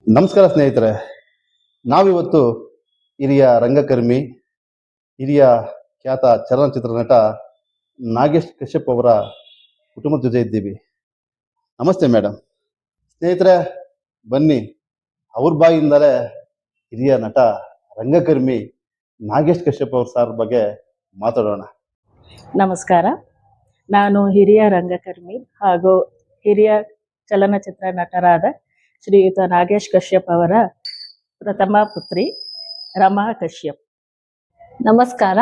ನಮಸ್ಕಾರ ಸ್ನೇಹಿತರೆ. ನಾವಿವತ್ತು ಹಿರಿಯ ರಂಗಕರ್ಮಿ, ಹಿರಿಯ ಖ್ಯಾತ ಚಲನಚಿತ್ರ ನಟ ನಾಗೇಶ್ ಕಶ್ಯಪ್ ಅವರ ಕುಟುಂಬದ ಜೊತೆ ಇದ್ದೀವಿ. ನಮಸ್ತೆ ಮೇಡಮ್. ಸ್ನೇಹಿತರೆ, ಬನ್ನಿ ಅವ್ರ ಬಾಯಿಂದಲೇ ಹಿರಿಯ ನಟ ರಂಗಕರ್ಮಿ ನಾಗೇಶ್ ಕಶ್ಯಪ್ ಅವ್ರ ಸಾರ್ ಬಗ್ಗೆ ಮಾತಾಡೋಣ. ನಮಸ್ಕಾರ. ನಾನು ಹಿರಿಯ ರಂಗಕರ್ಮಿ ಹಾಗೂ ಹಿರಿಯ ಚಲನಚಿತ್ರ ನಟರಾದ ಶ್ರೀಯುತ ನಾಗೇಶ್ ಕಶ್ಯಪ್ ಅವರ ಪ್ರಥಮ ಪುತ್ರಿ ರಮಾ ಕಶ್ಯಪ್. ನಮಸ್ಕಾರ.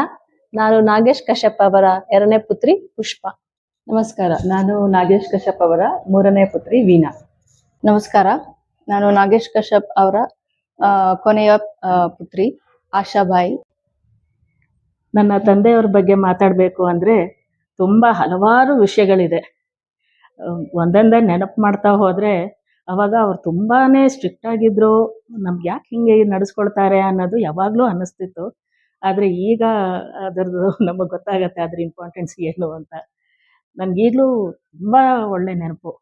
ನಾನು ನಾಗೇಶ್ ಕಶ್ಯಪ್ ಅವರ ಎರಡನೇ ಪುತ್ರಿ ಪುಷ್ಪ. ನಮಸ್ಕಾರ. ನಾನು ನಾಗೇಶ್ ಕಶ್ಯಪ್ ಅವರ ಮೂರನೇ ಪುತ್ರಿ ವೀಣಾ. ನಮಸ್ಕಾರ. ನಾನು ನಾಗೇಶ್ ಕಶ್ಯಪ್ ಅವರ ಕೊನೆಯ ಪುತ್ರಿ ಆಶಾಬಾಯಿ. ನನ್ನ ತಂದೆಯವ್ರ ಬಗ್ಗೆ ಮಾತಾಡಬೇಕು ಅಂದರೆ ತುಂಬ ಹಲವಾರು ವಿಷಯಗಳಿದೆ. ಒಂದೊಂದೇ ನೆನಪು ಮಾಡ್ತಾ ಹೋದರೆ ಅವಾಗ ಅವ್ರು ತುಂಬಾ ಸ್ಟ್ರಿಕ್ಟ್ ಆಗಿದ್ರು. ನಮ್ಗೆ ಯಾಕೆ ಹಿಂಗೆ ನಡೆಸ್ಕೊಳ್ತಾರೆ ಅನ್ನೋದು ಯಾವಾಗಲೂ ಅನ್ನಿಸ್ತಿತ್ತು. ಆದರೆ ಈಗ ಅದರದ್ದು ನಮಗೆ ಗೊತ್ತಾಗತ್ತೆ ಅದ್ರ ಇಂಪಾರ್ಟೆನ್ಸ್ ಏನು ಅಂತ. ನನಗೀಗಲೂ ತುಂಬ ಒಳ್ಳೆ ನೆನಪು.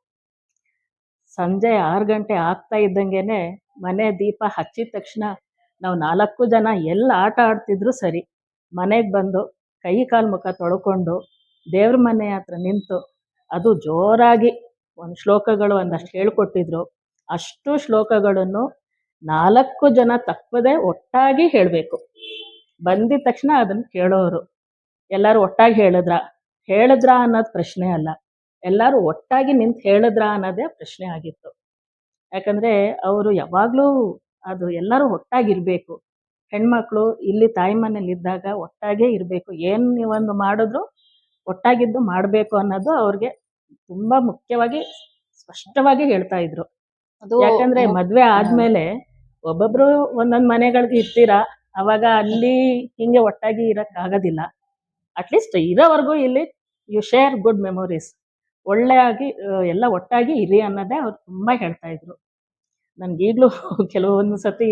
ಸಂಜೆ 6 ಗಂಟೆ ಆಗ್ತಾ ಇದ್ದಂಗೆ ಮನೆ ದೀಪ ಹಚ್ಚಿದ ತಕ್ಷಣ ನಾವು 4 ಜನ ಎಲ್ಲ ಆಟ ಆಡ್ತಿದ್ರು ಸರಿ, ಮನೆಗೆ ಬಂದು ಕೈ ಕಾಲು ಮುಖ ತೊಳ್ಕೊಂಡು ದೇವ್ರ ಮನೆ ಹತ್ರ ನಿಂತು ಅದು ಜೋರಾಗಿ ಒಂದು ಶ್ಲೋಕಗಳು ಒಂದಷ್ಟು ಹೇಳ್ಕೊಟ್ಟಿದ್ರು. ಅಷ್ಟು ಶ್ಲೋಕಗಳನ್ನು 4 ಜನ ತಪ್ಪದೆ ಒಟ್ಟಾಗಿ ಹೇಳಬೇಕು. ಬಂದಿದ ತಕ್ಷಣ ಅದನ್ನು ಕೇಳೋರು. ಎಲ್ಲರೂ ಒಟ್ಟಾಗಿ ಹೇಳಿದ್ರಾ ಅನ್ನೋದು ಪ್ರಶ್ನೆ ಅಲ್ಲ, ಎಲ್ಲರೂ ಒಟ್ಟಾಗಿ ನಿಂತು ಹೇಳಿದ್ರಾ ಅನ್ನೋದೇ ಪ್ರಶ್ನೆ ಆಗಿತ್ತು. ಯಾಕಂದರೆ ಅವರು ಯಾವಾಗಲೂ ಅದು ಎಲ್ಲರೂ ಒಟ್ಟಾಗಿರಬೇಕು. ಹೆಣ್ಮಕ್ಳು ಇಲ್ಲಿ ತಾಯಿ ಮನೇಲಿ ಇದ್ದಾಗ ಒಟ್ಟಾಗೇ ಇರಬೇಕು. ಏನು ನೀವೊಂದು ಮಾಡಿದ್ರು ಒಟ್ಟಾಗಿದ್ದು ಮಾಡಬೇಕು ಅನ್ನೋದು ಅವ್ರಿಗೆ ತುಂಬ ಮುಖ್ಯವಾಗಿ ಸ್ಪಷ್ಟವಾಗಿ ಹೇಳ್ತಾ ಇದ್ರು. ಯಾಕಂದರೆ ಮದುವೆ ಆದಮೇಲೆ ಒಬ್ಬೊಬ್ಬರು ಒಂದೊಂದು ಮನೆಗಳಿಗೆ ಇರ್ತೀರಾ, ಅವಾಗ ಅಲ್ಲಿ ಹಿಂಗೆ ಒಟ್ಟಾಗಿ ಇರೋಕ್ಕಾಗೋದಿಲ್ಲ. ಅಟ್ಲೀಸ್ಟ್ ಇರೋವರೆಗೂ ಇಲ್ಲಿ ಯು ಶೇರ್ ಗುಡ್ ಮೆಮೊರೀಸ್, ಒಳ್ಳೆಯಾಗಿ ಎಲ್ಲ ಒಟ್ಟಾಗಿ ಇರಿ ಅನ್ನೋದೇ ಅವ್ರು ತುಂಬ ಹೇಳ್ತಾಯಿದ್ರು. ನನಗೀಗಲೂ ಕೆಲವೊಂದು ಸತಿ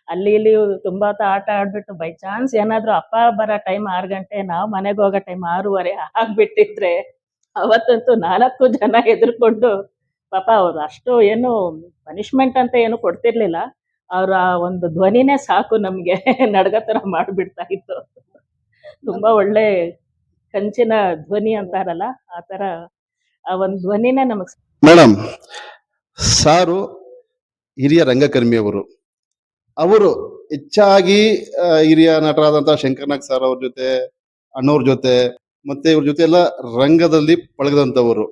ಅಲ್ಲಿ ಇಲ್ಲಿ ತುಂಬ ಹೊತ್ತು ಆಟ ಆಡಿಬಿಟ್ಟು ಬೈ ಚಾನ್ಸ್ ಏನಾದರೂ ಅಪ್ಪ ಬರೋ ಟೈಮ್ 6 ಗಂಟೆ, ನಾವು ಮನೆಗೆ ಹೋಗೋ ಟೈಮ್ 6:30 ಆಗಿಬಿಟ್ಟಿದ್ರೆ ಅವತ್ತಂತೂ 4 ಜನ ಹೆದರ್ಕೊಂಡು, ಪಾಪ ಅವರು ಅಷ್ಟು ಏನು ಪನಿಷ್ಮೆಂಟ್ ಅಂತ ಏನು ಕೊಡ್ತಿರ್ಲಿಲ್ಲ, ಅವರ ಒಂದು ಧ್ವನಿನೇ ಸಾಕು ನಮಗೆ ನಡ್ಗೋ ಥರ ಮಾಡಿಬಿಡ್ತಾ ಇತ್ತು. ತುಂಬ ಒಳ್ಳೆ ಕಂಚಿನ ಧ್ವನಿ ಅಂತಾರಲ್ಲ ಆ ಥರ ಆ ಒಂದು ಧ್ವನಿನೇ ನಮಗೆ. ಮೇಡಮ್, ಸಾರು ಹಿರಿಯ ರಂಗಕರ್ಮಿ ಅವರು ಹೆಚ್ಚಾಗಿ ಹಿರಿಯ ನಟರಾದಂತಹ ಶಂಕರ್ನಾಗ್ ಸರ್ ಅವ್ರ ಜೊತೆ, ಅಣ್ಣವ್ರ ಜೊತೆ, ಮತ್ತೆ ಇವ್ರ ಜೊತೆ ಎಲ್ಲ ರಂಗದಲ್ಲಿ ಪಳಗದಂಥವರು.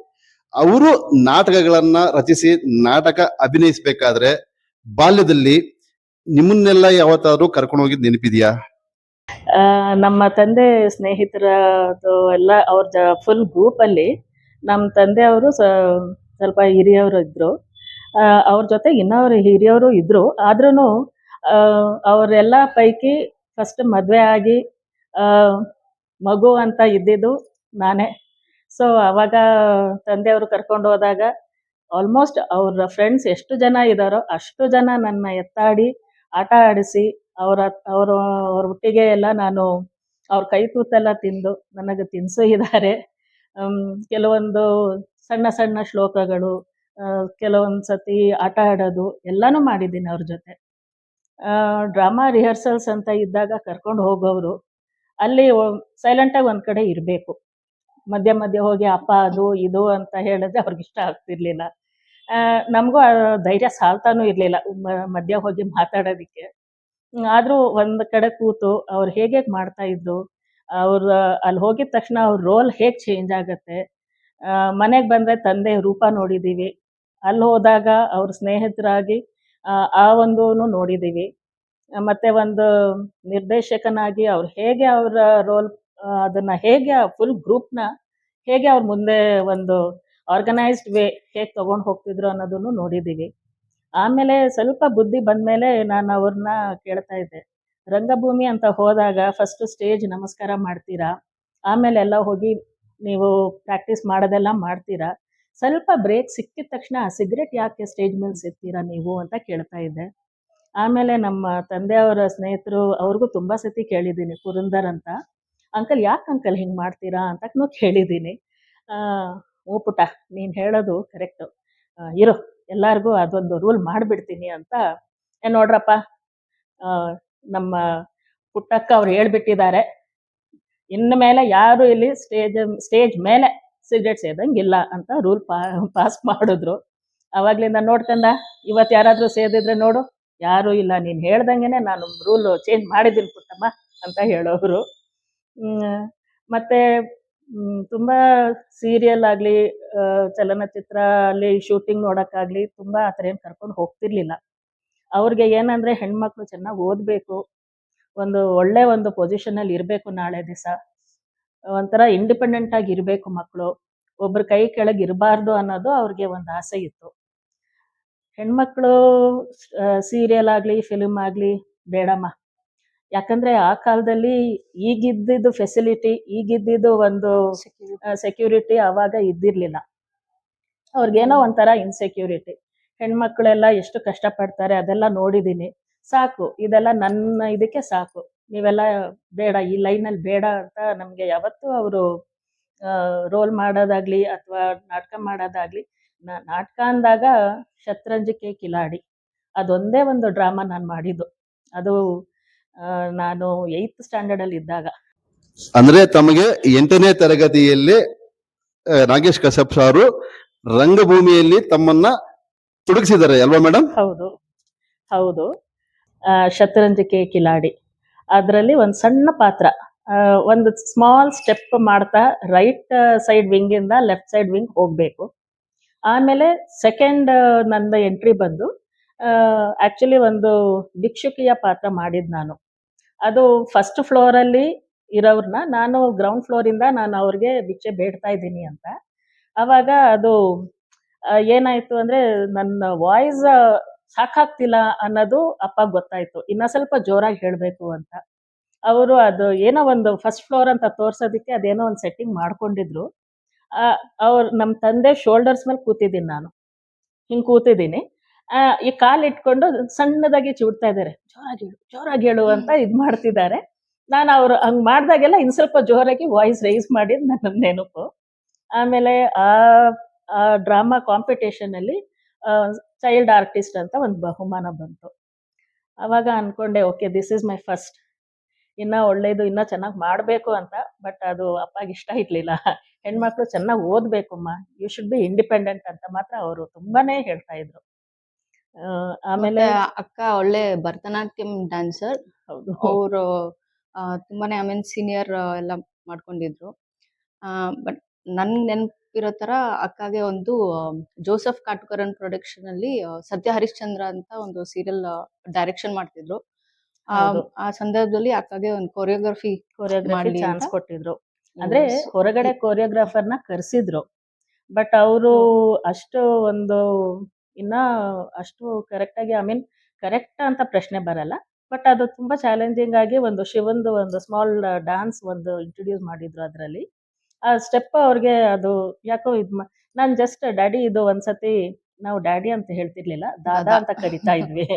ಅವರು ನಾಟಕಗಳನ್ನ ರಚಿಸಿ ನಾಟಕ ಅಭಿನಯಿಸ್ಬೇಕಾದ್ರೆ ಬಾಲ್ಯದಲ್ಲಿ ನಿಮ್ಮನ್ನೆಲ್ಲ ಯಾವತ್ತಾದ್ರೂ ಕರ್ಕೊಂಡು ಹೋಗಿದ್ ನೆನಪಿದ್ಯಾ? ನಮ್ಮ ತಂದೆ ಸ್ನೇಹಿತರದು ಎಲ್ಲ ಅವ್ರ ಫುಲ್ ಗ್ರೂಪಲ್ಲಿ ನಮ್ಮ ತಂದೆಯವರು ಸ್ವಲ್ಪ ಹಿರಿಯವರು ಇದ್ದರು. ಅವ್ರ ಜೊತೆ ಇನ್ನವರು ಹಿರಿಯವರು ಇದ್ದರು. ಆದ್ರೂ ಅವರೆಲ್ಲ ಪೈಕಿ ಫಸ್ಟ್ ಮದುವೆ ಆಗಿ ಮಗು ಅಂತ ಇದ್ದಿದ್ದು ನಾನೇ. ಸೊ ಆವಾಗ ತಂದೆಯವರು ಕರ್ಕೊಂಡು ಹೋದಾಗ ಆಲ್ಮೋಸ್ಟ್ ಅವ್ರ ಫ್ರೆಂಡ್ಸ್ ಎಷ್ಟು ಜನ ಇದ್ದಾರೋ ಅಷ್ಟು ಜನ ನನ್ನ ಎತ್ತಾಡಿ ಆಟ ಆಡಿಸಿ ಅವ್ರ ಒಟ್ಟಿಗೆ ಎಲ್ಲ ನಾನು ಅವ್ರ ಕೈ ತೂತೆಲ್ಲ ತಿಂದು ನನಗೆ ತಿನ್ನಿಸೂ ಇದ್ದಾರೆ. ಕೆಲವೊಂದು ಸಣ್ಣ ಸಣ್ಣ ಶ್ಲೋಕಗಳು, ಕೆಲವೊಂದು ಸತಿ ಆಟ ಆಡೋದು ಎಲ್ಲನೂ ಮಾಡಿದ್ದೀನಿ ಅವ್ರ ಜೊತೆ. ಡ್ರಾಮಾ ರಿಹರ್ಸಲ್ಸ್ ಅಂತ ಇದ್ದಾಗ ಕರ್ಕೊಂಡು ಹೋಗೋರು. ಅಲ್ಲಿ ಸೈಲೆಂಟಾಗಿ ಒಂದು ಕಡೆ ಇರಬೇಕು. ಮಧ್ಯೆ ಮಧ್ಯೆ ಹೋಗಿ ಅಪ್ಪ ಅದು ಇದು ಅಂತ ಹೇಳಿದ್ರೆ ಅವ್ರಿಗೆ ಇಷ್ಟ ಆಗ್ತಿರ್ಲಿಲ್ಲ. ನಮಗೂ ಧೈರ್ಯ ಸಾಲ್ತಾನೂ ಇರಲಿಲ್ಲ ಮಧ್ಯೆ ಹೋಗಿ ಮಾತಾಡೋದಕ್ಕೆ. ಆದರೂ ಒಂದು ಕಡೆ ಕೂತು ಅವ್ರು ಹೇಗೆ ಮಾಡ್ತಾಯಿದ್ರು, ಅವ್ರು ಅಲ್ಲಿ ಹೋಗಿದ ತಕ್ಷಣ ಅವ್ರ ರೋಲ್ ಹೇಗೆ ಚೇಂಜ್ ಆಗುತ್ತೆ. ಮನೆಗೆ ಬಂದರೆ ತಂದೆ ರೂಪ ನೋಡಿದ್ದೀವಿ, ಅಲ್ಲಿ ಹೋದಾಗ ಅವ್ರ ಸ್ನೇಹಿತರಾಗಿ ಆ ಒಂದು ನೋಡಿದ್ದೀವಿ. ಮತ್ತು ಒಂದು ನಿರ್ದೇಶಕನಾಗಿ ಅವ್ರು ಹೇಗೆ ಅವರ ರೋಲ್ ಅದನ್ನು ಹೇಗೆ ಫುಲ್ ಗ್ರೂಪ್ನ ಹೇಗೆ ಅವ್ರ ಮುಂದೆ ಒಂದು ಆರ್ಗನೈಸ್ಡ್ ವೇ ಹೇಗೆ ತೊಗೊಂಡು ಹೋಗ್ತಿದ್ರು ಅನ್ನೋದನ್ನು ನೋಡಿದ್ದೀವಿ. ಆಮೇಲೆ ಸ್ವಲ್ಪ ಬುದ್ಧಿ ಬಂದಮೇಲೆ ನಾನು ಅವ್ರನ್ನ ಕೇಳ್ತಾ ಇದ್ದೆ, ರಂಗಭೂಮಿ ಅಂತ ಹೋದಾಗ ಫಸ್ಟು ಸ್ಟೇಜ್ ನಮಸ್ಕಾರ ಮಾಡ್ತೀರಾ, ಆಮೇಲೆ ಎಲ್ಲ ಹೋಗಿ ನೀವು ಪ್ರಾಕ್ಟೀಸ್ ಮಾಡೋದೆಲ್ಲ ಮಾಡ್ತೀರಾ, ಸ್ವಲ್ಪ ಬ್ರೇಕ್ ಸಿಕ್ಕಿದ ತಕ್ಷಣ ಸಿಗರೇಟ್ ಯಾಕೆ ಸ್ಟೇಜ್ ಮೇಲೆ ಸಿಗ್ತೀರಾ ನೀವು ಅಂತ ಕೇಳ್ತಾ ಇದ್ದೆ. ಆಮೇಲೆ ನಮ್ಮ ತಂದೆಯವರ ಸ್ನೇಹಿತರು ಅವ್ರಿಗೂ ತುಂಬ ಸತಿ ಕೇಳಿದ್ದೀನಿ, ಪುರಂದರ್ ಅಂತ, ಅಂಕಲ್ ಯಾಕೆ ಅಂಕಲ್ ಹಿಂಗೆ ಮಾಡ್ತೀರಾ ಅಂತನೂ ಕೇಳಿದ್ದೀನಿ. ಓ ಪುಟ್ಟ, ನೀನು ಹೇಳೋದು ಕರೆಕ್ಟು, ಇರು ಎಲ್ಲರಿಗೂ ಅದೊಂದು ರೂಲ್ ಮಾಡಿಬಿಡ್ತೀನಿ ಅಂತ. ನೋಡ್ರಪ್ಪ, ಆ, ನಮ್ಮ ಪುಟ್ಟಕ್ಕ ಅವ್ರು ಹೇಳ್ಬಿಟ್ಟಿದ್ದಾರೆ, ಇನ್ನು ಮೇಲೆ ಯಾರು ಇಲ್ಲಿ ಸ್ಟೇಜ್ ಮೇಲೆ ಸಿಗರೇಟ್ ಸೇದಂಗಿಲ್ಲ ಅಂತ ರೂಲ್ ಪಾಸ್ ಮಾಡಿದ್ರು. ಅವಾಗ್ಲಿಂದ ನೋಡ್ಕಂದ, ಇವತ್ತು ಯಾರಾದರೂ ಸೇದಿದ್ರೆ ನೋಡು, ಯಾರು ಇಲ್ಲ, ನೀನು ಹೇಳ್ದಂಗೆನೆ ನಾನು ರೂಲ್ ಚೇಂಜ್ ಮಾಡಿದ್ದೀನಿ ಪುಟ್ಟಮ್ಮ ಅಂತ ಹೇಳೋರು. ಮತ್ತೆ ತುಂಬಾ ಸೀರಿಯಲ್ ಆಗಲಿ, ಚಲನಚಿತ್ರ ಅಲ್ಲಿ ಶೂಟಿಂಗ್ ನೋಡೋಕ್ಕಾಗಲಿ ತುಂಬ ಆ ಥರ ಏನು ಕರ್ಕೊಂಡು ಹೋಗ್ತಿರ್ಲಿಲ್ಲ. ಅವ್ರಿಗೆ ಏನಂದರೆ ಹೆಣ್ಮಕ್ಳು ಚೆನ್ನಾಗಿ ಓದಬೇಕು, ಒಳ್ಳೆ ಒಂದು ಪೊಸಿಷನಲ್ಲಿ ಇರಬೇಕು, ನಾಳೆ ದಿವಸ ಒಂಥರ ಇಂಡಿಪೆಂಡೆಂಟ್ ಆಗಿ ಇರಬೇಕು ಮಕ್ಕಳು, ಒಬ್ಬರ ಕೈ ಕೆಳಗೆ ಇರಬಾರ್ದು ಅನ್ನೋದು ಅವ್ರಿಗೆ ಒಂದು ಆಸೆ ಇತ್ತು. ಹೆಣ್ಮಕ್ಳು ಸೀರಿಯಲ್ ಆಗಲಿ ಫಿಲ್ಮ್ ಆಗಲಿ ಬೇಡಮ್ಮ, ಯಾಕಂದರೆ ಆ ಕಾಲದಲ್ಲಿ ಈಗಿದ್ದಿದ್ದು ಫೆಸಿಲಿಟಿ, ಈಗಿದ್ದಿದ್ದು ಒಂದು ಸೆಕ್ಯೂರಿಟಿ ಆವಾಗ ಇದ್ದಿರಲಿಲ್ಲ. ಅವ್ರಿಗೇನೋ ಒಂಥರ ಇನ್ಸೆಕ್ಯೂರಿಟಿ. ಹೆಣ್ಮಕ್ಳೆಲ್ಲ ಎಷ್ಟು ಕಷ್ಟಪಡ್ತಾರೆ ಅದೆಲ್ಲ ನೋಡಿದ್ದೀನಿ, ಸಾಕು ಇದೆಲ್ಲ ನನ್ನ ಇದಕ್ಕೆ ಸಾಕು, ನೀವೆಲ್ಲ ಬೇಡ, ಈ ಲೈನಲ್ಲಿ ಬೇಡ ಅಂತ ನಮಗೆ ಯಾವತ್ತೂ ಅವರು ರೋಲ್ ಮಾಡೋದಾಗಲಿ ಅಥವಾ ನಾಟಕ ಮಾಡೋದಾಗಲಿ. ನಾಟಕ ಅಂದಾಗ ಶತರಂಜಿಕೆ ಕಿಲಾಡಿ ಅದೊಂದೇ ಒಂದು ಡ್ರಾಮಾ ನಾನು ಮಾಡಿದ್ದು. ಅದು ನಾನು 8th ಸ್ಟ್ಯಾಂಡರ್ಡಲ್ಲಿ ಇದ್ದಾಗ. ಅಂದ್ರೆ ತಮಗೆ 8ನೇ ತರಗತಿಯಲ್ಲಿ ನಾಗೇಶ್ ಕಶ್ಯಪ್ ಸಾರು ರಂಗಭೂಮಿಯಲ್ಲಿ ತಮ್ಮನ್ನ ತೊಡಗಿಸಿದ್ದಾರೆ ಅಲ್ವಾ ಮೇಡಮ್? ಹೌದು ಹೌದು. ಶತರಂಜಿಕೆ ಕಿಲಾಡಿ ಅದರಲ್ಲಿ ಒಂದು ಸಣ್ಣ ಪಾತ್ರ, ಒಂದು ಸ್ಮಾಲ್ ಸ್ಟೆಪ್ ಮಾಡ್ತಾ ರೈಟ್ ಸೈಡ್ ವಿಂಗಿಂದ ಲೆಫ್ಟ್ ಸೈಡ್ ವಿಂಗ್ ಹೋಗಬೇಕು. ಆಮೇಲೆ ಸೆಕೆಂಡ್ ನನ್ನ ಎಂಟ್ರಿ ಬಂದು ಆ್ಯಕ್ಚುಲಿ ಒಂದು ಭಿಕ್ಷುಕಿಯ ಪಾತ್ರ ಮಾಡಿದ್ದು ನಾನು. ಅದು ಫಸ್ಟ್ ಫ್ಲೋರಲ್ಲಿ ಇರೋರನ್ನ ನಾನು ಗ್ರೌಂಡ್ ಫ್ಲೋರಿಂದ ನಾನು ಅವ್ರಿಗೆ ಭಿಕ್ಷೆ ಬೇಡ್ತಾ ಇದ್ದೀನಿ ಅಂತ. ಆವಾಗ ಅದು ಏನಾಯಿತು ಅಂದರೆ ನನ್ನ ವಾಯ್ಸ್ ಸಾಕಾಗ್ತಿಲ್ಲ ಅನ್ನೋದು ಅಪ್ಪಗೆ ಗೊತ್ತಾಯಿತು, ಇನ್ನೂ ಸ್ವಲ್ಪ ಜೋರಾಗಿ ಹೇಳಬೇಕು ಅಂತ. ಅವರು ಅದು ಏನೋ ಒಂದು ಫಸ್ಟ್ ಫ್ಲೋರ್ ಅಂತ ತೋರ್ಸೋದಕ್ಕೆ ಅದೇನೋ ಒಂದು ಸೆಟ್ಟಿಂಗ್ ಮಾಡ್ಕೊಂಡಿದ್ರು. ಅವ್ರು ನಮ್ಮ ತಂದೆ ಶೋಲ್ಡರ್ಸ್ ಮೇಲೆ ಕೂತಿದ್ದೀನಿ ನಾನು, ಹಿಂಗೆ ಕೂತಿದ್ದೀನಿ, ಈ ಕಾಲು ಇಟ್ಕೊಂಡು ಸಣ್ಣದಾಗಿ ಚಿಡ್ತಾ ಇದ್ದಾರೆ, ಜೋರಾಗಿ ಹೇಳು ಅಂತ ಇದು ಮಾಡ್ತಿದ್ದಾರೆ. ನಾನು ಅವರು ಹಂಗೆ ಮಾಡಿದಾಗೆಲ್ಲ ಇನ್ನು ಸ್ವಲ್ಪ ಜೋರಾಗಿ ವಾಯ್ಸ್ ರೈಸ್ ಮಾಡಿದ್ದು ನನ್ನ ನೆನಪು. ಆಮೇಲೆ ಆ ಡ್ರಾಮಾ ಕಾಂಪಿಟೇಷನಲ್ಲಿ ಚೈಲ್ಡ್ ಆರ್ಟಿಸ್ಟ್ ಅಂತ ಒಂದು ಬಹುಮಾನ ಬಂತು. ಆವಾಗ ಅಂದ್ಕೊಂಡೆ, okay this is my first, ಇನ್ನೂ ಒಳ್ಳೇದು, ಇನ್ನೂ ಚೆನ್ನಾಗಿ ಮಾಡಬೇಕು ಅಂತ. ಬಟ್ ಅದು ಅಪ್ಪಗೆ ಇಷ್ಟ ಇರಲಿಲ್ಲ. ಹೆಣ್ಮಕ್ಳು ಚೆನ್ನಾಗಿ ಓದಬೇಕಮ್ಮ, ಯು ಶುಡ್ ಬಿ ಇಂಡಿಪೆಂಡೆಂಟ್ ಅಂತ ಮಾತ್ರ ಅವರು ತುಂಬಾನೇ ಹೇಳ್ತಾ ಇದ್ರು. ಆಮೇಲೆ ಅಕ್ಕ ಒಳ್ಳೆ ಭರತನಾಟ್ಯಂ ಡ್ಯಾನ್ಸರ್. ಹೌದು, ಅವರು ತುಂಬಾನೇ ಸೀನಿಯರ್ ಎಲ್ಲ ಮಾಡ್ಕೊಂಡಿದ್ರು. ಬಟ್ ನನ್ ನೆನಪಿರೋ ತರ ಅಕ್ಕಗೆ ಒಂದು ಜೋಸೆಫ್ ಕಾಟುಕರನ್ ಪ್ರೊಡಕ್ಷನ್ ಅಲ್ಲಿ ಸತ್ಯ ಹರಿಶ್ಚಂದ್ರ ಅಂತ ಒಂದು ಸೀರಿಯಲ್ ಡೈರೆಕ್ಷನ್ ಮಾಡ್ತಿದ್ರು. ಆ ಸಂದರ್ಭದಲ್ಲಿ ಅಕ್ಕಗೆ ಒಂದು ಕೊರಿಯೋಗ್ರಫಿ ಚಾನ್ಸ್ ಕೊಟ್ಟಿದ್ರು. ಅಂದ್ರೆ ಹೊರಗಡೆ ಕೊರಿಯೋಗ್ರಾಫರ್ನ ಕರೆಸಿದ್ರು, ಬಟ್ ಅವರು ಅಷ್ಟು ಒಂದು ಇನ್ನ ಅಷ್ಟು ಕರೆಕ್ಟಾಗಿ ಕರೆಕ್ಟ್ ಅಂತ ಪ್ರಶ್ನೆ ಬರಲ್ಲ. ಬಟ್ ಅದು ತುಂಬಾ ಚಾಲೆಂಜಿಂಗ್ ಆಗಿ ಒಂದು ಶಿವಂದು ಒಂದು ಸ್ಮಾಲ್ ಡ್ಯಾನ್ಸ್ ಒಂದು ಇಂಟ್ರೊಡ್ಯೂಸ್ ಮಾಡಿದ್ರು. ಅದರಲ್ಲಿ ಆ ಸ್ಟೆಪ್ ಅವ್ರಿಗೆ ಅದು ಯಾಕೋ ನಾನು ಜಸ್ಟ್ ಡ್ಯಾಡಿ, ಇದು ಒಂದ್ಸತಿ ನಾವು ಡ್ಯಾಡಿ ಅಂತ ಹೇಳ್ತಿರ್ಲಿಲ್ಲ, ದಾದಾ ಅಂತ ಕರಿತಾ ಇದ್ವಿ.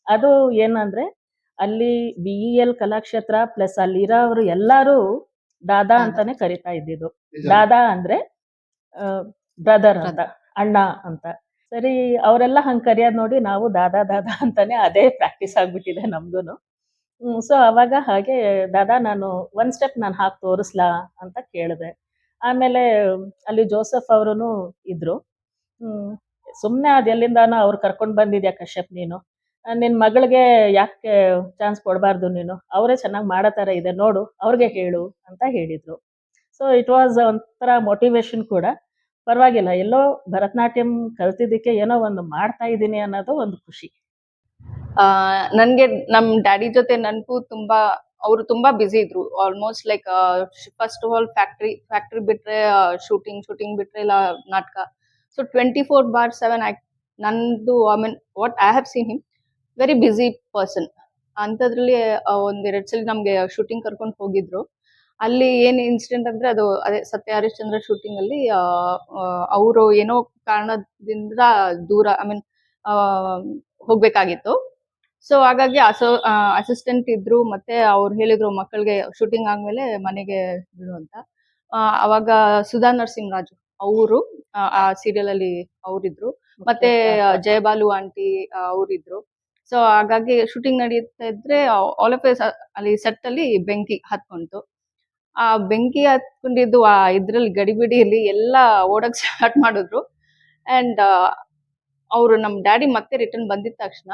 ಅದು ಏನಂದ್ರೆ ಅಲ್ಲಿ BEL ಕಲಾಕ್ಷೇತ್ರ ಪ್ಲಸ್ ಅಲ್ಲಿರೋರು ಎಲ್ಲರೂ ದಾದಾ ಅಂತಾನೆ ಕರಿತಾ ಇದ್ದಿದ್ದು. ದಾದಾ ಅಂದ್ರೆ ಬ್ರದರ್ ಅಂತ, ಅಣ್ಣ ಅಂತ. ಸರಿ, ಅವರೆಲ್ಲ ಹಂಗೆ ಕರೆಯೋದು ನೋಡಿ ನಾವು ದಾದಾ ದಾದಾ ಅಂತಾನೆ ಅದೇ ಪ್ರಾಕ್ಟೀಸ್ ಆಗ್ಬಿಟ್ಟಿದೆ ನಮ್ದು. ಸೊ ಅವಾಗ ಹಾಗೆ ದಾದಾ ನಾನು ಒಂದು ಸ್ಟೆಪ್ ನಾನು ಹಾಕಿ ತೋರಿಸ್ಲಾ ಅಂತ ಕೇಳಿದೆ. ಆಮೇಲೆ ಅಲ್ಲಿ ಜೋಸೆಫ್ ಅವರು ಇದ್ರು. ಸುಮ್ಮನೆ ಅದು ಎಲ್ಲಿಂದಾನೋ ಅವ್ರು ಕರ್ಕೊಂಡು ಬಂದಿದ್ಯಾ ಕಶ್ಯಪ್, ನೀನು ನಿನ್ನ ಮಗಳಿಗೆ ಯಾಕೆ ಚಾನ್ಸ್ ಕೊಡಬಾರ್ದು, ನೀನು ಅವರೇ ಚೆನ್ನಾಗಿ ಮಾಡೋ ಥರ ಇದೆ ನೋಡು, ಅವ್ರಿಗೆ ಹೇಳು ಅಂತ ಹೇಳಿದರು. ಸೊ ಇಟ್ ವಾಸ್ ಒಂಥರ ಮೋಟಿವೇಶನ್ ಕೂಡ. ಪರವಾಗಿಲ್ಲ, ಎಲ್ಲೋ ಭರತನಾಟ್ಯಂ ಕಲ್ತಿದ್ದಕ್ಕೆ ಏನೋ ಒಂದು ಮಾಡ್ತಾ ಇದ್ದೀನಿ ಅನ್ನೋದು ಒಂದು ಖುಷಿ. ನನ್ಗೆ ನಮ್ ಡ್ಯಾಡಿ ಜೊತೆ ನೆನಪು ತುಂಬಾ, ಅವರು ತುಂಬಾ ಬ್ಯುಸಿ ಇದ್ರು. Almost like first of all factory ಬಿಟ್ರೆ ಶೂಟಿಂಗ್ ಬಿಟ್ರೆ ಇಲ್ಲ ನಾಟಕ. ಸೊ 24/7 ನಂದು what I have seen him very busy person. ಅಂಥದ್ರಲ್ಲಿ ಒಂದೆರಡು ಸಲ ನಮ್ಗೆ ಶೂಟಿಂಗ್ ಕರ್ಕೊಂಡು ಹೋಗಿದ್ರು. ಅಲ್ಲಿ ಏನ್ ಇನ್ಸಿಡೆಂಟ್ ಅಂದ್ರೆ ಅದು ಅದೇ ಸತ್ಯ ಹರಿಶ್ಚಂದ್ರ ಶೂಟಿಂಗ್ ಅಲ್ಲಿ ಅವರು ಏನೋ ಕಾರಣದಿಂದ ದೂರ ಹೋಗ್ಬೇಕಾಗಿತ್ತು. ಸೊ ಹಾಗಾಗಿ ಅಸಿಸ್ಟೆಂಟ್ ಇದ್ರು, ಮತ್ತೆ ಅವ್ರು ಹೇಳಿದ್ರು ಮಕ್ಕಳಿಗೆ ಶೂಟಿಂಗ್ ಆದ್ಮೇಲೆ ಮನೆಗೆ ಬಿಡು ಅಂತ. ಅವಾಗ ಸುಧಾ ನರಸಿಂಹರಾಜು ಅವರು ಆ ಸೀರಿಯಲ್ ಅಲ್ಲಿ ಅವರಿದ್ರು. ಮತ್ತೆ ಜಯಬಾಲು ಆಂಟಿ ಅವರಿದ್ರು. ಸೊ ಹಾಗಾಗಿ ಶೂಟಿಂಗ್ ನಡೀತಾ ಇದ್ರೆ ಆಲ್ ಆಫ್ ಅಲ್ಲಿ ಸೆಟ್ ಅಲ್ಲಿ ಬೆಂಕಿ ಹತ್ಕೊಂತು. ಆ ಬೆಂಕಿ ಹತ್ಕೊಂಡಿದ್ದು ಇದ್ರಲ್ಲಿ ಗಡಿಬಿಡಿಯಲ್ಲಿ ಎಲ್ಲ ಓಡಕ್ ಸ್ಟಾರ್ಟ್ ಮಾಡಿದ್ರು. ಅಂಡ್ ಅವರು ನಮ್ ಡ್ಯಾಡಿ ಮತ್ತೆ ರಿಟರ್ನ್ ಬಂದಿದ ತಕ್ಷಣ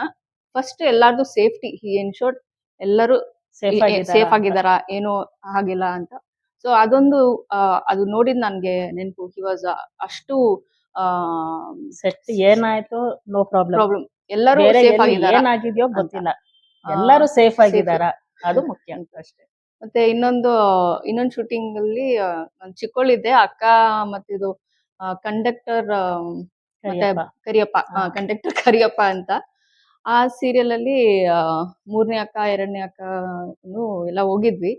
ಫಸ್ಟ್ ಎಲ್ಲಾರ್ದು ಸೇಫ್ಟಿ ಎನ್ಶೋರ್ಡ್, ಎಲ್ಲರೂ ಸೇಫ್ ಆಗಿದಾರ, ಏನು ಆಗಿಲ್ಲ ಅಂತ. ಸೊ ಅದೊಂದು ಅದು ನೋಡಿದ್ ನನ್ಗೆ ನೆನಪು. ಹಿ ವಾಸ್ ಅಷ್ಟು ಸೆಟ್ ಏನಾಯ್ತು ನೋ ಪ್ರಾಬ್ಲಮ್, ಪ್ರಾಬ್ಲಮ್, ಎಲ್ಲರೂ ಬೇರೆ ಸೇಫ್ ಎಲ್ಲಿ ಆಗಿದಾರ ಏನಾಗಿದ್ಯೋ ಅಂತ. ಗೊತ್ತಿಲ್ಲ, ಎಲ್ಲರೂ ಸೇಫ್ ಆಗಿದಾರ, ಅದು ಮುಖ್ಯ ಅಷ್ಟೇ. ಮತ್ತೆ ಇನ್ನೊಂದು ಶೂಟಿಂಗ್ ಅಲ್ಲಿ ನಾನ್ ಚಿಕ್ಕೋಳಿದ್ದೆ, ಅಕ್ಕ ಮತ್ತಿದು ಕಂಡಕ್ಟರ್ ಮತ್ತೆ ಕರಿಯಪ್ಪ. ಕರಿಯಪ್ಪ, ಕಂಡಕ್ಟರ್ ಕರಿಯಪ್ಪ ಅಂತ. ಆ ಸೀರಿಯಲ್ ಅಲ್ಲಿ 3ನೇ ಅಕ್ಕ 2ನೇ ಅಕ್ಕ ಎಲ್ಲ ಹೋಗಿದ್ವಿ.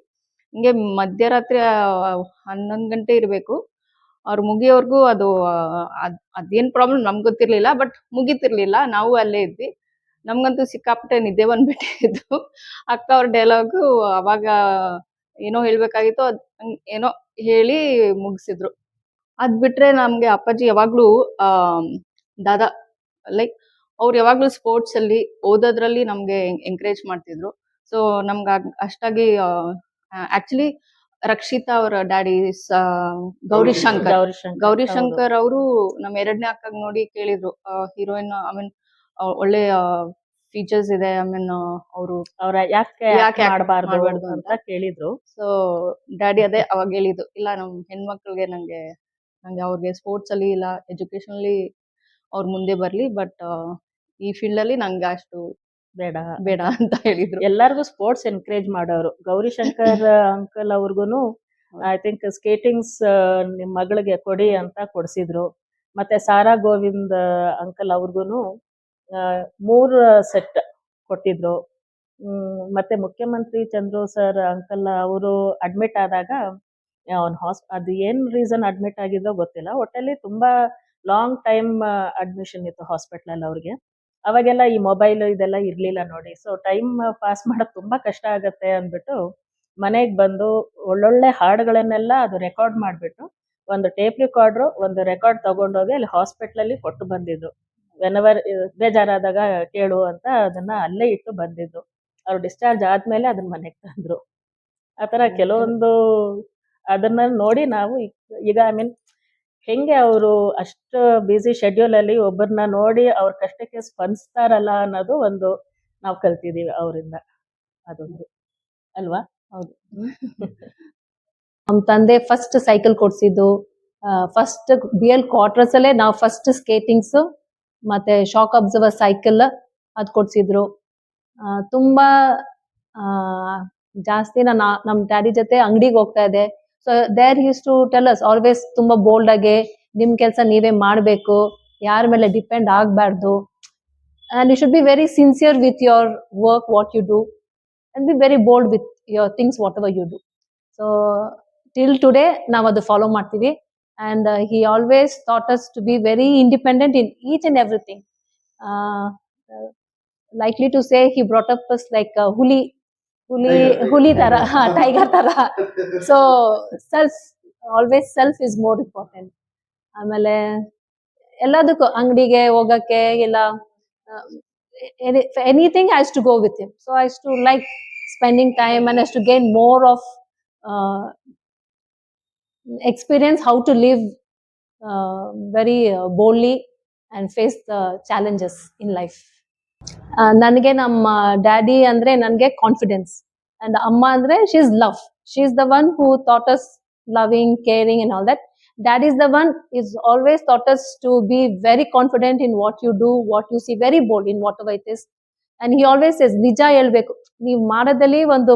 ಹಿಂಗೆ ಮಧ್ಯರಾತ್ರಿ 11 ಗಂಟೆ ಇರ್ಬೇಕು. ಅವ್ರು ಮುಗಿಯೋವರೆಗೂ ಅದು ಅದೇನ್ ಪ್ರಾಬ್ಲಮ್ ನಮ್ಗೆ ಗೊತ್ತಿರ್ಲಿಲ್ಲ, ಬಟ್ ಮುಗಿತಿರ್ಲಿಲ್ಲ. ನಾವು ಅಲ್ಲೇ ಇದ್ವಿ. ನಮ್ಗಂತೂ ಸಿಕ್ಕಾಪಟ್ಟೆ ನಿದ್ದೆ ಬಂದ್ಬಿಟ್ಟಿದ್ದು. ಅಕ್ಕ ಅವ್ರ ಡೈಲಾಗು ಅವಾಗ ಏನೋ ಹೇಳ್ಬೇಕಾಗಿತ್ತು, ಅದ್ ಏನೋ ಹೇಳಿ ಮುಗಿಸಿದ್ರು. ಅದ್ ಬಿಟ್ರೆ ನಮ್ಗೆ ಅಪ್ಪಾಜಿ ಯಾವಾಗ್ಲೂ ದಾದಾ, ಲೈಕ್ ಅವ್ರು ಯಾವಾಗ್ಲೂ ಸ್ಪೋರ್ಟ್ಸ್ ಅಲ್ಲಿ ಓದೋದ್ರಲ್ಲಿ ನಮ್ಗೆ ಎಂಕರೇಜ್ ಮಾಡ್ತಿದ್ರು. ಸೊ ನಮ್ಗ ಅಷ್ಟಾಗಿ ಆಕ್ಚುಲಿ ರಕ್ಷಿತಾ ಅವರ ಡ್ಯಾಡಿ ಗೌರಿಶಂಕರ್ ಅವರು ನಮ್ 2ನೇ ಅಕ್ಕಗ್ ನೋಡಿ ಕೇಳಿದ್ರು, ಹೀರೋಯಿನ್ ಐ ಮೀನ್ ಒಳ್ಳೆ ಫೀಚರ್ಸ್ ಇದೆ, ಐ ಮೀನ್ ಅವರು ಅವ್ರ ಯಾಕೆ ಯಾಕೆ ಮಾಡಬಾರ್ದು ಅಂತ ಕೇಳಿದ್ರು. ಸೊ ಡ್ಯಾಡಿ ಅದೇ ಅವಾಗ ಹೇಳಿದ್ದು, ಇಲ್ಲ ನಮ್ ಹೆಣ್ಮಕ್ಳಿಗೆ ನಂಗೆ ಅವ್ರಿಗೆ ಸ್ಪೋರ್ಟ್ಸ್ ಅಲ್ಲಿ ಇಲ್ಲ ಎಜುಕೇಶನ್ ಅಲ್ಲಿ ಅವ್ರ ಮುಂದೆ ಬರ್ಲಿ, ಬಟ್ ಈ ಫೀಲ್ಡ್ ಅಲ್ಲಿ ನಂಗೆ ಅಷ್ಟು ಬೇಡ ಅಂತ ಹೇಳಿದ್ರು. ಎಲ್ಲರಿಗೂ ಸ್ಪೋರ್ಟ್ಸ್ ಎನ್ಕರೇಜ್ ಮಾಡೋರು. ಗೌರಿಶಂಕರ್ ಅಂಕಲ್ ಅವ್ರಿಗೂನು ಐ ಥಿಂಕ್ ಸ್ಕೇಟಿಂಗ್ಸ್ ನಿಮ್ ಮಗಳಿಗೆ ಕೊಡಿ ಅಂತ ಕೊಡ್ಸಿದ್ರು. ಮತ್ತೆ ಸಾರಾ ಗೋವಿಂದ್ ಅಂಕಲ್ ಅವ್ರಿಗೂನು 3 ಸೆಟ್ ಕೊಟ್ಟಿದ್ರು. ಮತ್ತೆ ಮುಖ್ಯಮಂತ್ರಿ ಚಂದ್ರು ಸರ್ ಅಂಕಲ್ ಅವರು ಅಡ್ಮಿಟ್ ಆದಾಗ ಅದು ಏನ್ ರೀಸನ್ ಅಡ್ಮಿಟ್ ಆಗಿದ್ರೋ ಗೊತ್ತಿಲ್ಲ, ಒಟ್ಟಲ್ಲಿ ತುಂಬಾ ಲಾಂಗ್ ಟೈಮ್ ಅಡ್ಮಿಷನ್ ಇತ್ತು ಹಾಸ್ಪಿಟಲ್ ಅಲ್ಲಿ ಅವ್ರಿಗೆ. ಅವಾಗೆಲ್ಲ ಈ ಮೊಬೈಲ್ ಇದೆಲ್ಲ ಇರ್ಲಿಲ್ಲ ನೋಡಿ. ಸೊ ಟೈಮ್ ಪಾಸ್ ಮಾಡಕ್ ತುಂಬಾ ಕಷ್ಟ ಆಗತ್ತೆ ಅಂದ್ಬಿಟ್ಟು ಮನೆಗ್ ಬಂದು ಒಳ್ಳೊಳ್ಳೆ ಹಾಡುಗಳನ್ನೆಲ್ಲ ಅದು ರೆಕಾರ್ಡ್ ಮಾಡ್ಬಿಟ್ಟು ಒಂದು ಟೇಪ್ ರೆಕಾರ್ಡ್ರು ಒಂದು ರೆಕಾರ್ಡ್ ತಗೊಂಡೋಗಿ ಅಲ್ಲಿ ಹಾಸ್ಪಿಟಲ್ ಅಲ್ಲಿ ಕೊಟ್ಟು ಬಂದಿದ್ರು. ವೆನೆವರ್ ಬೇಜಾರಾದಾಗ ಕೇಳು ಅಂತ ಅದನ್ನ ಅಲ್ಲೇ ಇಟ್ಟು ಬಂದಿದ್ದು. ಅವ್ರು ಡಿಸ್ಚಾರ್ಜ್ ಆದ್ಮೇಲೆ ಅದನ್ನ ಮನೆಗೆ ತಂದ್ರು. ಆತರ ಕೆಲವೊಂದು ಅದನ್ನ ನೋಡಿ ನಾವು ಈಗ ಐ ಮೀನ್ ಹೆಂಗೆ ಅವರು ಅಷ್ಟು ಬ್ಯುಸಿ ಶೆಡ್ಯೂಲ್ ಅಲ್ಲಿ ಒಬ್ಬರನ್ನ ನೋಡಿ ಅವ್ರ ಕಷ್ಟಕ್ಕೆ ಸ್ಪಂದಿಸ್ತಾರಲ್ಲ ಅನ್ನೋದು ಒಂದು ನಾವು ಕಲ್ತಿದೀವಿ ಅವರಿಂದ, ಅದೊಂದು ಅಲ್ವಾ? ಹೌದು. ನಮ್ ತಂದೆ ಫಸ್ಟ್ ಸೈಕಲ್ ಕೊಡ್ಸಿದ್ದು, ಫಸ್ಟ್ BL ಕ್ವಾರ್ಟರ್ಸ್ ಅಲ್ಲೇ ನಾವು ಫಸ್ಟ್ ಸ್ಕೇಟಿಂಗ್ಸ್ ಮತ್ತೆ ಶಾಕ್ ಅಬ್ಸರ್ವರ್ ಸೈಕಲ್ ಅದ್ ಕೊಡ್ಸಿದ್ರು. ತುಂಬಾ ಜಾಸ್ತಿ ನಮ್ ಡ್ಯಾಡಿ ಜೊತೆ ಅಂಗಡಿಗೆ ಹೋಗ್ತಾ ಇದ್ದೆ. So there used to tell us always ತುಂಬಾ ಬೋಲ್ಡ್ ಆಗಿ ನಿಮ್ ಕೆಲಸ ನೀವೇ ಮಾಡ್ಬೇಕು, ಯಾರ ಮೇಲೆ ಡಿಪೆಂಡ್ ಆಗ್ಬಾರ್ದು, and you should be very sincere with your work what you do and be very bold with your things whatever you do. So till today ನಾವು ಅದು ಫಾಲೋ ಮಾಡ್ತೀವಿ. And he always taught us to be very independent in each and everything. Likely to say he brought up us like ಹುಲಿ ತರ, tiger ತರ. So always self is more important. ಆಮೇಲೆ ಎಲ್ಲದಕ್ಕೂ ಅಂಗಡಿಗೆ ಹೋಗಕ್ಕೆ ಇಲ್ಲ, anything has to go with him. So I used to like spending time and I used to gain more of experience how to live very boldly and face the challenges in life. ನನಗೆ ನಮ್ಮ daddy ಅಂದ್ರೆ ನನಗೆ confidence, and ಅಮ್ಮ ಅಂದ್ರೆ she is love. She is the one who taught us loving, caring and all that. Dad is the one is always taught us to be very confident in what you do, what you see, very bold in whatever it is. And he always is ನಿಜ ಹೇಳ್ಬೇಕು. ನೀವು ಮಾಡೋದಲ್ಲಿ ಒಂದು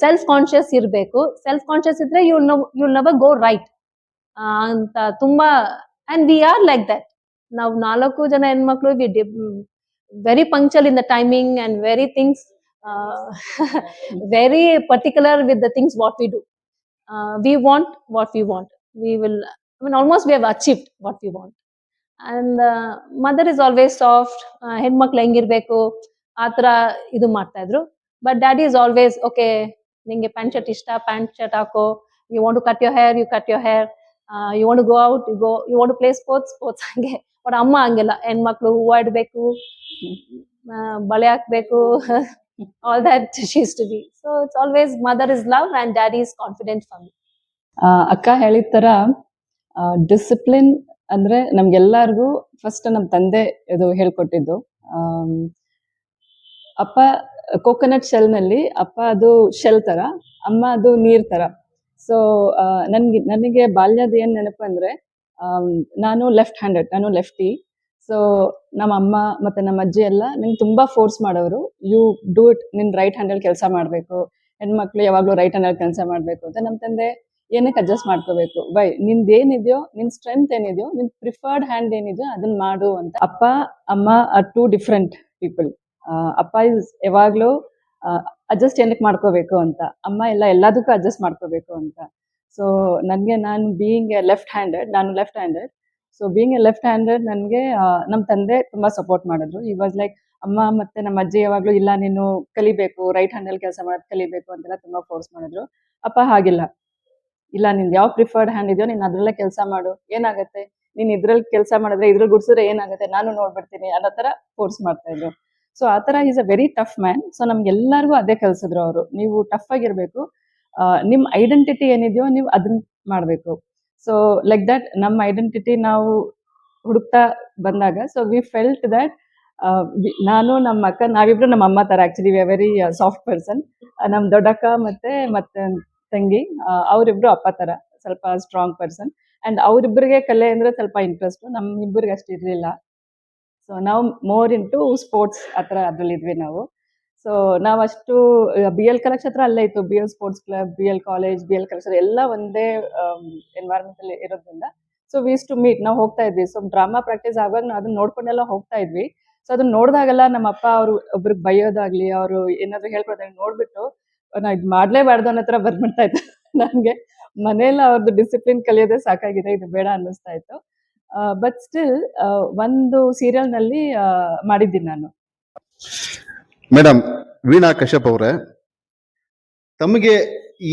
self conscious ಇರಬೇಕು. Self conscious ಇದ್ರೆ you'll never go right ಅಂತ ತುಂಬಾ. And we are like that. ನಾವು 4 ಜನ ಹೆಣ್ಮಕ್ಳು very punctual in the timing and very things very particular with the things what we do. We want what we want, we will, I mean almost we have achieved what we want. And mother is always soft, ಹೆಣ್ಮಕ್ಳು ಹೆಂಗಿರ್ಬೇಕು ಆತರ ಇದು ಮಾಡ್ತಾ ಇದ್ರು. But daddy is always okay, ನಿಂಗೆ pant shirt ಇಷ್ಟ, pant shirt ಹಾಕೋ, you want to cut your hair, you cut your hair, you want to go out, you go, you want to play sports, ಹಂಗೆ but ಅಮ್ಮ ಹಂಗಿಲ್ಲ, ಹೆಣ್ಮಕ್ಳು ಹೂವ ಇಡ್ಬೇಕು, ಬಳೆ ಹಾಕ್ಬೇಕು, all that she used to be. So it's always mother is love and daddy is confident for me. ಅಕ್ಕ ಹೇಳಿದ ತರ ಡಿಸಿಪ್ಲಿನ್ ಅಂದ್ರೆ ನಮ್ಗೆಲ್ಲರಿಗೂ ಫಸ್ಟ್ ನಮ್ಮ ತಂದೆ ಇದು ಹೇಳ್ಕೊಟ್ಟಿದ್ದು. ಅಪ್ಪ ಕೋಕೋನಟ್ ಶೆಲ್ ನಲ್ಲಿ, ಅಪ್ಪ ಅದು ಶೆಲ್ ತರ, ಅಮ್ಮ ಅದು ನೀರ್ ತರ. ಸೊ ನನಗೆ ಬಾಲ್ಯದ ಏನ್ ನೆನಪು ಅಂದ್ರೆ, ನಾನು ಲೆಫ್ಟ್ ಹ್ಯಾಂಡೆಡ್, ನಾನು ಲೆಫ್ಟಿ. ಸೊ ನಮ್ಮ ಅಮ್ಮ ಮತ್ತೆ ನಮ್ಮ ಅಜ್ಜಿ ಎಲ್ಲ ನಂಗೆ ತುಂಬಾ ಫೋರ್ಸ್ ಮಾಡೋರು, ಯು ಡೂ ಇಟ್, ನಿನ್ ರೈಟ್ ಹ್ಯಾಂಡಲ್ ಕೆಲಸ ಮಾಡ್ಬೇಕು, ಹೆಣ್ಮಕ್ಳು ಯಾವಾಗ್ಲೂ ರೈಟ್ ಹ್ಯಾಂಡಲ್ ಕೆಲಸ ಮಾಡ್ಬೇಕು ಅಂತ. ನಮ್ಮ ತಂದೆ ಏನಕ್ಕೆ ಅಡ್ಜಸ್ಟ್ ಮಾಡ್ಕೋಬೇಕು, ಬೈ ನಿಂದ ಏನಿದೆಯೋ, ನಿನ್ ಸ್ಟ್ರೆಂತ್ ಏನಿದೆಯೋ, ನಿನ್ ಪ್ರಿಫರ್ಡ್ ಹ್ಯಾಂಡ್ ಏನಿದೆಯೋ ಅದನ್ನ ಮಾಡು ಅಂತ. ಅಪ್ಪ ಅಮ್ಮ ಆರ್ ಟೂ ಡಿಫ್ರೆಂಟ್ ಪೀಪಲ್. ಅಪ್ಪ ಇಸ್ ಯಾವಾಗ್ಲೂ ಅಡ್ಜಸ್ಟ್ ಏನಕ್ಕೆ ಮಾಡ್ಕೋಬೇಕು ಅಂತ, ಅಮ್ಮ ಎಲ್ಲದಕ್ಕೂ ಅಡ್ಜಸ್ಟ್ ಮಾಡ್ಕೋಬೇಕು ಅಂತ. ಸೊ ನನಗೆ, ನಾನು ಬೀಯಿಂಗ್ ಎ ಲೆಫ್ಟ್ ಹ್ಯಾಂಡೆಡ್, ನಾನು left handed. So being A left handed ನನಗೆ ನಮ್ಮ ತಂದೆ ತುಂಬಾ ಸಪೋರ್ಟ್ ಮಾಡಿದ್ರು. ಈ ವಾಸ್ ಲೈಕ್, ಅಮ್ಮ ಮತ್ತೆ ನಮ್ಮ ಅಜ್ಜಿ ಯಾವಾಗ್ಲೂ ಇಲ್ಲ ನೀನು ಕಲಿಬೇಕು, ರೈಟ್ ಹ್ಯಾಂಡಲ್ ಕೆಲಸ ಮಾಡೋದು ಕಲಿಬೇಕು ಅಂತೆಲ್ಲ ತುಂಬಾ ಫೋರ್ಸ್ ಮಾಡಿದ್ರು. ಅಪ್ಪ ಹಾಗಿಲ್ಲ, ಇಲ್ಲ ನಿಂದು ಯಾವ ಪ್ರಿಫರ್ಡ್ ಹ್ಯಾಂಡ್ ಇದೆಯೋ ನೀನ್ ಅದ್ರಲ್ಲೇ ಕೆಲಸ ಮಾಡು, ಏನಾಗತ್ತೆ ನೀನ್ ಇದ್ರಲ್ಲಿ ಕೆಲಸ ಮಾಡಿದ್ರೆ ಇದ್ರಲ್ಲಿ ಗುಡ್ಸಿದ್ರೆ ಏನಾಗುತ್ತೆ, ನಾನು ನೋಡ್ಬಿಡ್ತೀನಿ ಅನ್ನೋ ತರ ಫೋರ್ಸ್ ಮಾಡ್ತಾ ಇದ್ರು. ಸೊ ಆ ತರ is a very tough man. So ನಮ್ಗೆಲ್ಲರಿಗೂ ಅದೇ ಕಲ್ಸಿದ್ರು ಅವರು, ನೀವು ಟಫ್ ಆಗಿರ್ಬೇಕು, ನಿಮ್ ಐಡೆಂಟಿಟಿ ಏನಿದೆಯೋ ನೀವು ಅದನ್ನ ಮಾಡ್ಬೇಕು. ಸೊ ಲೈಕ್ ದಟ್ ನಮ್ಮ ಐಡೆಂಟಿಟಿ ನಾವು ಹುಡುಕ್ತಾ ಬಂದಾಗ, ಸೊ ವಿ ಫೆಲ್ಟ್ ದಟ್ ನಾನು ನಮ್ಮ ಅಕ್ಕ ನಾವಿಬ್ರು ನಮ್ಮ ಅಮ್ಮ ತರ, actually we are very soft person. ನಮ್ ದೊಡ್ಡಕ್ಕ ಮತ್ತೆ ತಂಗಿ ಅವರಿಬ್ರು ಅಪ್ಪ ತರ ಸ್ವಲ್ಪ ಸ್ಟ್ರಾಂಗ್ ಪರ್ಸನ್. ಅಂಡ್ ಅವರಿಬ್ಬರಿಗೆ ಕಲೆ ಅಂದ್ರೆ ಸ್ವಲ್ಪ ಇಂಟ್ರೆಸ್ಟ್, ನಮ್ಮಿಬ್ಬರಿಗೆ ಅಷ್ಟು ಇರ್ಲಿಲ್ಲ. ಸೊ ನಾವು ಮೋರ್ ಇಂಟು ಸ್ಪೋರ್ಟ್ಸ್ ಆತರ ಅದ್ರಲ್ಲಿ ಇದ್ವಿ ನಾವು. ಸೊ ನಾವಷ್ಟು BL ಕಲಾಕ್ಷೇತ್ರ ಅಲ್ಲೇ ಇತ್ತು, BL sports club, BL college, BL Kalakshetra ಎಲ್ಲ ಒಂದೇ ಎನ್ವೈರನ್ಮೆಂಟ್ ಅಲ್ಲಿ ಇರೋದ್ರಿಂದ, so we used to meet, ನಾವು ಹೋಗ್ತಾ ಇದ್ವಿ. ಸೊ ಡ್ರಾಮಾ ಪ್ರಾಕ್ಟೀಸ್ ಆಗುವಾಗ ನಾವು ಅದನ್ನ ನೋಡ್ಕೊಂಡೆಲ್ಲ ಹೋಗ್ತಾ ಇದ್ವಿ. ಸೊ ಅದನ್ನ ನೋಡಿದಾಗೆಲ್ಲ ನಮ್ಮ ಅಪ್ಪ ಅವರು ಒಬ್ರಿಗೆ ಬೈಯೋದಾಗ್ಲಿ, ಅವರು ಏನಾದ್ರು ಹೇಳ್ಕೊಡ್ದಾಗ ನೋಡ್ಬಿಟ್ಟು ನಾ ಇದ್ ಮಾಡ್ಲೇಬಾರ್ದು ಅನ್ನೋ ಹತ್ರ ಬಂದ್ಬಿಡ್ತಾ ಇತ್ತು. ನನ್ಗೆ ಮನೇಲಿ ಅವ್ರದ್ದು ಡಿಸಿಪ್ಲಿನ್ ಕಲಿಯೋದೇ ಸಾಕಾಗಿದೆ, ಇದು ಬೇಡ ಅನ್ನಿಸ್ತಾ ಇತ್ತು. ಬಟ್ ಸ್ಟಿಲ್ ಒಂದು ಸೀರಿಯಲ್ ನಲ್ಲಿ ಮಾಡಿದ್ದೀನಿ ನಾನು. ಮೇಡಮ್ ವೀಣಾ ಕಶ್ಯಪ್ ಅವರೇ, ತಮಗೆ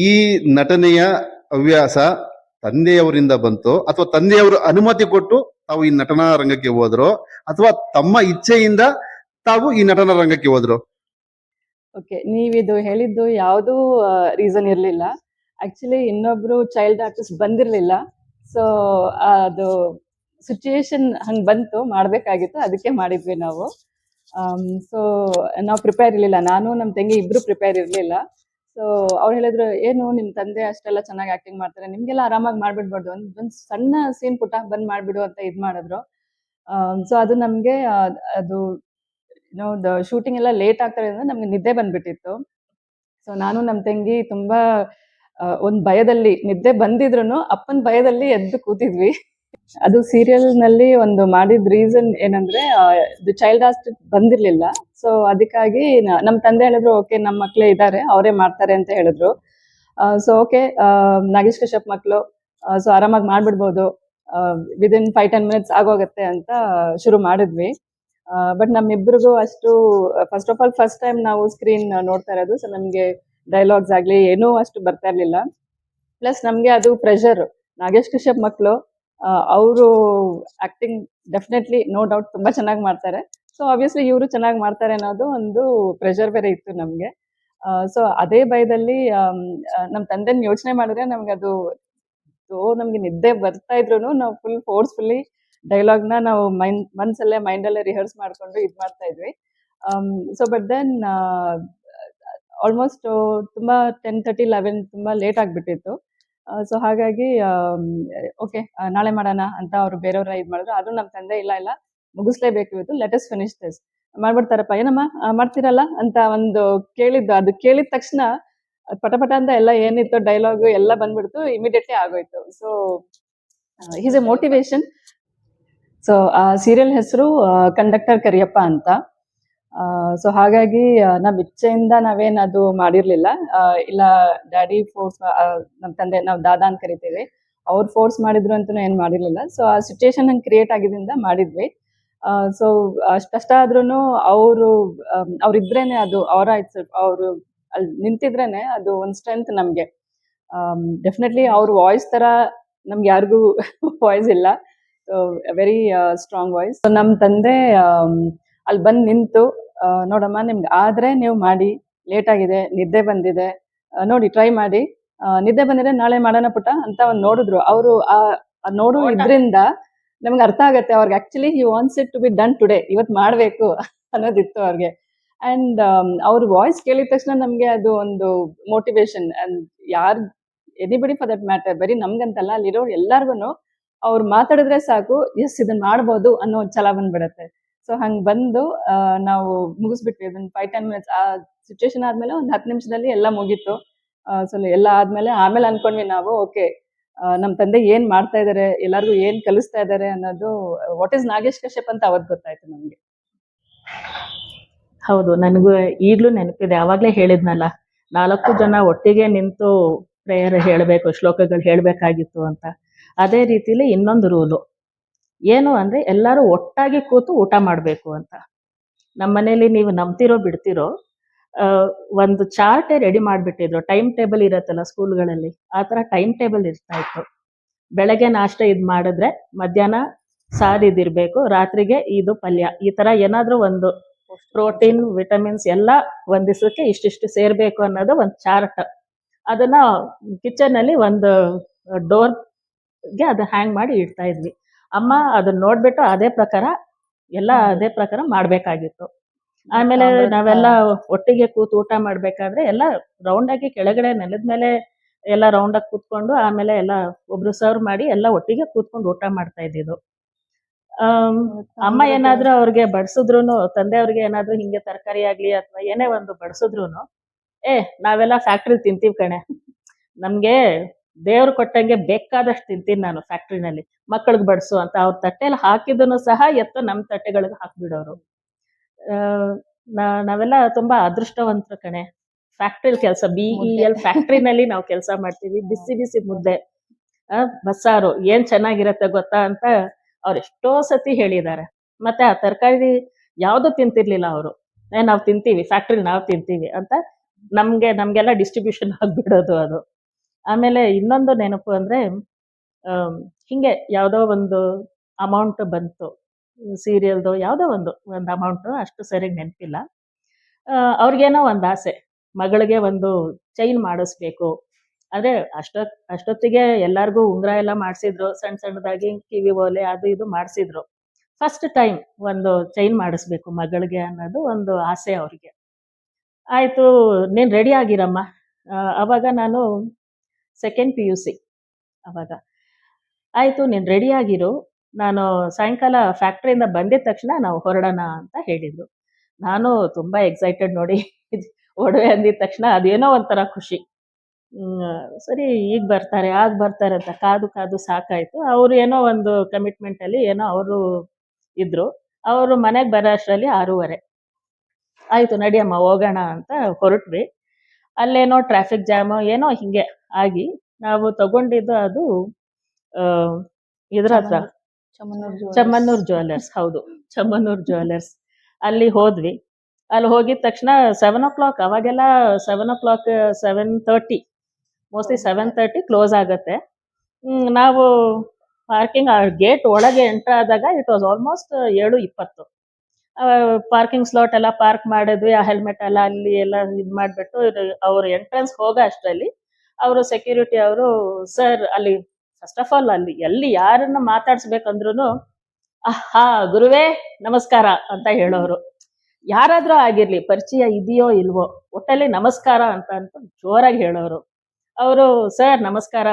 ಈ ನಟನೆಯ ಹವ್ಯಾಸ ತಂದೆಯವರಿಂದ ಬಂತು, ಅಥವಾ ತಂದೆಯವರು ಅನುಮತಿ ಕೊಟ್ಟು ತಾವು ಈ ನಟನಾ ರಂಗಕ್ಕೆ ಹೋದ್ರು, ಅಥವಾ ತಮ್ಮ ಇಚ್ಛೆಯಿಂದ ತಾವು ಈ ನಟನಾ ರಂಗಕ್ಕೆ ಹೋದ್ರು? ಓಕೆ, ನೀವಿದು ಹೇಳಿದ್ದು ಯಾವುದೂ ರೀಸನ್ ಇರಲಿಲ್ಲ. ಆಕ್ಚುಲಿ ಇನ್ನೊಬ್ರು ಚೈಲ್ಡ್ ಆರ್ಟಿಸ್ಟ್ ಬಂದಿರಲಿಲ್ಲ. ಸೊ ಅದು ಸಿಚುಯೇಷನ್ ಹಂಗೆ ಬಂತು, ಮಾಡಬೇಕಾಗಿತ್ತು, ಅದಕ್ಕೆ ಮಾಡಿದ್ವಿ ನಾವು. ಸೊ ನಾವು ಪ್ರಿಪೇರ್ ಇರಲಿಲ್ಲ, ನಾನು ನಮ್ಮ ತಂಗಿ ಇಬ್ರು ಪ್ರಿಪೇರ್ ಇರಲಿಲ್ಲ. ಸೊ ಅವ್ರು ಹೇಳಿದ್ರು, ಏನು ನಿಮ್ಮ ತಂದೆ ಅಷ್ಟೆಲ್ಲ ಚೆನ್ನಾಗಿ ಆಕ್ಟಿಂಗ್ ಮಾಡ್ತಾರೆ, ನಿಮ್ಗೆಲ್ಲ ಆರಾಮಾಗಿ ಮಾಡ್ಬಿಡ್ಬಾರ್ದು, ಒಂದು ಸಣ್ಣ ಸೀನ್ ಪುಟ್ಟ ಬಂದ್ ಮಾಡ್ಬಿಡು ಅಂತ ಇದು ಮಾಡಿದ್ರು. ಸೊ ಅದು ನಮಗೆ ಅದು ಶೂಟಿಂಗ್ ಎಲ್ಲ ಲೇಟ್ ಆಗ್ತಾರೆ ಅಂದ್ರೆ ನಮ್ಗೆ ನಿದ್ದೆ ಬಂದ್ಬಿಟ್ಟಿತ್ತು. ಸೊ ನಾನು ನಮ್ಮ ತಂಗಿ ತುಂಬಾ ಒಂದ್ ಭಯದಲ್ಲಿ, ನಿದ್ದೆ ಬಂದಿದ್ರು ಅಪ್ಪನ ಭಯದಲ್ಲಿ ಎದ್ದು ಕೂತಿದ್ವಿ. ಅದು ಸೀರಿಯಲ್ ನಲ್ಲಿ ಒಂದು ಮಾಡಿದ ರೀಸನ್ ಏನಂದ್ರೆ, ಚೈಲ್ಡ್ ಆರ್ಟಿಸ್ಟ್ ಬಂದಿರ್ಲಿಲ್ಲ. ಸೊ ಅದಕ್ಕಾಗಿ ನಮ್ಮ ತಂದೆ ಹೇಳಿದ್ರು, ಓಕೆ ನಮ್ಮ ಮಕ್ಳೇ ಇದ್ದಾರೆ, ಅವರೇ ಮಾಡ್ತಾರೆ ಅಂತ ಹೇಳಿದ್ರು. ಸೊ ಓಕೆ, ನಾಗೇಶ್ ಕಶ್ಯಪ್ ಮಕ್ಳು, ಸೊ ಆರಾಮಾಗಿ ಮಾಡ್ಬಿಡ್ಬೋದು, ವಿದಿನ್ 5-10 ಮಿನಿಟ್ಸ್ ಆಗೋಗತ್ತೆ ಅಂತ ಶುರು ಮಾಡಿದ್ವಿ. ಬಟ್ ನಮ್ಮಿಬ್ರಿಗೂ ಅಷ್ಟು, first of all first time ನಾವು ಸ್ಕ್ರೀನ್ ನೋಡ್ತಾ ಇರೋದು. ಸೊ ನಮ್ಗೆ ಡೈಲಾಗ್ಸ್ ಆಗ್ಲಿ ಏನೂ ಅಷ್ಟು ಬರ್ತಾ ಇರ್ಲಿಲ್ಲ. ಪ್ಲಸ್ ನಮ್ಗೆ ಅದು ಪ್ರೆಷರ್, ನಾಗೇಶ್ ಕಶ್ಯಪ್ ಮಕ್ಳು, ಅವರು ಆಕ್ಟಿಂಗ್ ಡೆಫಿನೆಟ್ಲಿ ನೋ ಡೌಟ್ ತುಂಬಾ ಚೆನ್ನಾಗಿ ಮಾಡ್ತಾರೆ. ಸೊ ಆಬ್ವಿಯಸ್ಲಿ ಇವರು ಚೆನ್ನಾಗಿ ಮಾಡ್ತಾರೆ ಅನ್ನೋದು ಒಂದು ಪ್ರೆಷರ್ ಬೇರೆ ಇತ್ತು ನಮ್ಗೆ. ಸೊ ಅದೇ ಭಯದಲ್ಲಿ ನಮ್ಮ ತಂದೆನ ಯೋಚನೆ ಮಾಡಿದ್ರೆ ನಮ್ಗೆ ಅದು, ನಮ್ಗೆ ನಿದ್ದೆ ಬರ್ತಾ ಇದ್ರು ನಾವು ಫುಲ್ ಫೋರ್ಸ್ಫುಲ್ಲಿ ಡೈಲಾಗ್ನ ನಾವು ಮನ್ಸಲ್ಲೇ ಮೈಂಡಲ್ಲೇ ರಿಹರ್ಸ್ ಮಾಡ್ಕೊಂಡು ಇದು ಮಾಡ್ತಾ ಇದ್ವಿ. ಸೊ ಬಟ್ ದೆನ್ ಆಲ್ಮೋಸ್ಟ್ ತುಂಬಾ 10:30, 11 ತುಂಬಾ ಲೇಟ್ ಆಗ್ಬಿಟ್ಟಿತ್ತು. ಸೊ ಹಾಗಾಗಿ ಓಕೆ ನಾಳೆ ಮಾಡೋಣ ಅಂತ ಅವ್ರು ಬೇರೆಯವ್ರ ಇದು ಮಾಡಿದ್ರು. ಆದ್ರೂ ನಮ್ಮ ತಂದೆ ಇಲ್ಲ ಮುಗಿಸ್ಲೇಬೇಕು ಇವತ್ತು, ಲೆಟ್ ಅಸ್ ಫಿನಿಶ್ ದಿಸ್, ಮಾಡ್ಬಿಡ್ತಾರಪ್ಪ, ಏನಮ್ಮ ಮಾಡ್ತೀರಲ್ಲ ಅಂತ ಒಂದು ಕೇಳಿದ್ದು. ಅದು ಕೇಳಿದ ತಕ್ಷಣ ಪಟ ಅಂತ ಎಲ್ಲ ಏನಿತ್ತು ಡೈಲಾಗು ಎಲ್ಲ ಬಂದ್ಬಿಡ್ತು, ಇಮಿಡಿಯೇಟ್ಲಿ ಆಗೋಯ್ತು. So is A motivation. So ಆ ಸೀರಿಯಲ್ ಹೆಸರು ಕಂಡಕ್ಟರ್ ಕರಿಯಪ್ಪ ಅಂತ. ಸೊ ಹಾಗಾಗಿ ನಮ್ಮ ಇಚ್ಛೆಯಿಂದ ನಾವೇನದು ಮಾಡಿರ್ಲಿಲ್ಲ. ಇಲ್ಲ ಡ್ಯಾಡಿ ಫೋರ್ಸ್, ನಮ್ಮ ತಂದೆ, ನಾವು ದಾದಾ ಅಂತ ಕರಿತೀವಿ, ಅವ್ರು ಫೋರ್ಸ್ ಮಾಡಿದ್ರು ಅಂತೂ ಏನ್ ಮಾಡಿರ್ಲಿಲ್ಲ. ಸೊ ಆ ಸಿಚುಯೇಷನ್ ಹಂಗೆ ಕ್ರಿಯೇಟ್ ಆಗಿದ್ರಿಂದ ಮಾಡಿದ್ವಿ. ಸೊ ಅಷ್ಟಷ್ಟ ಆದ್ರೂ ಅವ್ರಿದ್ರೇನೆ ಅದು ಅವರು ಅಲ್ಲಿ ನಿಂತಿದ್ರೇನೆ ಅದು ಒಂದು ಸ್ಟ್ರೆಂತ್ ನಮ್ಗೆ. ಡೆಫಿನೆಟ್ಲಿ ಅವ್ರ ವಾಯ್ಸ್ ತರ ನಮ್ಗೆ ಯಾರಿಗೂ ವಾಯ್ಸ್ ಇಲ್ಲ. So very strong voice. ನಮ್ಮ ತಂದೆ ಅಲ್ಲಿ ಬಂದು ನಿಂತು ನೋಡಮ್ಮ ನಿಮ್ಗೆ ಆದ್ರೆ ನೀವು ಮಾಡಿ, ಲೇಟ್ ಆಗಿದೆ, ನಿದ್ದೆ ಬಂದಿದೆ, ನೋಡಿ ಟ್ರೈ ಮಾಡಿ, ನಿದ್ದೆ ಬಂದಿದೆ ನಾಳೆ ಮಾಡೋಣ ಪುಟ್ಟ ಅಂತ ಒಂದು ನೋಡಿದ್ರು. ಅವರು ನೋಡು ಇದ್ರಿಂದ ನಮ್ಗೆ ಅರ್ಥ ಆಗತ್ತೆ ಅವ್ರಿಗೆ actually he wants it to be done today, ಇವತ್ತು ಮಾಡಬೇಕು ಅನ್ನೋದಿತ್ತು ಅವ್ರಿಗೆ. ಅಂಡ್ ಅವ್ರ ವಾಯ್ಸ್ ಕೇಳಿದ ತಕ್ಷಣ ನಮಗೆ ಅದು ಒಂದು ಮೋಟಿವೇಶನ್. ಅಂಡ್ ಯಾರ್ ಎನಿಬಡಿ ಫಾರ್ ದಟ್ ಮ್ಯಾಟರ್, ಬರೀ ನಮ್ಗಂತಲ್ಲ, ಅಲ್ಲಿರೋ ಎಲ್ಲಾರ್ಗು ಅವ್ರು ಮಾತಾಡಿದ್ರೆ ಸಾಕು, ಎಸ್ ಇದನ್ನ ಮಾಡ್ಬೋದು ಅನ್ನೋ ಒಂದು ಛಲ ಬಂದ್ಬಿಡತ್ತೆ. ಸೊ ಹಂಗ್ ಬಂದು ನಾವು ಮುಗಿಸ್ಬಿಟ್ವಿ. ಒಂದು 5-10 ಮಿನಿಟ್ಸ್ ಆ ಸಿಚುವೇಶನ್ ಆದ್ಮೇಲೆ ಒಂದು 10 ನಿಮಿಷದಲ್ಲಿ ಎಲ್ಲ ಮುಗೀತು. ಸೊ ಎಲ್ಲ ಆಮೇಲೆ ಅನ್ಕೊಂಡ್ವಿ ನಾವು, ಓಕೆ ನಮ್ಮ ತಂದೆ ಏನ್ ಮಾಡ್ತಾ ಇದಾರೆ, ಎಲ್ಲಾರ್ಗು ಏನ್ ಕಲಿಸ್ತಾ ಇದಾರೆ ಅನ್ನೋದು, ವಾಟ್ ಇಸ್ ನಾಗೇಶ್ ಕಶ್ಯಪ್ ಅಂತ ಅವತ್ತು ಗೊತ್ತಾಯ್ತು ನಮ್ಗೆ. ಹೌದು, ನನಗೂ ಈಗಲೂ ನೆನಪಿದೆ. ಆವಾಗಲೇ ಹೇಳಿದ್ನಲ್ಲ, 4 ಜನ ಒಟ್ಟಿಗೆ ನಿಂತು ಪ್ರೇಯರ್ ಹೇಳಬೇಕು, ಶ್ಲೋಕಗಳು ಹೇಳಬೇಕಾಗಿತ್ತು ಅಂತ. ಅದೇ ರೀತಿಲಿ ಇನ್ನೊಂದು ರೂಲು ಏನು ಅಂದರೆ, ಎಲ್ಲರೂ ಒಟ್ಟಾಗಿ ಕೂತು ಊಟ ಮಾಡಬೇಕು ಅಂತ. ನಮ್ಮ ಮನೇಲಿ ನೀವು ನಂಬ್ತಿರೋ ಬಿಡ್ತಿರೋ, ಒಂದು ಚಾರ್ಟೇ ರೆಡಿ ಮಾಡಿಬಿಟ್ಟಿದ್ರು. ಟೈಮ್ ಟೇಬಲ್ ಇರತ್ತಲ್ಲ ಸ್ಕೂಲ್ಗಳಲ್ಲಿ, ಆ ಥರ ಟೈಮ್ ಟೇಬಲ್ ಇರ್ತಾ ಇತ್ತು. ಬೆಳಗ್ಗೆ ನಾಷ್ಟ ಇದು ಮಾಡಿದ್ರೆ ಮಧ್ಯಾಹ್ನ ಸಾರು ಇದಿರಬೇಕು, ರಾತ್ರಿಗೆ ಇದು ಪಲ್ಯ, ಈ ಥರ ಏನಾದರೂ ಒಂದು ಪ್ರೋಟೀನ್ ವಿಟಮಿನ್ಸ್ ಎಲ್ಲ ಒಂದು ದಿವಸಕ್ಕೆ ಇಷ್ಟಿಷ್ಟು ಸೇರಬೇಕು ಅನ್ನೋದು ಒಂದು ಚಾರ್ಟ್. ಅದನ್ನ ಕಿಚನಲ್ಲಿ ಒಂದು ಡೋರ್ಗೆ ಅದು ಹ್ಯಾಂಗ್ ಮಾಡಿ ಇಡ್ತಾ ಇದ್ವಿ. ಅಮ್ಮ ಅದನ್ನ ನೋಡ್ಬಿಟ್ಟು ಅದೇ ಪ್ರಕಾರ ಅದೇ ಪ್ರಕಾರ ಮಾಡಬೇಕಾಗಿತ್ತು. ಆಮೇಲೆ ನಾವೆಲ್ಲ ಒಟ್ಟಿಗೆ ಕೂತು ಊಟ ಮಾಡ್ಬೇಕಾದ್ರೆ ಎಲ್ಲ ರೌಂಡಾಗಿ ಕೆಳಗಡೆ ನೆಲದ ಮೇಲೆ ಎಲ್ಲ ರೌಂಡಾಗಿ ಕೂತ್ಕೊಂಡು, ಆಮೇಲೆ ಎಲ್ಲ ಒಬ್ರು ಸರ್ವ್ ಮಾಡಿ ಎಲ್ಲ ಒಟ್ಟಿಗೆ ಕೂತ್ಕೊಂಡು ಊಟ ಮಾಡ್ತಾ ಇದ್ದಿದ್ದು. ಅಮ್ಮ ಏನಾದ್ರೂ ಅವ್ರಿಗೆ ಬಡಿಸಿದ್ರುನು, ತಂದೆಯವ್ರಿಗೆ ಏನಾದ್ರೂ ಹಿಂಗೆ ತರಕಾರಿ ಆಗ್ಲಿ ಅಥವಾ ಏನೇ ಒಂದು ಬಡಿಸಿದ್ರುನು, ನಾವೆಲ್ಲ ಫ್ಯಾಕ್ಟ್ರಿ ತಿಂತೀವಿ ಕಣೆ, ನಮ್ಗೆ ದೇವ್ರು ಕೊಟ್ಟಂಗೆ ಬೇಕಾದಷ್ಟು ತಿಂತೀನಿ ನಾನು ಫ್ಯಾಕ್ಟ್ರಿನಲ್ಲಿ, ಮಕ್ಕಳಿಗೆ ಬಡಿಸು ಅಂತ ಅವ್ರ ತಟ್ಟೆಯಲ್ಲಿ ಹಾಕಿದ್ದನ್ನು ಸಹ ಎತ್ತು ನಮ್ಮ ತಟ್ಟೆಗಳಿಗೆ ಹಾಕ್ಬಿಡೋರು. ನಾವೆಲ್ಲ ತುಂಬಾ ಅದೃಷ್ಟವಂತರು ಕಣೆ. ಫ್ಯಾಕ್ಟ್ರಿಲಿ ಕೆಲಸ, BEL ಫ್ಯಾಕ್ಟ್ರಿನಲ್ಲಿ ನಾವು ಕೆಲಸ ಮಾಡ್ತೀವಿ. ಬಿಸಿ ಬಿಸಿ ಮುದ್ದೆ, ಬಸ್ಸಾರು ಏನ್ ಚೆನ್ನಾಗಿರತ್ತೆ ಗೊತ್ತಾ ಅಂತ ಅವ್ರು ಎಷ್ಟೋ ಸತಿ ಹೇಳಿದ್ದಾರೆ. ಮತ್ತೆ ಆ ತರಕಾರಿ ಯಾವುದು ತಿಂತಿರ್ಲಿಲ್ಲ ಅವರು, ನಾವು ತಿಂತೀವಿ ಫ್ಯಾಕ್ಟ್ರಿಲಿ, ನಾವು ತಿಂತೀವಿ ಅಂತ ನಮ್ಗೆಲ್ಲ ಡಿಸ್ಟ್ರಿಬ್ಯೂಷನ್ ಆಗ್ಬಿಡೋದು ಅದು. ಆಮೇಲೆ ಇನ್ನೊಂದು ನೆನಪು ಅಂದ್ರೆ, ಹಿಂಗೆ ಯಾವುದೋ ಒಂದು ಅಮೌಂಟ್ ಬಂತು, ಸೀರಿಯಲ್ದು ಯಾವುದೋ ಒಂದು ಅಮೌಂಟು, ಅಷ್ಟು ಸರಿಯಾಗಿ ನೆನಪಿಲ್ಲ. ಅವ್ರಿಗೇನೋ ಒಂದು ಆಸೆ, ಮಗಳಿಗೆ ಒಂದು ಚೈನ್ ಮಾಡಿಸ್ಬೇಕು. ಆದರೆ ಅಷ್ಟೊತ್ತಿಗೆ ಎಲ್ಲರಿಗೂ ಉಂಗುರ ಎಲ್ಲ ಮಾಡಿಸಿದ್ರು, ಸಣ್ಣ ಸಣ್ಣದಾಗಿ ಕಿವಿ ಓಲೆ ಅದು ಇದು ಮಾಡಿಸಿದ್ರು. ಫಸ್ಟ್ ಟೈಮ್ ಒಂದು ಚೈನ್ ಮಾಡಿಸ್ಬೇಕು ಮಗಳಿಗೆ ಅನ್ನೋದು ಒಂದು ಆಸೆ ಅವ್ರಿಗೆ. ಆಯಿತು, ನೀನು ರೆಡಿ ಆಗಿರಮ್ಮ. ಅವಾಗ ನಾನು ಸೆಕೆಂಡ್ PUC ಅವಾಗ. ಆಯಿತು, ನೀನು ರೆಡಿ ಆಗಿರು, ನಾನು ಸಾಯಂಕಾಲ ಫ್ಯಾಕ್ಟ್ರಿಯಿಂದ ಬಂದಿದ ತಕ್ಷಣ ನಾವು ಹೊರಡೋಣ ಅಂತ ಹೇಳಿದರು. ನಾನು ತುಂಬ ಎಕ್ಸೈಟೆಡ್ ನೋಡಿ, ಒಡವೆ ಅಂದಿದ ತಕ್ಷಣ ಅದೇನೋ ಒಂಥರ ಖುಷಿ. ಸರಿ, ಈಗ ಬರ್ತಾರೆ ಆಗ ಬರ್ತಾರೆ ಅಂತ ಕಾದು ಕಾದು ಸಾಕಾಯಿತು. ಅವರು ಏನೋ ಒಂದು ಕಮಿಟ್ಮೆಂಟಲ್ಲಿ ಏನೋ ಅವರು ಇದ್ದರು. ಅವರು ಮನೆಗೆ ಬರೋ ಅಷ್ಟರಲ್ಲಿ 6:30 ಆಯಿತು, ನಡಿಯಮ್ಮ ಹೋಗೋಣ ಅಂತ ಹೊರಟ್ವಿ. ಅಲ್ಲೇನೋ ಟ್ರಾಫಿಕ್ ಜಾಮು ಏನೋ ಹಿಂಗೆ ಆಗಿ ನಾವು ತಗೊಂಡಿದ್ದು ಅದು ಇದ್ರ ಹತ್ರ, ಚಮ್ಮನ್ನೂರು ಜ್ಯುವೆಲ್ಲರ್ಸ್. ಹೌದು, ಚಮ್ಮನ್ನೂರು ಜ್ಯುವೆಲ್ಲರ್ಸ್. ಅಲ್ಲಿ ಹೋದ್ವಿ. ಅಲ್ಲಿ ಹೋಗಿದ ತಕ್ಷಣ 7 o'clock, ಅವಾಗೆಲ್ಲ 7 o'clock 7:30, ಮೋಸ್ಟ್ಲಿ 7:30 ಕ್ಲೋಸ್ ಆಗುತ್ತೆ. ನಾವು ಪಾರ್ಕಿಂಗ್ ಗೇಟ್ ಒಳಗೆ ಎಂಟ್ರ್ ಆದಾಗ it was almost 7:20. Parking slot ಎಲ್ಲ ಪಾರ್ಕ್ ಮಾಡಿದ್ವಿ. ಆ ಹೆಲ್ಮೆಟ್ ಎಲ್ಲ ಅಲ್ಲಿ ಎಲ್ಲ ಇದು ಮಾಡಿಬಿಟ್ಟು ಅವ್ರ ಎಂಟ್ರೆನ್ಸ್ ಹೋಗೋ ಅಷ್ಟರಲ್ಲಿ ಅವರು ಸೆಕ್ಯೂರಿಟಿ ಅವರು, ಸರ್ ಅಲ್ಲಿ ಫಸ್ಟ್ ಆಫ್ ಆಲ್ ಅಲ್ಲಿ ಎಲ್ಲಿ ಯಾರನ್ನ ಮಾತಾಡ್ಸ್ಬೇಕಂದ್ರೂ ಆಹಾ ಗುರುವೇ ನಮಸ್ಕಾರ ಅಂತ ಹೇಳೋರು. ಯಾರಾದ್ರೂ ಆಗಿರ್ಲಿ, ಪರಿಚಯ ಇದೆಯೋ ಇಲ್ವೋ, ಒಟ್ಟಲ್ಲಿ ನಮಸ್ಕಾರ ಅಂತ ಜೋರಾಗಿ ಹೇಳೋರು. ಅವರು, ಸರ್ ನಮಸ್ಕಾರ,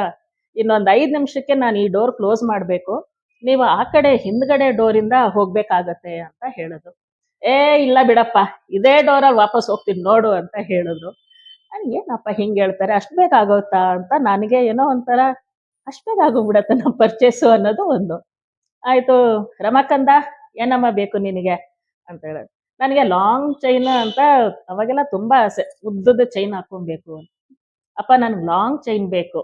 ಇನ್ನೊಂದು 5 ನಿಮಿಷಕ್ಕೆ ನಾನು ಈ ಡೋರ್ ಕ್ಲೋಸ್ ಮಾಡಬೇಕು, ನೀವು ಆ ಕಡೆ ಹಿಂದ್ಗಡೆ ಡೋರಿಂದ ಹೋಗ್ಬೇಕಾಗತ್ತೆ ಅಂತ ಹೇಳಿದ್ರು. ಇಲ್ಲ ಬಿಡಪ್ಪ, ಇದೇ ಡೋರಲ್ಲಿ ವಾಪಸ್ ಹೋಗ್ತೀನಿ ನೋಡು ಅಂತ ಹೇಳಿದ್ರು. ಏನಪ್ಪ ಹಿಂಗೆ ಹೇಳ್ತಾರೆ, ಅಷ್ಟು ಬೇಗ ಆಗೋತ್ತಾ ಅಂತ ನನಗೆ ಏನೋ ಒಂಥರ, ಅಷ್ಟು ಬೇಗ ಆಗೋಗ್ಬಿಡತ್ತೆ ನಮ್ಮ ಪರ್ಚೇಸು ಅನ್ನೋದು ಒಂದು. ಆಯಿತು, ರಮಕಂದ ಏನಮ್ಮ ಬೇಕು ನಿನಗೆ ಅಂತ ಹೇಳೋದು. ನನಗೆ ಲಾಂಗ್ ಚೈನ್ ಅಂತ ಅವಾಗೆಲ್ಲ ತುಂಬ ಆಸೆ, ಉದ್ದದ ಚೈನ್ ಹಾಕೊಬೇಕು ಅಂತ. ಅಪ್ಪ ನನಗೆ ಲಾಂಗ್ ಚೈನ್ ಬೇಕು,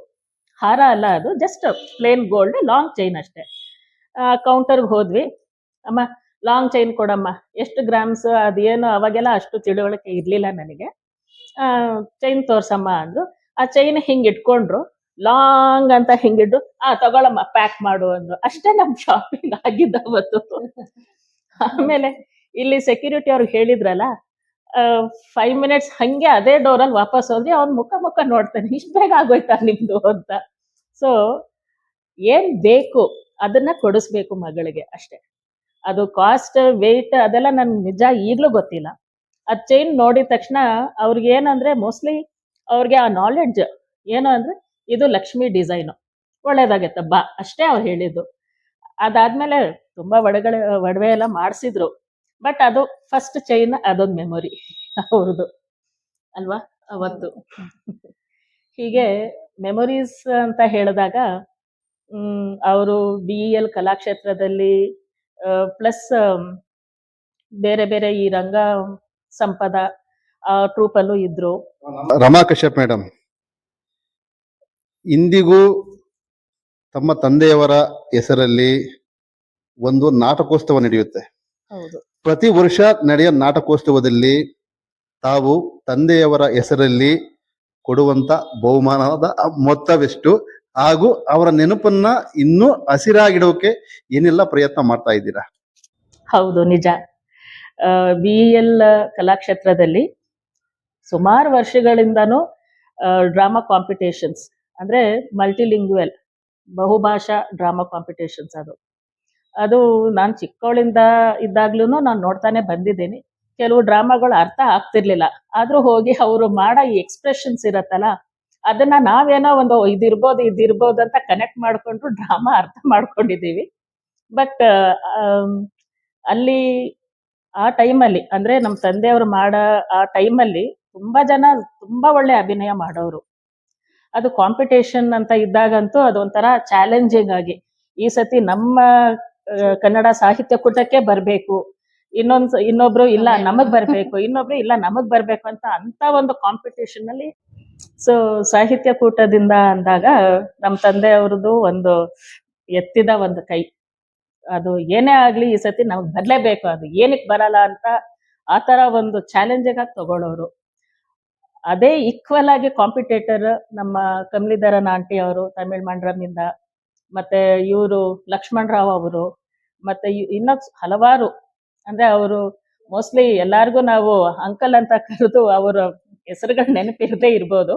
ಹಾರ ಅಲ್ಲ ಅದು, just plane gold long chain ಅಷ್ಟೇ. ಕೌಂಟರ್ಗೆ ಹೋದ್ವಿ. ಅಮ್ಮ ಲಾಂಗ್ ಚೈನ್ ಕೊಡಮ್ಮ, ಎಷ್ಟು ಗ್ರಾಮ್ಸ್ ಅದೇನು, ಅವಾಗೆಲ್ಲ ಅಷ್ಟು ತಿಳುವಳಿಕೆ ಇರಲಿಲ್ಲ ನನಗೆ. ಚೈನ್ ತೋರ್ಸಮ್ಮ ಅಂದರು. ಆ ಚೈನ್ ಹಿಂಗೆ ಇಟ್ಕೊಂಡ್ರು. ಲಾಂಗ್ ಅಂತ ಹಿಂಗಿಟ್ಟು ತಗೊಳಮ್ಮ ಪ್ಯಾಕ್ ಮಾಡು ಅಂದ್ರು. ಅಷ್ಟೇ ನಮ್ ಶಾಪಿಂಗ್ ಆಗಿದ್ದ ಅವತ್ತು. ಆಮೇಲೆ ಇಲ್ಲಿ ಸೆಕ್ಯೂರಿಟಿ ಅವ್ರಿಗೆ ಹೇಳಿದ್ರಲ್ಲ, 5 ಮಿನಿಟ್ಸ್ ಹಂಗೆ ಅದೇ ಡೋರಲ್ಲಿ ವಾಪಸ್ ಹೋದ್ರಿ. ಅವ್ನ್ ಮುಖ ನೋಡ್ತಾನೆ, ಇಷ್ಟ ಬೇಗ ಆಗೋಯ್ತಾ ನಿಮ್ದು ಅಂತ. ಸೊ ಏನ್ ಬೇಕು ಅದನ್ನ ಕೊಡಿಸ್ಬೇಕು ಮಗಳಿಗೆ ಅಷ್ಟೇ. ಅದು ಕಾಸ್ಟ್ ವೆಯ್ಟ್ ಅದೆಲ್ಲ ನನ್ಗೆ ನಿಜ ಈಗ್ಲೂ ಗೊತ್ತಿಲ್ಲ. ಅದ್ ಚೈನ್ ನೋಡಿದ ತಕ್ಷಣ ಅವ್ರಿಗೆ ಏನಂದ್ರೆ ಮೋಸ್ಟ್ಲಿ ಅವ್ರಿಗೆ ಆ ನಾಲೆಡ್ಜ್ ಏನು ಅಂದ್ರೆ ಇದು ಲಕ್ಷ್ಮಿ ಡಿಸೈನು ಒಳ್ಳೇದಾಗತ್ತೆ ಬಾ ಅಷ್ಟೇ ಅವ್ರು ಹೇಳಿದ್ದು. ಅದಾದ್ಮೇಲೆ ತುಂಬಾ ಒಡವೆ ಎಲ್ಲ ಮಾಡಿಸಿದ್ರು. ಬಟ್ ಅದು ಫಸ್ಟ್ ಚೈನ್ ಅದೊಂದು ಮೆಮೊರಿ ಅವ್ರದ್ದು ಅಲ್ವಾ ಅವತ್ತು. ಹೀಗೆ ಮೆಮೊರೀಸ್ ಅಂತ ಹೇಳಿದಾಗ ಅವರು BEL ಕಲಾಕ್ಷೇತ್ರದಲ್ಲಿ ಪ್ಲಸ್ ಬೇರೆ ಬೇರೆ ಈ ರಂಗ ಸಂಪದ ಟ್ರೂಪಲ್ಲೂ ಇದ್ರು. ರಮಾ ಕಶ್ಯಪ್ ಮೇಡಮ್ ಇಂದಿಗೂ ತಮ್ಮ ತಂದೆಯವರ ಹೆಸರಲ್ಲಿ ಒಂದು ನಾಟಕೋತ್ಸವ ನಡೆಯುತ್ತೆ. ಹೌದು. ಪ್ರತಿ ವರ್ಷ ನಡೆಯೋ ನಾಟಕೋತ್ಸವದಲ್ಲಿ ತಾವು ತಂದೆಯವರ ಹೆಸರಲ್ಲಿ ಕೊಡುವಂತ ಬಹುಮಾನದ ಮೊತ್ತವೆಷ್ಟು ಹಾಗೂ ಅವರ ನೆನಪನ್ನ ಇನ್ನೂ ಹಸಿರಾಗಿಡೋಕೆ ಏನೆಲ್ಲ ಪ್ರಯತ್ನ ಮಾಡ್ತಾ ಇದ್ದೀರಾ? ಹೌದು, ನಿಜ. BEL ಕಲಾಕ್ಷೇತ್ರದಲ್ಲಿ ಸುಮಾರು ವರ್ಷಗಳಿಂದನೂ ಡ್ರಾಮಾ ಕಾಂಪಿಟೇಷನ್ಸ್ ಅಂದ್ರೆ ಮಲ್ಟಿಲಿಂಗ್ವೆಲ್ ಬಹುಭಾಷಾ ಡ್ರಾಮಾ ಕಾಂಪಿಟೇಷನ್ಸ್ ಅದು ನಾನು ಚಿಕ್ಕವಳಿಂದ ಇದ್ದಾಗ್ಲೂ ನಾನು ನೋಡ್ತಾನೆ ಬಂದಿದ್ದೀನಿ. ಕೆಲವು ಡ್ರಾಮಾಗಳು ಅರ್ಥ ಆಗ್ತಿರ್ಲಿಲ್ಲ, ಆದ್ರೂ ಹೋಗಿ ಅವರು ಮಾಡೋ ಈ ಎಕ್ಸ್ಪ್ರೆಷನ್ಸ್ ಇರತ್ತಲ್ಲ, ಅದನ್ನ ನಾವೇನೋ ಒಂದು ಇದಿರ್ಬೋದು ಅಂತ ಕನೆಕ್ಟ್ ಮಾಡ್ಕೊಂಡು ಡ್ರಾಮಾ ಅರ್ಥ ಮಾಡ್ಕೊಂಡಿದ್ದೀವಿ. ಬಟ್ ಅಲ್ಲಿ ಆ ಟೈಮಲ್ಲಿ ಅಂದ್ರೆ ನಮ್ಮ ತಂದೆಯವರು ಮಾಡೋ ಆ ಟೈಮಲ್ಲಿ ತುಂಬಾ ಜನ ತುಂಬಾ ಒಳ್ಳೆ ಅಭಿನಯ ಮಾಡೋರು. ಅದು ಕಾಂಪಿಟೇಷನ್ ಅಂತ ಇದ್ದಾಗಂತೂ ಅದೊಂಥರ ಚಾಲೆಂಜಿಂಗ್ ಆಗಿ ಈ ಸತಿ ನಮ್ಮ ಕನ್ನಡ ಸಾಹಿತ್ಯ ಕೂಟಕ್ಕೆ ಬರಬೇಕು, ಇನ್ನೊಬ್ರು ಇಲ್ಲ ನಮಗ್ ಬರ್ಬೇಕು, ಇನ್ನೊಬ್ರು ಇಲ್ಲ ನಮಗ್ ಬರ್ಬೇಕು ಅಂತ ಒಂದು ಕಾಂಪಿಟೇಷನ್ ಅಲ್ಲಿ. ಸೊ ಸಾಹಿತ್ಯ ಕೂಟದಿಂದ ಅಂದಾಗ ನಮ್ಮ ತಂದೆಯವ್ರದ್ದು ಒಂದು ಎತ್ತಿದ ಒಂದು ಕೈ, ಅದು ಏನೇ ಆಗ್ಲಿ ಈ ಸತಿ ನಮಗ್ ಬರ್ಲೇಬೇಕು, ಅದು ಏನಕ್ಕೆ ಬರಲ್ಲ ಅಂತ ಆತರ ಒಂದು ಚಾಲೆಂಜಿಂಗ್ ಆಗಿ ತಗೊಳ್ಳೋರು. ಅದೇ ಈಕ್ವಲ್ ಆಗಿ ಕಾಂಪಿಟೇಟರ್ ನಮ್ಮ ಕಮಲಿಧರನ್ ಆಂಟಿ ಅವರು ತಮಿಳ್ ಮಂಡ್ರಮಿಂದ, ಮತ್ತೆ ಇವರು ಲಕ್ಷ್ಮಣ್ ರಾವ್ ಅವರು, ಮತ್ತೆ ಇನ್ನೂ ಹಲವಾರು, ಅಂದ್ರೆ ಅವರು ಮೋಸ್ಟ್ಲಿ ಎಲ್ಲಾರ್ಗು ನಾವು ಅಂಕಲ್ ಅಂತ ಕರೆದು ಅವರ ಹೆಸರುಗಳು ನೆನಪಿರದೇ ಇರ್ಬೋದು.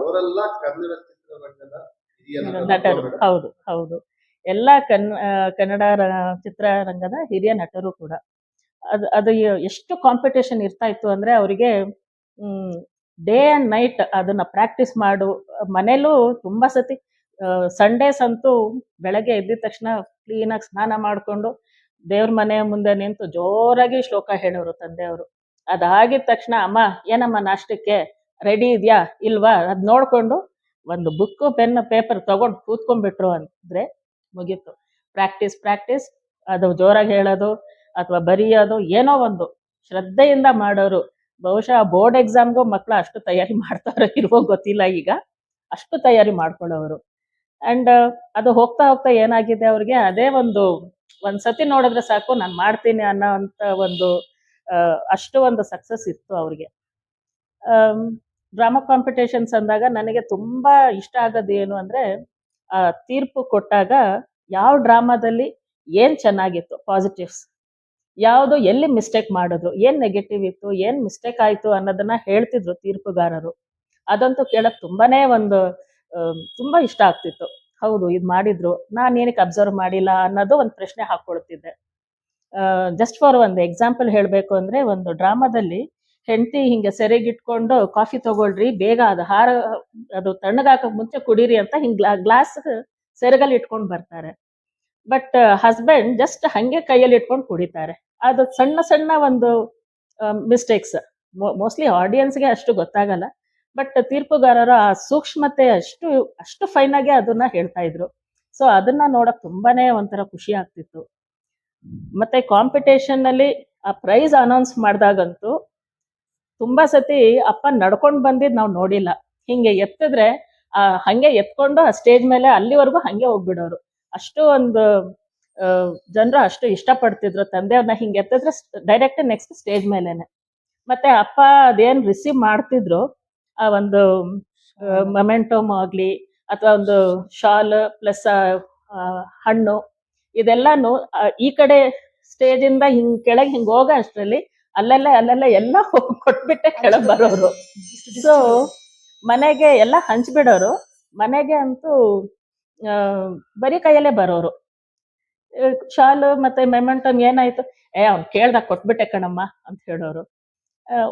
ನಟರು, ಹೌದು ಹೌದು, ಎಲ್ಲ ಕನ್ನಡ ಚಿತ್ರರಂಗದ ಹಿರಿಯ ನಟರು ಕೂಡ. ಅದು ಎಷ್ಟು ಕಾಂಪಿಟೇಷನ್ ಇರ್ತಾ ಇತ್ತು ಅಂದ್ರೆ ಅವರಿಗೆ ಡೇ ಅಂಡ್ ನೈಟ್ ಅದನ್ನ ಪ್ರಾಕ್ಟೀಸ್ ಮಾಡು. ಮನೇಲೂ ತುಂಬಾ ಸತಿ ಸಂಡೇಸ್ ಅಂತೂ ಬೆಳಗ್ಗೆ ಎದ್ದಿದ ತಕ್ಷಣ ಕ್ಲೀನಾಗಿ ಸ್ನಾನ ಮಾಡ್ಕೊಂಡು ದೇವ್ರ ಮನೆ ಮುಂದೆ ನಿಂತು ಜೋರಾಗಿ ಶ್ಲೋಕ ಹೇಳೋರು ತಂದೆಯವರು. ಅದಾಗಿದ ತಕ್ಷಣ ಅಮ್ಮ ಏನಮ್ಮ ನಾಷ್ಟಕ್ಕೆ ರೆಡಿ ಇದೆಯಾ ಇಲ್ವಾ ಅದ್ ನೋಡ್ಕೊಂಡು ಒಂದು ಬುಕ್ ಪೆನ್ ಪೇಪರ್ ತಗೊಂಡು ಕೂತ್ಕೊಂಡ್ಬಿಟ್ರು ಅಂದ್ರೆ ಮುಗೀತು. ಪ್ರಾಕ್ಟೀಸ್ ಅದು ಜೋರಾಗಿ ಹೇಳೋದು ಅಥವಾ ಬರೆಯೋದು ಏನೋ ಒಂದು ಶ್ರದ್ಧೆಯಿಂದ ಮಾಡೋರು. ಬಹುಶಃ ಬೋರ್ಡ್ ಎಕ್ಸಾಮ್ಗೂ ಮಕ್ಕಳು ಅಷ್ಟು ತಯಾರಿ ಮಾಡ್ತಾರೋ ಇಲ್ವೋ ಗೊತ್ತಿಲ್ಲ, ಈಗ ಅಷ್ಟು ತಯಾರಿ ಮಾಡ್ಕೊಳ್ಳೋರು. ಅಂಡ್ ಅದು ಹೋಗ್ತಾ ಏನಾಗಿದೆ ಅವ್ರಿಗೆ ಅದೇ ಒಂದ್ಸತಿ ನೋಡಿದ್ರೆ ಸಾಕು ನಾನು ಮಾಡ್ತೀನಿ ಅನ್ನೋ ಅಂತ ಅಷ್ಟು ಒಂದು ಸಕ್ಸಸ್ ಇತ್ತು ಅವ್ರಿಗೆ. ಡ್ರಾಮಾ ಕಾಂಪಿಟೇಷನ್ಸ್ ಅಂದಾಗ ನನಗೆ ತುಂಬಾ ಇಷ್ಟ ಆಗೋದು ಏನು ಅಂದ್ರೆ ತೀರ್ಪು ಕೊಟ್ಟಾಗ ಯಾವ ಡ್ರಾಮಾದಲ್ಲಿ ಏನ್ ಚೆನ್ನಾಗಿತ್ತು ಪಾಸಿಟಿವ್ಸ್, ಯಾವುದು ಎಲ್ಲಿ ಮಿಸ್ಟೇಕ್ ಮಾಡಿದ್ರು, ಏನ್ ನೆಗೆಟಿವ್ ಇತ್ತು, ಏನ್ ಮಿಸ್ಟೇಕ್ ಆಯ್ತು ಅನ್ನೋದನ್ನ ಹೇಳ್ತಿದ್ರು ತೀರ್ಪುಗಾರರು. ಅದಂತೂ ಕೇಳಕ್ ತುಂಬಾನೇ ತುಂಬಾ ಇಷ್ಟ ಆಗ್ತಿತ್ತು. ಹೌದು ಇದು ಮಾಡಿದ್ರು, ನಾನು ಏನಕ್ಕೆ ಅಬ್ಸರ್ವ್ ಮಾಡಿಲ್ಲ ಅನ್ನೋದು ಒಂದು ಪ್ರಶ್ನೆ ಹಾಕೊಳ್ತಿದ್ದೆ. ಜಸ್ಟ್ ಫಾರ್ ಒಂದು ಎಕ್ಸಾಂಪಲ್ ಹೇಳ್ಬೇಕು ಅಂದ್ರೆ ಒಂದು ಡ್ರಾಮಾದಲ್ಲಿ ಹೆಂಡತಿ ಹಿಂಗೆ ಸೆರೆಗಿಟ್ಕೊಂಡು ಕಾಫಿ ತಗೊಳ್ರಿ ಬೇಗ ಅದು ತಣ್ಣಗಾಕಕ್ ಮುಂಚೆ ಕುಡೀರಿ ಅಂತ ಹಿಂಗ್ ಗ್ಲಾಸ್ ಸೆರಗಲ್ಲಿ ಇಟ್ಕೊಂಡು ಬರ್ತಾರೆ. ಬಟ್ ಹಸ್ಬೆಂಡ್ ಜಸ್ಟ್ ಹಂಗೆ ಕೈಯಲ್ಲಿ ಇಟ್ಕೊಂಡು ಕುಡಿತಾರೆ. ಅದು ಸಣ್ಣ ಒಂದು ಮಿಸ್ಟೇಕ್ಸ್ ಮೋಸ್ಟ್ಲಿ ಆಡಿಯನ್ಸ್ಗೆ ಅಷ್ಟು ಗೊತ್ತಾಗಲ್ಲ, ಬಟ್ ತೀರ್ಪುಗಾರರು ಆ ಸೂಕ್ಷ್ಮತೆ ಅಷ್ಟು ಫೈನ್ ಆಗಿ ಅದನ್ನ ಹೇಳ್ತಾ ಇದ್ರು. ಸೊ ಅದನ್ನ ನೋಡಕ್ ತುಂಬಾನೇ ಒಂಥರ ಖುಷಿ ಆಗ್ತಿತ್ತು. ಮತ್ತೆ ಕಾಂಪಿಟೇಷನ್ ಅಲ್ಲಿ ಆ ಪ್ರೈಸ್ ಅನೌನ್ಸ್ ಮಾಡಿದಾಗಂತೂ ತುಂಬಾ ಸತಿ ಅಪ್ಪ ನಡ್ಕೊಂಡು ಬಂದಿದ್ ನಾವು ನೋಡಿಲ್ಲ. ಹಿಂಗೆ ಎತ್ತಿದ್ರೆ ಹಂಗೆ ಎತ್ಕೊಂಡು ಆ ಸ್ಟೇಜ್ ಮೇಲೆ ಅಲ್ಲಿವರೆಗೂ ಹಂಗೆ ಹೋಗ್ಬಿಡೋರು. ಅಷ್ಟು ಒಂದು ಜನರು ಅಷ್ಟು ಇಷ್ಟಪಡ್ತಿದ್ರು ತಂದೆಯವ್ರನ್ನ ಹಿಂಗೆ ಎತ್ತಿದ್ರೆ ಡೈರೆಕ್ಟ್ ನೆಕ್ಸ್ಟ್ ಸ್ಟೇಜ್ ಮೇಲೆನೆ. ಮತ್ತೆ ಅಪ್ಪ ಅದೇನ್ ರಿಸೀವ್ ಮಾಡ್ತಿದ್ರು ಆ ಒಂದು ಮೊಮೆಂಟೋಮ್ ಆಗ್ಲಿ ಅಥವಾ ಒಂದು ಶಾಲ್ ಪ್ಲಸ್ ಹಣ್ಣು ಇದೆಲ್ಲಾನು ಈ ಕಡೆ ಸ್ಟೇಜಿಂದ ಹಿಂಗ್ ಕೆಳಗೆ ಹಿಂಗ್ ಹೋಗೋ ಅಷ್ಟರಲ್ಲಿ ಅಲ್ಲೆಲ್ಲ ಎಲ್ಲ ಕೊಟ್ಬಿಟ್ಟೆ ಕೆಳಗೆ ಬರೋರು. ಸೊ ಮನೆಗೆ ಎಲ್ಲ ಹಂಚ್ಬಿಡೋರು. ಮನೆಗೆ ಅಂತೂ ಆ, ಬರೀ ಕೈಯಲ್ಲೇ ಬರೋರು. ಶಾಲು ಮತ್ತೆ ಮೆಮೆಂಟಮ್ ಏನಾಯ್ತು, ಅವ್ನು ಕೇಳ್ದಾಗ ಕೊಟ್ಬಿಟ್ಟೆ ಕಣಮ್ಮ ಅಂತ ಹೇಳೋರು.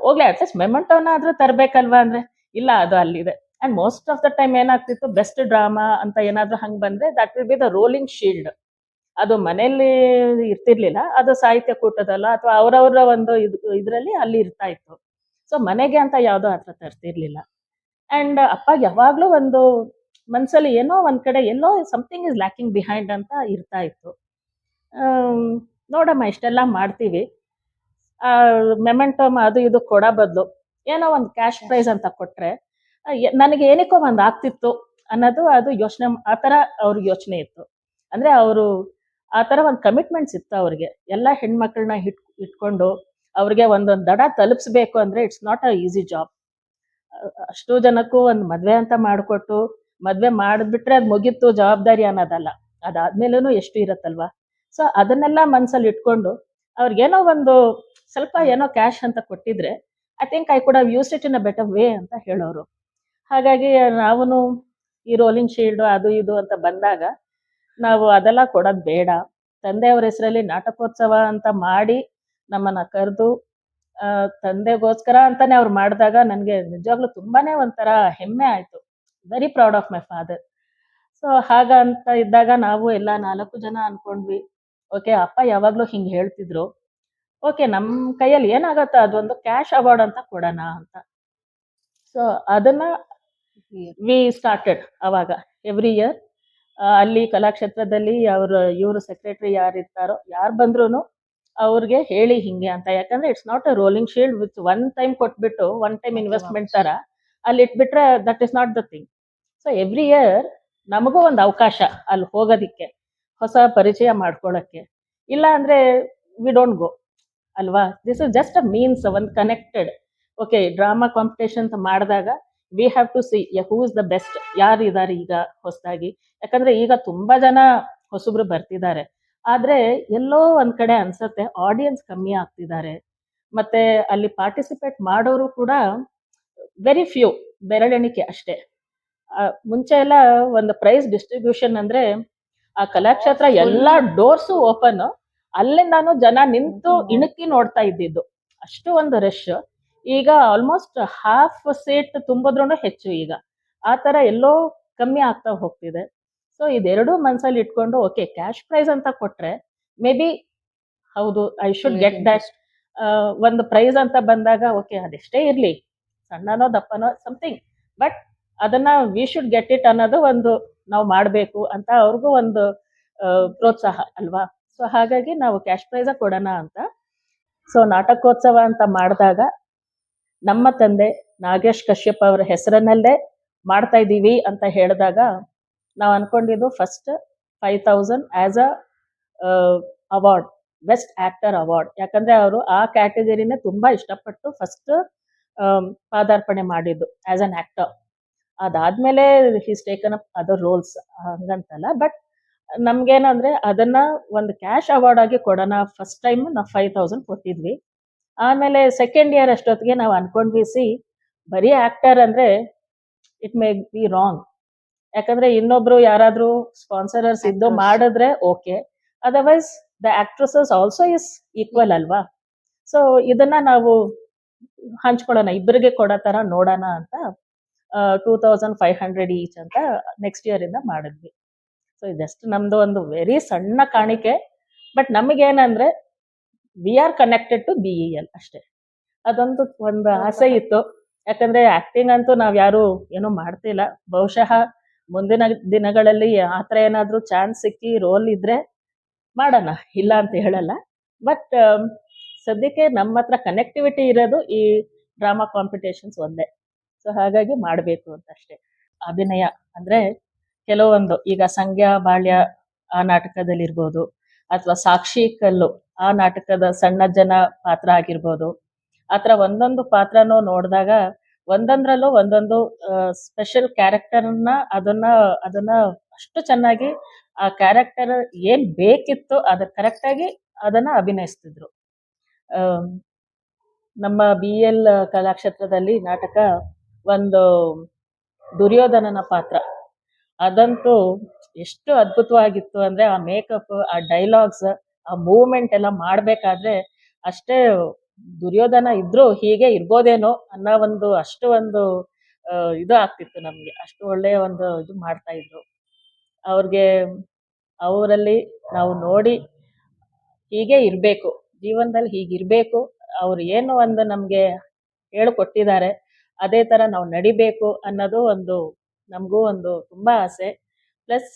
ಹೋಗ್ಲಿ ಅಟ್ಲೀಸ್ಟ್ ಮೆಮೆಂಟೋನ ಆದ್ರೂ ತರ್ಬೇಕಲ್ವಾ ಅಂದ್ರೆ, ಇಲ್ಲ ಅದು ಅಲ್ಲಿದೆ. And most of the time ಏನಾಗ್ತಿತ್ತು, ಬೆಸ್ಟ್ ಡ್ರಾಮಾ ಅಂತ ಏನಾದ್ರೂ ಹಂಗ್ ಬಂದ್ರೆ that will be the rolling shield. ಅದು ಮನೆಯಲ್ಲಿ ಇರ್ತಿರ್ಲಿಲ್ಲ, ಅದು ಸಾಹಿತ್ಯ ಕೂಟದಲ್ಲ ಅಥವಾ ಅವರವರ ಒಂದು ಇದ್ರಲ್ಲಿ ಅಲ್ಲಿ ಇರ್ತಾ ಇತ್ತು. ಸೊ ಮನೆಗೆ ಅಂತ ಯಾವ್ದೋ ಹತ್ರ ತರ್ತಿರ್ಲಿಲ್ಲ. ಅಂಡ್ ಅಪ್ಪ ಯಾವಾಗ್ಲೂ ಒಂದು ಮನ್ಸಲ್ಲಿ ಏನೋ ಒಂದ್ ಕಡೆ ಎಲ್ಲೋ ಸಮಥಿಂಗ್ ಇಸ್ ಲ್ಯಾಕಿಂಗ್ ಬಿಹೈಂಡ್ ಅಂತ ಇರ್ತಾ ಇತ್ತು. ನೋಡಮ್ಮ ಇಷ್ಟೆಲ್ಲ ಮಾಡ್ತೀವಿ, ಮೆಮೆಂಟೋಮ್ ಅದು ಇದು ಕೊಡೋ ಬದಲು ಏನೋ ಒಂದು ಕ್ಯಾಶ್ ಪ್ರೈಸ್ ಅಂತ ಕೊಟ್ರೆ ನನಗೆ ಏನಕ್ಕೋ ಒಂದು ಆಗ್ತಿತ್ತು ಅನ್ನೋದು ಅದು ಯೋಚನೆ, ಆ ಥರ ಅವ್ರಿಗೆ ಯೋಚನೆ ಇತ್ತು. ಅಂದ್ರೆ ಅವರು ಆ ಥರ ಒಂದು ಕಮಿಟ್ಮೆಂಟ್ಸ್ ಇತ್ತು ಅವ್ರಿಗೆ. ಎಲ್ಲ ಹೆಣ್ಮಕ್ಳನ್ನ ಇಟ್ಕೊಂಡು ಅವ್ರಿಗೆ ಒಂದೊಂದು ದಡ ತಲುಪಿಸ್ಬೇಕು ಅಂದ್ರೆ it's not a easy job. ಅಷ್ಟು ಜನಕ್ಕೂ ಒಂದು ಮದ್ವೆ ಅಂತ ಮಾಡಿಕೊಟ್ಟು ಮದ್ವೆ ಮಾಡಿಬಿಟ್ರೆ ಅದು ಮುಗೀತು ಜವಾಬ್ದಾರಿ ಅನ್ನೋದಲ್ಲ, ಅದಾದ್ಮೇಲೂ ಎಷ್ಟು ಇರತ್ತಲ್ವಾ. ಸೊ ಅದನ್ನೆಲ್ಲ ಮನ್ಸಲ್ಲಿ ಇಟ್ಕೊಂಡು ಅವ್ರಿಗೇನೋ ಒಂದು ಸ್ವಲ್ಪ ಏನೋ ಕ್ಯಾಶ್ ಅಂತ ಕೊಟ್ಟಿದ್ರೆ I think I could have used it in a better way ಅಂತ ಹೇಳೋರು. ಹಾಗಾಗಿ ನಾವು ಈ ರೋಲಿಂಗ್ ಶೀಲ್ಡ್ ಅದು ಇದು ಅಂತ ಬಂದಾಗ ನಾವು ಅದೆಲ್ಲ ಕೊಡೋದು ಬೇಡ, ತಂದೆಯವ್ರ ಹೆಸರಲ್ಲಿ ನಾಟಕೋತ್ಸವ ಅಂತ ಮಾಡಿ ನಮ್ಮನ್ನ ಕರೆದು ತಂದೆಗೋಸ್ಕರ ಅಂತಾನೆ ಅವ್ರು ಮಾಡಿದಾಗ ನನಗೆ ನಿಜವಾಗ್ಲೂ ತುಂಬಾನೇ ಒಂಥರ ಹೆಮ್ಮೆ ಆಯ್ತು. Very proud of my father. So ಹಾಗಂತ ಇದ್ದಾಗ ನಾವು ಎಲ್ಲ 4 ಜನ ಅನ್ಕೊಂಡ್ವಿ, ಓಕೆ ಅಪ್ಪ ಯಾವಾಗ್ಲೂ ಹಿಂಗ್ ಹೇಳ್ತಿದ್ರು, ಓಕೆ ನಮ್ ಕೈಯಲ್ಲಿ ಏನಾಗತ್ತೋ ಅದೊಂದು ಕ್ಯಾಶ್ ಅವಾರ್ಡ್ ಅಂತ ಕೊಡೋಣ ಅಂತ. ಸೊ ಅದನ್ನ ವಿ ಸ್ಟಾರ್ಟೆಡ್ ಅವಾಗ ಎವ್ರಿ ಇಯರ್. ಅಲ್ಲಿ ಕಲಾಕ್ಷೇತ್ರದಲ್ಲಿ ಇವರು ಸೆಕ್ರೆಟರಿ ಯಾರು ಇರ್ತಾರೋ ಯಾರು ಬಂದ್ರು ಅವ್ರಿಗೆ ಹೇಳಿ ಹಿಂಗೆ ಅಂತ. ಯಾಕಂದ್ರೆ it's not a rolling shield with one time ಕೊಟ್ಬಿಟ್ಟು ಒನ್ ಟೈಮ್ ಇನ್ವೆಸ್ಟ್ಮೆಂಟ್ ತರ ಅಲ್ಲಿ ಇಟ್ಬಿಟ್ರೆ that is not the thing. So every year ನಮಗೂ ಒಂದು ಅವಕಾಶ ಅಲ್ಲಿ ಹೋಗೋದಿಕ್ಕೆ, ಹೊಸ ಪರಿಚಯ ಮಾಡ್ಕೊಳ್ಳೋಕ್ಕೆ. ಇಲ್ಲ ಅಂದ್ರೆ ವಿ ಡೋಂಟ್ ಗೋ ಅಲ್ವಾ. This is just a means, ಒಂದು ಕನೆಕ್ಟೆಡ್. ಓಕೆ ಡ್ರಾಮಾ ಕಾಂಪಿಟೇಷನ್ ಅಂತ ಮಾಡಿದಾಗ we have to see who is the best, ಯಾರು ಇದ್ದಾರೆ ಈಗ ಹೊಸದಾಗಿ. ಯಾಕಂದ್ರೆ ಈಗ ತುಂಬಾ ಜನ ಹೊಸಬ್ರು ಬರ್ತಿದ್ದಾರೆ, ಆದ್ರೆ ಎಲ್ಲೋ ಒಂದ್ ಕಡೆ ಅನ್ಸತ್ತೆ ಆಡಿಯನ್ಸ್ ಕಮ್ಮಿ ಆಗ್ತಿದ್ದಾರೆ. ಮತ್ತೆ ಅಲ್ಲಿ ಪಾರ್ಟಿಸಿಪೇಟ್ ಮಾಡೋರು ಕೂಡ ವೆರಿ ಫ್ಯೂ, ಬೆರಳೆಣಿಕೆ ಅಷ್ಟೇ. ಮುಂಚೆ ಎಲ್ಲ ಒಂದು ಪ್ರೈಸ್ ಡಿಸ್ಟ್ರಿಬ್ಯೂಷನ್ ಅಂದ್ರೆ ಆ ಕಲಾಕ್ಷೇತ್ರ ಎಲ್ಲಾ ಡೋರ್ಸು ಓಪನ್, ಅಲ್ಲಿಂದಾನು ಜನ ನಿಂತು ಇಣುಕಿ ನೋಡ್ತಾ ಇದ್ದಿದ್ದು, ಅಷ್ಟು ಒಂದು ರಶ್. ಈಗ ಆಲ್ಮೋಸ್ಟ್ ಹಾಫ್ ಸೀಟ್ ತುಂಬಿದ್ರೂ ಹೆಚ್ಚು ಈಗ, ಆ ತರ ಎಲ್ಲೋ ಕಮ್ಮಿ ಆಗ್ತಾ ಹೋಗ್ತಿದೆ. ಸೊ ಇದೆರಡೂ ಮನ್ಸಲ್ಲಿ ಇಟ್ಕೊಂಡು ಓಕೆ ಕ್ಯಾಶ್ ಪ್ರೈಸ್ ಅಂತ ಕೊಟ್ರೆ ಮೇ ಬಿ ಹೌದು ಐ ಶುಡ್ ಗೆಟ್ ದಟ್. ಒಂದು ಪ್ರೈಸ್ ಅಂತ ಬಂದಾಗ ಓಕೆ ಅದೆಷ್ಟೇ ಇರ್ಲಿ, ಸಣ್ಣನೋ ದಪ್ಪನೋ ಸಮಥಿಂಗ್, ಬಟ್ ಅದನ್ನ ವಿ ಶುಡ್ ಗೆಟ್ ಇಟ್ ಅನ್ನೋದು ಒಂದು ನಾವು ಮಾಡಬೇಕು ಅಂತ ಅವ್ರಿಗೂ ಒಂದು ಪ್ರೋತ್ಸಾಹ ಅಲ್ವಾ. ಸೊ ಹಾಗಾಗಿ ನಾವು ಕ್ಯಾಶ್ ಪ್ರೈಸ ಕೊಡೋಣ ಅಂತ. ಸೊ ನಾಟಕೋತ್ಸವ ಅಂತ ಮಾಡಿದಾಗ ನಮ್ಮ ತಂದೆ ನಾಗೇಶ್ ಕಶ್ಯಪ್ ಅವರ ಹೆಸರನ್ನಲ್ಲೇ ಮಾಡ್ತಾ ಇದ್ದೀವಿ ಅಂತ ಹೇಳಿದಾಗ ನಾವು ಅನ್ಕೊಂಡಿದ್ದು first 5,000 as a award, best actor award. ಯಾಕಂದ್ರೆ ಅವರು ಆ ಕ್ಯಾಟಗರಿನೇ ತುಂಬಾ ಇಷ್ಟಪಟ್ಟು ಫಸ್ಟ್ ಪಾದಾರ್ಪಣೆ ಮಾಡಿದ್ದು ಆಸ್ ಅನ್ ಆಕ್ಟರ್. ಅದಾದ್ಮೇಲೆ his taken up other roles ಹಂಗಂತಲ್ಲ, ಬಟ್ ನಮ್ಗೇನಂದ್ರೆ ಅದನ್ನ ಒಂದು ಕ್ಯಾಶ್ ಅವಾರ್ಡ್ ಆಗಿ ಕೊಡೋಣ. ಫಸ್ಟ್ ಟೈಮ್ ನಾವು 5,000 ಕೊಟ್ಟಿದ್ವಿ. ಆಮೇಲೆ ಸೆಕೆಂಡ್ ಇಯರ್ ಅಷ್ಟೊತ್ತಿಗೆ ನಾವು ಅನ್ಕೊಂಡ್ವಿ, ಬರೀ ಆಕ್ಟರ್ ಅಂದ್ರೆ ಇಟ್ ಮೇ ಬಿ ರಾಂಗ್. ಯಾಕಂದ್ರೆ ಇನ್ನೊಬ್ರು ಯಾರಾದ್ರೂ ಸ್ಪಾನ್ಸರರ್ಸ್ ಇದ್ದು ಮಾಡಿದ್ರೆ okay, otherwise the actresses also is equal ಅಲ್ವಾ. ಸೊ ಇದನ್ನ ನಾವು ಹಂಚ್ಕೊಳ್ಳೋಣ, ಇಬ್ಬರಿಗೆ ಕೊಡೋ ತರ ನೋಡೋಣ ಅಂತ 2,500 ಈಚ್ ಅಂತ ನೆಕ್ಸ್ಟ್ ಇಯರ್ ಇಂದ ಮಾಡಿದ್ವಿ. ಸೊ ಜಸ್ಟ್ ನಮ್ದು ಒಂದು ವೆರಿ ಸಣ್ಣ ಕಾಣಿಕೆ, ಬಟ್ ನಮಗೇನಂದ್ರೆ we are connected to BEL ಅಷ್ಟೇ. ಅದೊಂದು ಒಂದು ಆಸೆ ಇತ್ತು. ಯಾಕಂದ್ರೆ ಆಕ್ಟಿಂಗ್ ಅಂತೂ ನಾವ್ ಯಾರು ಏನೋ ಮಾಡ್ತಿಲ್ಲ. ಬಹುಶಃ ಮುಂದಿನ ದಿನಗಳಲ್ಲಿ ಆತರ ಏನಾದ್ರೂ ಚಾನ್ಸ್ ಸಿಕ್ಕಿ ರೋಲ್ ಇದ್ರೆ ಮಾಡೋಣ, ಇಲ್ಲ ಅಂತ ಹೇಳಲ್ಲ. ಬಟ್ ಸದ್ಯಕ್ಕೆ ನಮ್ಮ ಹತ್ರ ಕನೆಕ್ಟಿವಿಟಿ ಇರೋದು ಈ ಡ್ರಾಮಾ ಕಾಂಪಿಟೇಷನ್ಸ್ ಒಂದೇ. ಸೊ ಹಾಗಾಗಿ ಮಾಡಬೇಕು ಅಂತ ಅಷ್ಟೇ. ಅಭಿನಯ ಅಂದ್ರೆ ಕೆಲವೊಂದು ಈಗ ಸಂಧ್ಯಾ ಬಾಳ್ಯ ಆ ನಾಟಕದಲ್ಲಿರ್ಬೋದು, ಅಥವಾ ಸಾಕ್ಷಿ ಕಲ್ಲು ಆ ನಾಟಕದ ಸಣ್ಣ ಜನ ಪಾತ್ರ ಆಗಿರ್ಬೋದು, ಆತರ ಒಂದೊಂದು ಪಾತ್ರನೂ ನೋಡಿದಾಗ ಒಂದೊಂದ್ರಲ್ಲೂ ಒಂದೊಂದು ಸ್ಪೆಷಲ್ ಕ್ಯಾರೆಕ್ಟರ್ನ ಅದನ್ನ ಅಷ್ಟು ಚೆನ್ನಾಗಿ ಆ ಕ್ಯಾರೆಕ್ಟರ್ ಏನ್ ಬೇಕಿತ್ತು ಅದ ಕರೆಕ್ಟಾಗಿ ಅದನ್ನ ಅಭಿನಯಿಸ್ತಿದ್ರು. ಆ, ನಮ್ಮ BL ಕಲಾಕ್ಷೇತ್ರದಲ್ಲಿ ನಾಟಕ ಒಂದು ದುರ್ಯೋಧನನ ಪಾತ್ರ, ಅದಂತೂ ಎಷ್ಟು ಅದ್ಭುತವಾಗಿತ್ತು ಅಂದ್ರೆ ಆ ಮೇಕಪ್, ಆ ಡೈಲಾಗ್ಸ್, ಆ ಮೂವ್ಮೆಂಟ್ ಎಲ್ಲ ಮಾಡ್ಬೇಕಾದ್ರೆ ಅಷ್ಟೇ ದುರ್ಯೋಧನ ಇದ್ರು ಹೀಗೆ ಇರ್ಬೋದೇನೋ ಅನ್ನೋ ಒಂದು ಅಷ್ಟು ಒಂದು ಇದು ಆಗ್ತಿತ್ತು ನಮ್ಗೆ. ಅಷ್ಟು ಒಳ್ಳೆಯ ಒಂದು ಇದು ಮಾಡ್ತಾ ಇದ್ರು. ಅವ್ರಿಗೆ ಅವರಲ್ಲಿ ನಾವು ನೋಡಿ ಹೀಗೆ ಇರ್ಬೇಕು, ಜೀವನದಲ್ಲಿ ಹೀಗಿರ್ಬೇಕು, ಅವ್ರು ಏನು ಒಂದು ನಮ್ಗೆ ಹೇಳ್ಕೊಟ್ಟಿದ್ದಾರೆ ಅದೇ ತರ ನಾವು ನಡಿಬೇಕು ಅನ್ನೋದು ಒಂದು ನಮಗೂ ಒಂದು ತುಂಬಾ ಆಸೆ. ಪ್ಲಸ್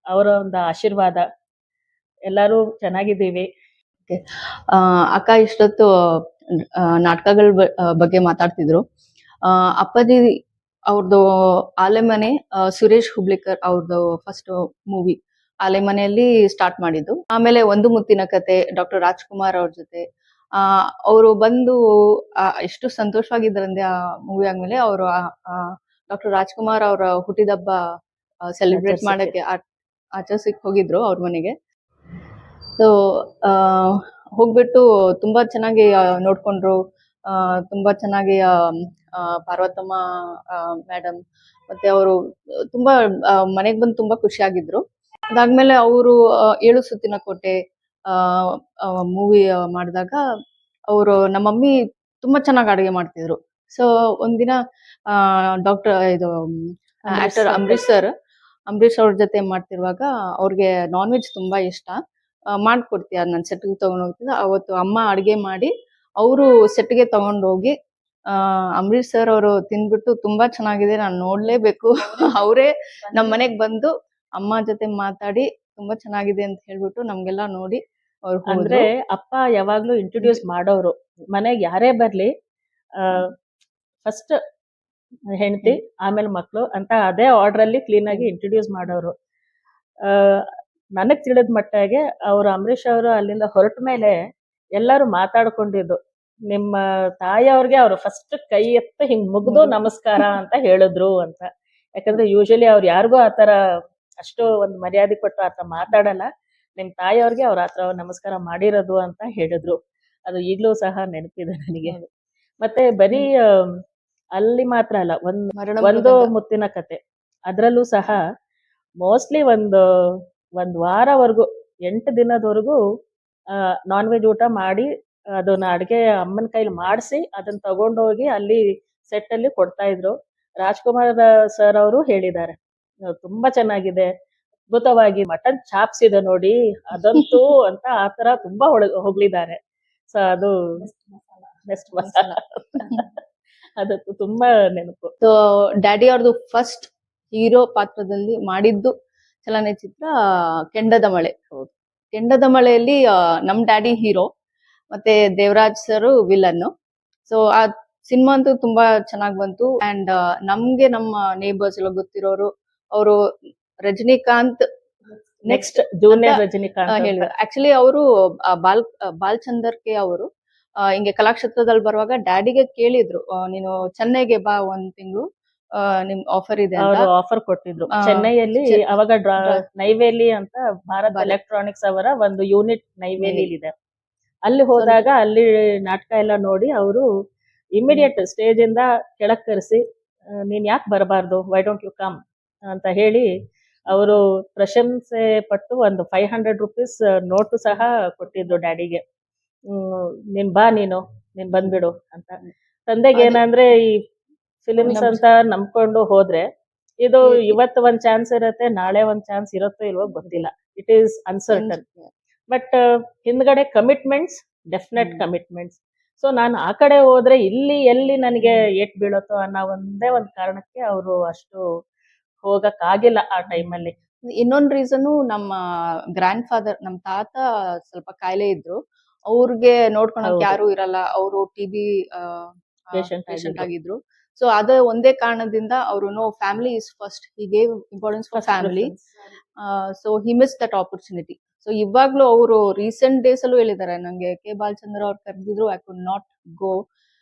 ಅವರ ಒಂದು ಆಶೀರ್ವಾದ, ಎಲ್ಲರೂ ಚೆನ್ನಾಗಿದ್ದೀವಿ. ಆ, ಅಕ್ಕ ಇಷ್ಟೊತ್ತು ನಾಟಕಗಳ ಬಗ್ಗೆ ಮಾತಾಡ್ತಿದ್ರು. ಅಪ್ಪಾಜಿ ಅವ್ರದ್ದು ಆಲೆಮನೆ, ಸುರೇಶ್ ಹುಬ್ಳಿಕರ್ ಅವ್ರದ್ದು ಫಸ್ಟ್ ಮೂವಿ ಆಲೆಮನೆಯಲ್ಲಿ ಸ್ಟಾರ್ಟ್ ಮಾಡಿದ್ದು. ಆಮೇಲೆ ಒಂದು ಮುತ್ತಿನ ಕತೆ ಡಾಕ್ಟರ್ ರಾಜ್ಕುಮಾರ್ ಅವ್ರ ಜೊತೆ ಅವರು ಬಂದು ಎಷ್ಟು ಸಂತೋಷವಾಗಿದ್ದಾರಂದ್ರೆ ಆ ಮೂವಿ ಆದ್ಮೇಲೆ ಅವರು ಡಾಕ್ಟರ್ ರಾಜ್ಕುಮಾರ್ ಅವರ ಹುಟ್ಟಿದಬ್ಬ ಸೆಲೆಬ್ರೇಟ್ ಮಾಡಕ್ಕೆ ಆಚರಿಸಕ್ಕೆ ಹೋಗಿದ್ರು ಅವ್ರ ಮನೆಗೆ. ಸೊ ಹೋಗ್ಬಿಟ್ಟು ತುಂಬಾ ಚೆನ್ನಾಗಿ ನೋಡ್ಕೊಂಡ್ರು. ತುಂಬಾ ಚೆನ್ನಾಗಿ ಪಾರ್ವತಮ್ಮ ಮೇಡಮ್ ಮತ್ತೆ ಅವರು ತುಂಬಾ ಮನೆಗ್ ಬಂದು ತುಂಬಾ ಖುಷಿಯಾಗಿದ್ರು. ಅದಾದ್ಮೇಲೆ ಅವರು 7 ಸುತ್ತಿನ ಕೋಟೆ ಮೂವಿ ಮಾಡಿದಾಗ ಅವರು ನಮ್ಮ ಮಮ್ಮಿ ತುಂಬಾ ಚೆನ್ನಾಗಿ ಅಡುಗೆ ಮಾಡ್ತಿದ್ರು. ಸೊ ಒಂದಿನ ಇದು ಆಕ್ಟರ್ ಅಂಬರೀಶ್ ಅವ್ರ ಜೊತೆ ಮಾಡ್ತಿರುವಾಗ ಅವ್ರಿಗೆ ನಾನ್ ವೆಜ್ ತುಂಬಾ ಇಷ್ಟ. ಮಾಡ್ಕೊಡ್ತೀಯ ನಾನು ಸೆಟ್ಗೆ ತಗೊಂಡ್ ಹೋಗ್ತಿದ್ದೆ. ಅವತ್ತು ಅಮ್ಮ ಅಡುಗೆ ಮಾಡಿ ಅವರು ಸೆಟ್ಗೆ ತಗೊಂಡೋಗಿ ಅಂಬರೀಶ್ ಸರ್ ಅವರು ತಿಂದ್ಬಿಟ್ಟು ತುಂಬಾ ಚೆನ್ನಾಗಿದೆ, ನಾನು ನೋಡ್ಲೇಬೇಕು. ಅವರೇ ನಮ್ ಮನೆಗ್ ಬಂದು ಅಮ್ಮ ಜೊತೆ ಮಾತಾಡಿ ತುಂಬಾ ಚೆನ್ನಾಗಿದೆ ಅಂತ ಹೇಳ್ಬಿಟ್ಟು ನಮ್ಗೆಲ್ಲಾ ನೋಡಿ ಅವ್ರು ಅಂದ್ರೆ ಅಪ್ಪ ಯಾವಾಗ್ಲೂ ಇಂಟ್ರೊಡ್ಯೂಸ್ ಮಾಡೋರು, ಮನೆಗೆ ಯಾರೇ ಬರ್ಲಿ ಫಸ್ಟ್ ಹೆಂಡತಿ ಆಮೇಲೆ ಮಕ್ಳು ಅಂತ ಅದೇ ಆರ್ಡರ್ ಅಲ್ಲಿ ಕ್ಲೀನ್ ಆಗಿ ಇಂಟ್ರೊಡ್ಯೂಸ್ ಮಾಡೋರು. ನನಗ್ ತಿಳಿದ ಮಟ್ಟಿಗೆ ಅವರು ಅಂಬರೀಶ್ ಅವರು ಅಲ್ಲಿಂದ ಹೊರಟ ಮೇಲೆ ಎಲ್ಲರೂ ಮಾತಾಡ್ಕೊಂಡಿದ್ದು, ನಿಮ್ಮ ತಾಯಿಯವ್ರಿಗೆ ಅವ್ರು ಫಸ್ಟ್ ಕೈ ಎತ್ತು ಹಿಂಗ್ ಮುಗ್ದು ನಮಸ್ಕಾರ ಅಂತ ಹೇಳಿದ್ರು ಅಂತ. ಯಾಕಂದ್ರೆ ಯೂಶಲಿ ಅವ್ರು ಯಾರಿಗೂ ಆತರ ಅಷ್ಟು ಒಂದು ಮರ್ಯಾದೆ ಕೊಟ್ಟು ಆತರ ಮಾತಾಡಲ್ಲ. ನಿಮ್ ತಾಯಿಯವ್ರಿಗೆ ಅವ್ರ ಆತರ ನಮಸ್ಕಾರ ಮಾಡಿರೋದು ಅಂತ ಹೇಳಿದ್ರು. ಅದು ಈಗ್ಲೂ ಸಹ ನೆನಪಿದೆ ನನಗೆ. ಮತ್ತೆ ಬರೀ ಅಲ್ಲಿ ಮಾತ್ರ ಅಲ್ಲ, ಒಂದು ಮುತ್ತಿನ ಕತೆ ಅದ್ರಲ್ಲೂ ಸಹ ಮೋಸ್ಟ್ಲಿ ಒಂದು ವಾರವರೆಗೂ 8 ದಿನದವರೆಗೂ ನಾನ್ ವೆಜ್ ಊಟ ಮಾಡಿ ಅದನ್ನ ಅಡ್ಗೆ ಅಮ್ಮನ ಕೈಲಿ ಮಾಡಿಸಿ ಅದನ್ನ ತಗೊಂಡೋಗಿ ಅಲ್ಲಿ ಸೆಟ್ ಅಲ್ಲಿ ಕೊಡ್ತಾ ಇದ್ರು. ರಾಜ್ಕುಮಾರ್ ಸರ್ ಅವರು ಹೇಳಿದ್ದಾರೆ, ತುಂಬಾ ಚೆನ್ನಾಗಿದೆ, ಅದ್ಭುತವಾಗಿ ಮಟನ್ ಚಾಪ್ಸ್ ಇದೆ ನೋಡಿ ಅದಂತೂ ಅಂತ ಆತರ ತುಂಬಾ ಹೊಗಳಿದ್ದಾರೆ. ಸೊ ಅದು ಬೆಸ್ಟ್ ಮಸಾಲ ಅದಕ್ಕೂ ತುಂಬಾ ನೆನಪು. ಸೊ ಡ್ಯಾಡಿ ಅವ್ರದ್ದು ಫಸ್ಟ್ ಹೀರೋ ಪಾತ್ರದಲ್ಲಿ ಮಾಡಿದ್ದು ಚಲನಚಿತ್ರ ಕೆಂಡದ ಮಳೆ. ಕೆಂಡದ ಮಳೆಯಲ್ಲಿ ನಮ್ ಡ್ಯಾಡಿ ಹೀರೋ ಮತ್ತೆ ದೇವರಾಜ್ ಸರ್ ವಿಲನ್. ಸೊ ಆ ಸಿನಿಮಾ ಅಂತೂ ತುಂಬಾ ಚೆನ್ನಾಗ್ ಬಂತು. ಅಂಡ್ ನಮ್ಗೆ ನಮ್ಮ ನೇಬರ್ಸ್ ಎಲ್ಲ ಗೊತ್ತಿರೋರು ಅವರು ರಜನಿಕಾಂತ್ ನೆಕ್ಸ್ಟ್ ಜೂನಿಯರ್ ರಜನಿಕಾಂತ್ ಹೇಳಿದ್ರು. ಆಕ್ಚುಲಿ ಅವರು ಬಾಲ್ಚಂದರ್ ಕೆ ಅವರು ಹಿಂಗೆ ಕಲಾಕ್ಷೇತ್ರದಲ್ಲಿ ಬರುವಾಗ ಡ್ಯಾಡಿಗೆ ಕೇಳಿದ್ರು, ನೀನು ಚೆನ್ನೈಗೆ ಬಾ 1 ತಿಂಗಳು ನಿಮ್ ಆಫರ್ ಇದೆ ಅಂತ ಆಫರ್ ಕೊಟ್ಟಿದ್ರು. ಚೆನ್ನೈಯಲ್ಲಿ ಅವಾಗ ನೈವೇಲಿ ಅಂತ ಭಾರತ್ ಎಲೆಕ್ಟ್ರಾನಿಕ್ಸ್ ಅವರ ಒಂದು ಯೂನಿಟ್ ನೈವೇಲಿ ಇದೆ. ಅಲ್ಲಿ ಹೋದಾಗ ಅಲ್ಲಿ ನಾಟಕ ಎಲ್ಲ ನೋಡಿ ಅವರು ಇಮಿಡಿಯೇಟ್ ಸ್ಟೇಜ್ ಇಂದ ಕೆಳಕ್ ಕರೆಸಿ, ನೀನ್ ಯಾಕೆ ಬರಬಾರ್ದು, ವೈ ಡೋಂಟ್ ಯು ಕಮ್ ಅಂತ ಹೇಳಿ ಅವರು ಪ್ರಶಂಸೆ ಪಟ್ಟು ಒಂದು 500 ರೂಪೀಸ್ ನೋಟು ಸಹ ಕೊಟ್ಟಿದ್ರು ಡ್ಯಾಡಿಗೆ. ನೀನ್ ಬಾ, ನೀನ್ ಬಂದ್ಬಿಡು ಅಂತ. ತಂದೆಗೆ ಏನಂದ್ರೆ ಈ ಫಿಲಿಮ್ಸ್ ಅಂತ ನಂಬ್ಕೊಂಡು ಹೋದ್ರೆ ಇದು ಇವತ್ತು ಒಂದ್ ಚಾನ್ಸ್ ಇರುತ್ತೆ, ನಾಳೆ ಒಂದ್ ಚಾನ್ಸ್ ಇರುತ್ತೋ ಇಲ್ವೋ ಗೊತ್ತಿಲ್ಲ. It is uncertain. ಬಟ್ ಹಿಂದ್ಗಡೆ ಕಮಿಟ್ಮೆಂಟ್ಸ್, ಡೆಫಿನೆಟ್ ಕಮಿಟ್ಮೆಂಟ್ಸ್. ಸೊ ನಾನು ಆ ಕಡೆ ಹೋದ್ರೆ ಇಲ್ಲಿ ಎಲ್ಲಿ ನನಗೆ ಏಟ್ ಬೀಳುತ್ತೋ ಅನ್ನೋ ಒಂದೇ ಒಂದ್ ಕಾರಣಕ್ಕೆ ಅವರು ಅಷ್ಟು ಹೋಗಕ್ ಆಗಿಲ್ಲ ಆ ಟೈಮಲ್ಲಿ. ಇನ್ನೊಂದ್ ರೀಸನ್, ನಮ್ಮ ಗ್ರ್ಯಾಂಡ್ ಫಾದರ್, ನಮ್ ತಾತ ಸ್ವಲ್ಪ ಕಾಯಿಲೆ ಇದ್ರು, ಅವ್ರಿಗೆ ನೋಡ್ಕೊಳಕ್ ಯಾರು ಇರಲ್ಲ, ಅವರು TB ಪೇಷಂಟ್ ಆಗಿದ್ರು. ಸೊ ಅದ ಒಂದೇ ಕಾರಣದಿಂದ ಅವರು no, family is first, he gave importance for family. So he miss that opportunity. So ಇವಾಗ್ಲೂ ಅವರು ರೀಸೆಂಟ್ ಡೇಸ್ ಅಲ್ಲೂ ಹೇಳಿದ್ದಾರೆ, ನಂಗೆ ಕೆ ಬಾಲಚಂದ್ರ ಅವ್ರು ಕರೆದಿದ್ರು, I could not go.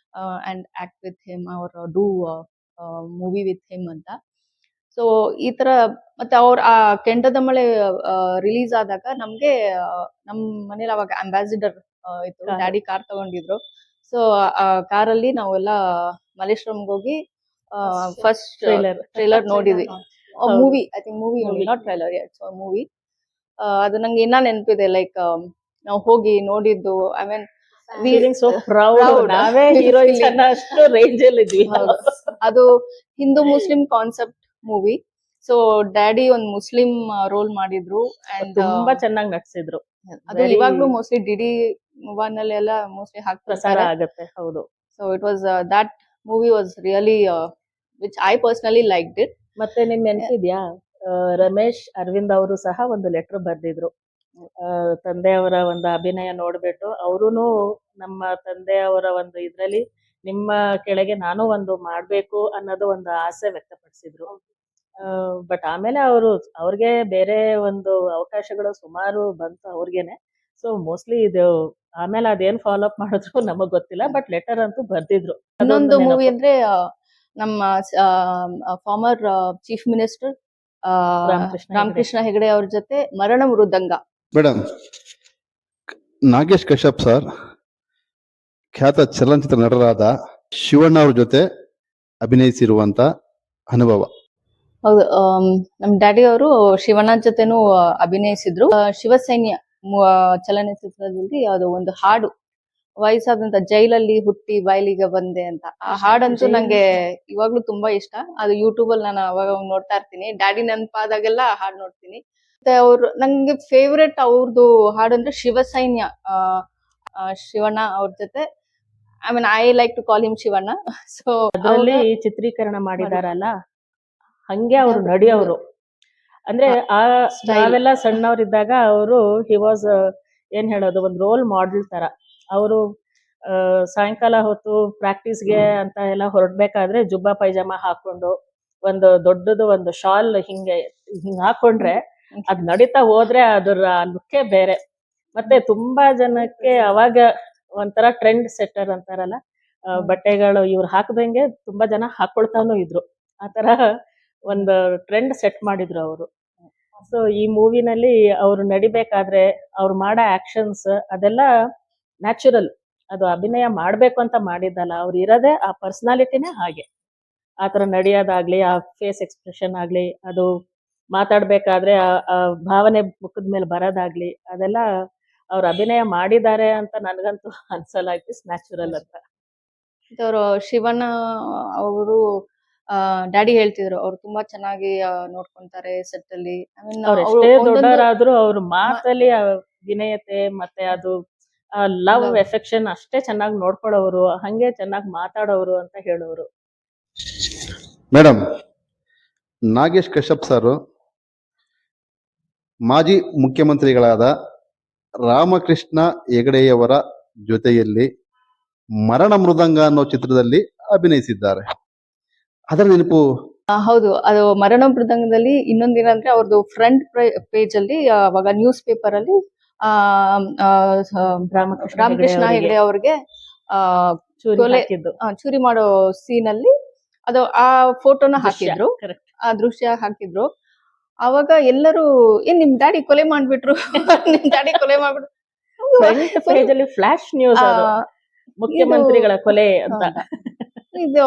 And act with him or do movie with him ಅಂತ. ಸೊ ಈ ತರ ಮತ್ತೆ ಅವ್ರ ಆ ಕೆಂಡದ ಮಳೆ ರಿಲೀಸ್ ಆದಾಗ ನಮ್ಗೆ ನಮ್ ಮನೇಲಿ ಅವಾಗ ಅಂಬಾಸಿಡರ್ ಇತ್ತು, Car. ಡ್ಯಾಡಿ ಕಾರ್ ತಗೊಂಡಿದ್ರು. ಸೊ ಆ ಕಾರಲ್ಲಿ ನಾವೆಲ್ಲ ಮಲ್ಲೇಶ್ವರಂಗೆ ಹೋಗಿ ಫಸ್ಟ್ ಟ್ರೈಲರ್ ನೋಡಿದ್ವಿ. ಹೌದು. Movie, I think movie Movie. Not trailer, movie. ಅದು ನಂಗೆ ಇನ್ನ ನೆನಪಿದೆ, ಲೈಕ್ ನಾವು ಹೋಗಿ ನೋಡಿದ್ದು. I mean feeling so proud, Proud. ನಾವೇ ಹೀರೋಯಿನ್ಸ್ Feeling. ಅನ್ನೋ ಅಷ್ಟು ರೇಂಜ್ ಅಲ್ಲಿ ಇದ್ವಿ. ಅದು ಹಿಂದೂ ಮುಸ್ಲಿಂ ಕಾನ್ಸೆಪ್ಟ್ ಮೂವಿ. ಸೊ ಡ್ಯಾಡಿ ಒಂದು ಮುಸ್ಲಿಂ ರೋಲ್ ಮಾಡಿದ್ರು ಅಂಡ್ ತುಂಬಾ ಚೆನ್ನಾಗಿ ನಟಿಸಿದ್ರು. ಅದು very- ಇವಾಗ್ಲೂ ಮೋಸ್ಟ್ಲಿ ಡಿಡಿ ಒನ್ ಅಲ್ಲಿ ಎಲ್ಲ ಮೋಸ್ಟ್ಲಿ ಪ್ರಸಾರ ಹಾಕ್ತಾರೆ. ಆಗತ್ತೆ. ಹೌದು. So it was that movie was really which I personally liked it. ಮತ್ತೆ ನಿಮ್ ನೆನಪಿದ್ಯಾ, ರಮೇಶ್ ಅರವಿಂದ್ ಅವರು ಸಹ ಒಂದು ಲೆಟರ್ ಬರ್ದಿದ್ರು. ತಂದೆಯವರ ಒಂದು ಅಭಿನಯ ನೋಡ್ಬಿಟ್ಟು ಅವರುನು ನಮ್ಮ ತಂದೆಯವರ ಒಂದು ಇದ್ರಲ್ಲಿ ನಿಮ್ಮ ಕೆಳಗೆ ನಾನು ಒಂದು ಮಾಡ್ಬೇಕು ಅನ್ನೋದು ಒಂದು ಆಸೆ ವ್ಯಕ್ತಪಡಿಸಿದ್ರು. ಬಟ್ ಆಮೇಲೆ ಅವ್ರಿಗೆ ಬೇರೆ ಒಂದು ಅವಕಾಶಗಳು ಸುಮಾರು ಬಂತು ಅವ್ರಿಗೇನೆ. ಸೊ ಮೋಸ್ಟ್ಲಿ ಇದು ಆಮೇಲೆ ಅದೇನ್ ಫಾಲೋ ಅಪ್ ಮಾಡಿದ್ರು ನಮಗ್ ಗೊತ್ತಿಲ್ಲ, ಬಟ್ ಲೆಟರ್ ಅಂತೂ ಬರ್ದಿದ್ರು. ಇನ್ನೊಂದು ಅದೊಂದು ಮೂವಿ ನೆನಪು. ಅಂದ್ರೆ ನಮ್ಮ former chief minister Ramakrishna Hegde ಅವ್ರ ಜೊತೆ ಮರಣ ಮೃದಂಗ. ಮೇಡಮ್, ನಾಗೇಶ್ ಕಶ್ಯಪ್ ಸರ್ ಖ್ಯಾತ ಚಲನಚಿತ್ರ ನಟರಾದ ಶಿವಣ್ಣ ಅವ್ರ ಜೊತೆ ಅಭಿನಯಿಸಿರುವಂತ ಅನುಭವ. ಹೌದು, ನಮ್ ಡ್ಯಾಡಿ ಅವರು ಶಿವಣ್ಣ ಜೊತೆನೂ ಅಭಿನಯಿಸಿದ್ರು. ಶಿವಸೈನ್ಯ ಚಲನಚಿತ್ರದಲ್ಲಿ ಅದು ಒಂದು ಹಾಡು, ವಯಸ್ಸಾದಂತ ಜೈಲಲ್ಲಿ ಹುಟ್ಟಿ ಬಯಲಿಗೆ ಬಂದೆ ಅಂತ. ಆ ಹಾಡಂತೂ ನಂಗೆ ಇವಾಗ್ಲೂ ತುಂಬಾ ಇಷ್ಟ. ಅದು ಯೂಟ್ಯೂಬ್ ಅಲ್ಲಿ ನಾನು ಅವಾಗ ನೋಡ್ತಾ ಇರ್ತೀನಿ. ಡ್ಯಾಡಿ ನೆನಪಾದಾಗೆಲ್ಲ ಆ ಹಾಡು ನೋಡ್ತೀನಿ. ಮತ್ತೆ ನಂಗೆ ಫೇವ್ರೆಟ್ ಅವ್ರದ್ದು ಹಾಡು ಅಂದ್ರೆ ಶಿವಸೈನ್ಯ. ಶಿವಣ್ಣ ಅವ್ರ ಜೊತೆ, I mean I like to call him Shivanna. So ಅದರಲ್ಲಿ ಚಿತ್ರೀಕರಣ ಮಾಡಿದಾರಲ್ಲ, ಹಂಗೆ ಅವ್ರು ನಡೆಯೋರು. ಅಂದ್ರೆ ಆ Style. ನಾವೆಲ್ಲ ಸಣ್ಣವರಿದ್ದಾಗ ಅವರು ಹಿ ವಾಸ್ ಏನ್ ಹೇಳೋದು, ಒಂದು ರೋಲ್ ಮಾಡೆಲ್ ತರ. ಅವರು ಸಾಯಂಕಾಲ ಹೊತ್ತು ಪ್ರಾಕ್ಟೀಸ್ಗೆ ಅಂತ ಎಲ್ಲ ಹೊರಡ್ಬೇಕಾದ್ರೆ ಜುಬ್ಬಾ ಪೈಜಾಮ ಹಾಕೊಂಡು ಒಂದು ದೊಡ್ಡದು ಒಂದು ಶಾಲ್ ಹಿಂಗ್ ಹಾಕೊಂಡ್ರೆ ಅದ್ ನಡೀತಾ ಹೋದ್ರೆ ಅದರ ಲುಕ್ಕೇ ಬೇರೆ. ಮತ್ತೆ ತುಂಬಾ ಜನಕ್ಕೆ ಅವಾಗ ಒಂಥರ ಟ್ರೆಂಡ್ ಸೆಟ್ಟರ್ ಅಂತಾರಲ್ಲ, ಬಟ್ಟೆಗಳು ಇವ್ರು ಹಾಕದಂಗೆ ತುಂಬಾ ಜನ ಹಾಕೊಳ್ತಾನು ಇದ್ರು. ಆತರ ಒಂದು ಟ್ರೆಂಡ್ ಸೆಟ್ ಮಾಡಿದ್ರು ಅವರು. ಸೊ ಈ ಮೂವಿನಲ್ಲಿ ಅವ್ರು ನಡಿಬೇಕಾದ್ರೆ ಅವ್ರು ಮಾಡೋ ಆಕ್ಷನ್ಸ್ ಅದೆಲ್ಲ ನ್ಯಾಚುರಲ್. ಅದು ಅಭಿನಯ ಮಾಡ್ಬೇಕು ಅಂತ ಮಾಡಿದ್ದಲ್ಲ, ಅವ್ರು ಇರೋದೇ ಆ ಪರ್ಸನಾಲಿಟಿನೇ ಹಾಗೆ. ಆತರ ನಡೆಯೋದಾಗ್ಲಿ, ಆ ಫೇಸ್ ಎಕ್ಸ್ಪ್ರೆಷನ್ ಆಗ್ಲಿ, ಅದು ಮಾತಾಡ್ಬೇಕಾದ್ರೆ ಆ ಭಾವನೆ ಮುಖದ ಮೇಲೆ ಬರೋದಾಗ್ಲಿ, ಅದೆಲ್ಲ ಅವ್ರು ಅಭಿನಯ ಮಾಡಿದ್ದಾರೆ ಅಂತ ನನ್ಗಂತೂ ಅನ್ಸಲ್ಲ. ಇಟ್ ಇಸ್ ನ್ಯಾಚುರಲ್ ಅಂತ. ಅವರು ಶಿವಣ್ಣ ಅವರು ಡ್ಯಾಡಿ ಹೇಳ್ತಿದ್ರು, ಅವ್ರು ತುಂಬಾ ಚೆನ್ನಾಗಿ ನೋಡ್ಕೊಂತಾರೆ ಸೆಟ್ ಅಲ್ಲಿ. ಐ ಮೀನ್ ಅವ್ರು ಎಷ್ಟೇ ದೊಡ್ಡವರಾದ್ರೂ ಅವ್ರ ಮಾತಲ್ಲಿ ಆ ವಿನಯತೆ ಮತ್ತೆ ಅದು ಲವ್ Love. ಎಫೆಕ್ಷನ್ ಅಷ್ಟೇ ಚೆನ್ನಾಗಿ ನೋಡ್ಕೊಳ್ಳೋರು, ಹಂಗೆ ಚೆನ್ನಾಗಿ ಮಾತಾಡೋರು ಅಂತ ಹೇಳೋರು. ಮೇಡಮ್, ನಾಗೇಶ್ ಕಶ್ಯಪ್ ಸರ್ ಮಾಜಿ ಮುಖ್ಯಮಂತ್ರಿಗಳಾದ ರಾಮಕೃಷ್ಣ ಹೆಗಡೆಯವರ ಜೊತೆಯಲ್ಲಿ ಮರಣ ಮೃದಂಗ ಅನ್ನೋ ಚಿತ್ರದಲ್ಲಿ ಅಭಿನಯಿಸಿದ್ದಾರೆ. ಅದರ ನೆನಪು? ಹೌದು, ಅದು ಮರಣ ಮೃದಂಗದಲ್ಲಿ ಇನ್ನೊಂದೇನಂದ್ರೆ ಅವ್ರದ್ದು ಫ್ರಂಟ್ ಪೇಜ್ ಅಲ್ಲಿ ಅವಾಗ ನ್ಯೂಸ್ ಪೇಪರ್ ಅಲ್ಲಿ ರಾಮಕೃಷ್ಣ ಹೆಗಡೆ ಅವ್ರಿಗೆ ಚೂರಿ ಕೊಲೆ- ಹಾಕಿದ್ದು. ಚೂರಿ ಮಾಡೋ ಸೀನ್ ಅಲ್ಲಿ ಅದು ಆ ಫೋಟೋನ ಹಾಕಿದ್ರು, Correct. ಆ ದೃಶ್ಯ ಹಾಕಿದ್ರು. ಅವಾಗ ಎಲ್ಲರೂ ಏನ್ ನಿಮ್ ಡ್ಯಾಡಿ ಕೊಲೆ ಮಾಡ್ಬಿಟ್ರು, ನಿಮ್ ಡ್ಯಾಡಿ ಕೊಲೆ ಮಾಡ್ಬಿಟ್ರು. ಫ್ರಂಟ್ ಪೇಜ್ ಅಲ್ಲಿ ಫ್ಲಾಶ್ ನ್ಯೂಸ್, ಆ, ಮುಖ್ಯಮಂತ್ರಿಗಳ ಕೊಲೆ ಅಂತ. ಇದು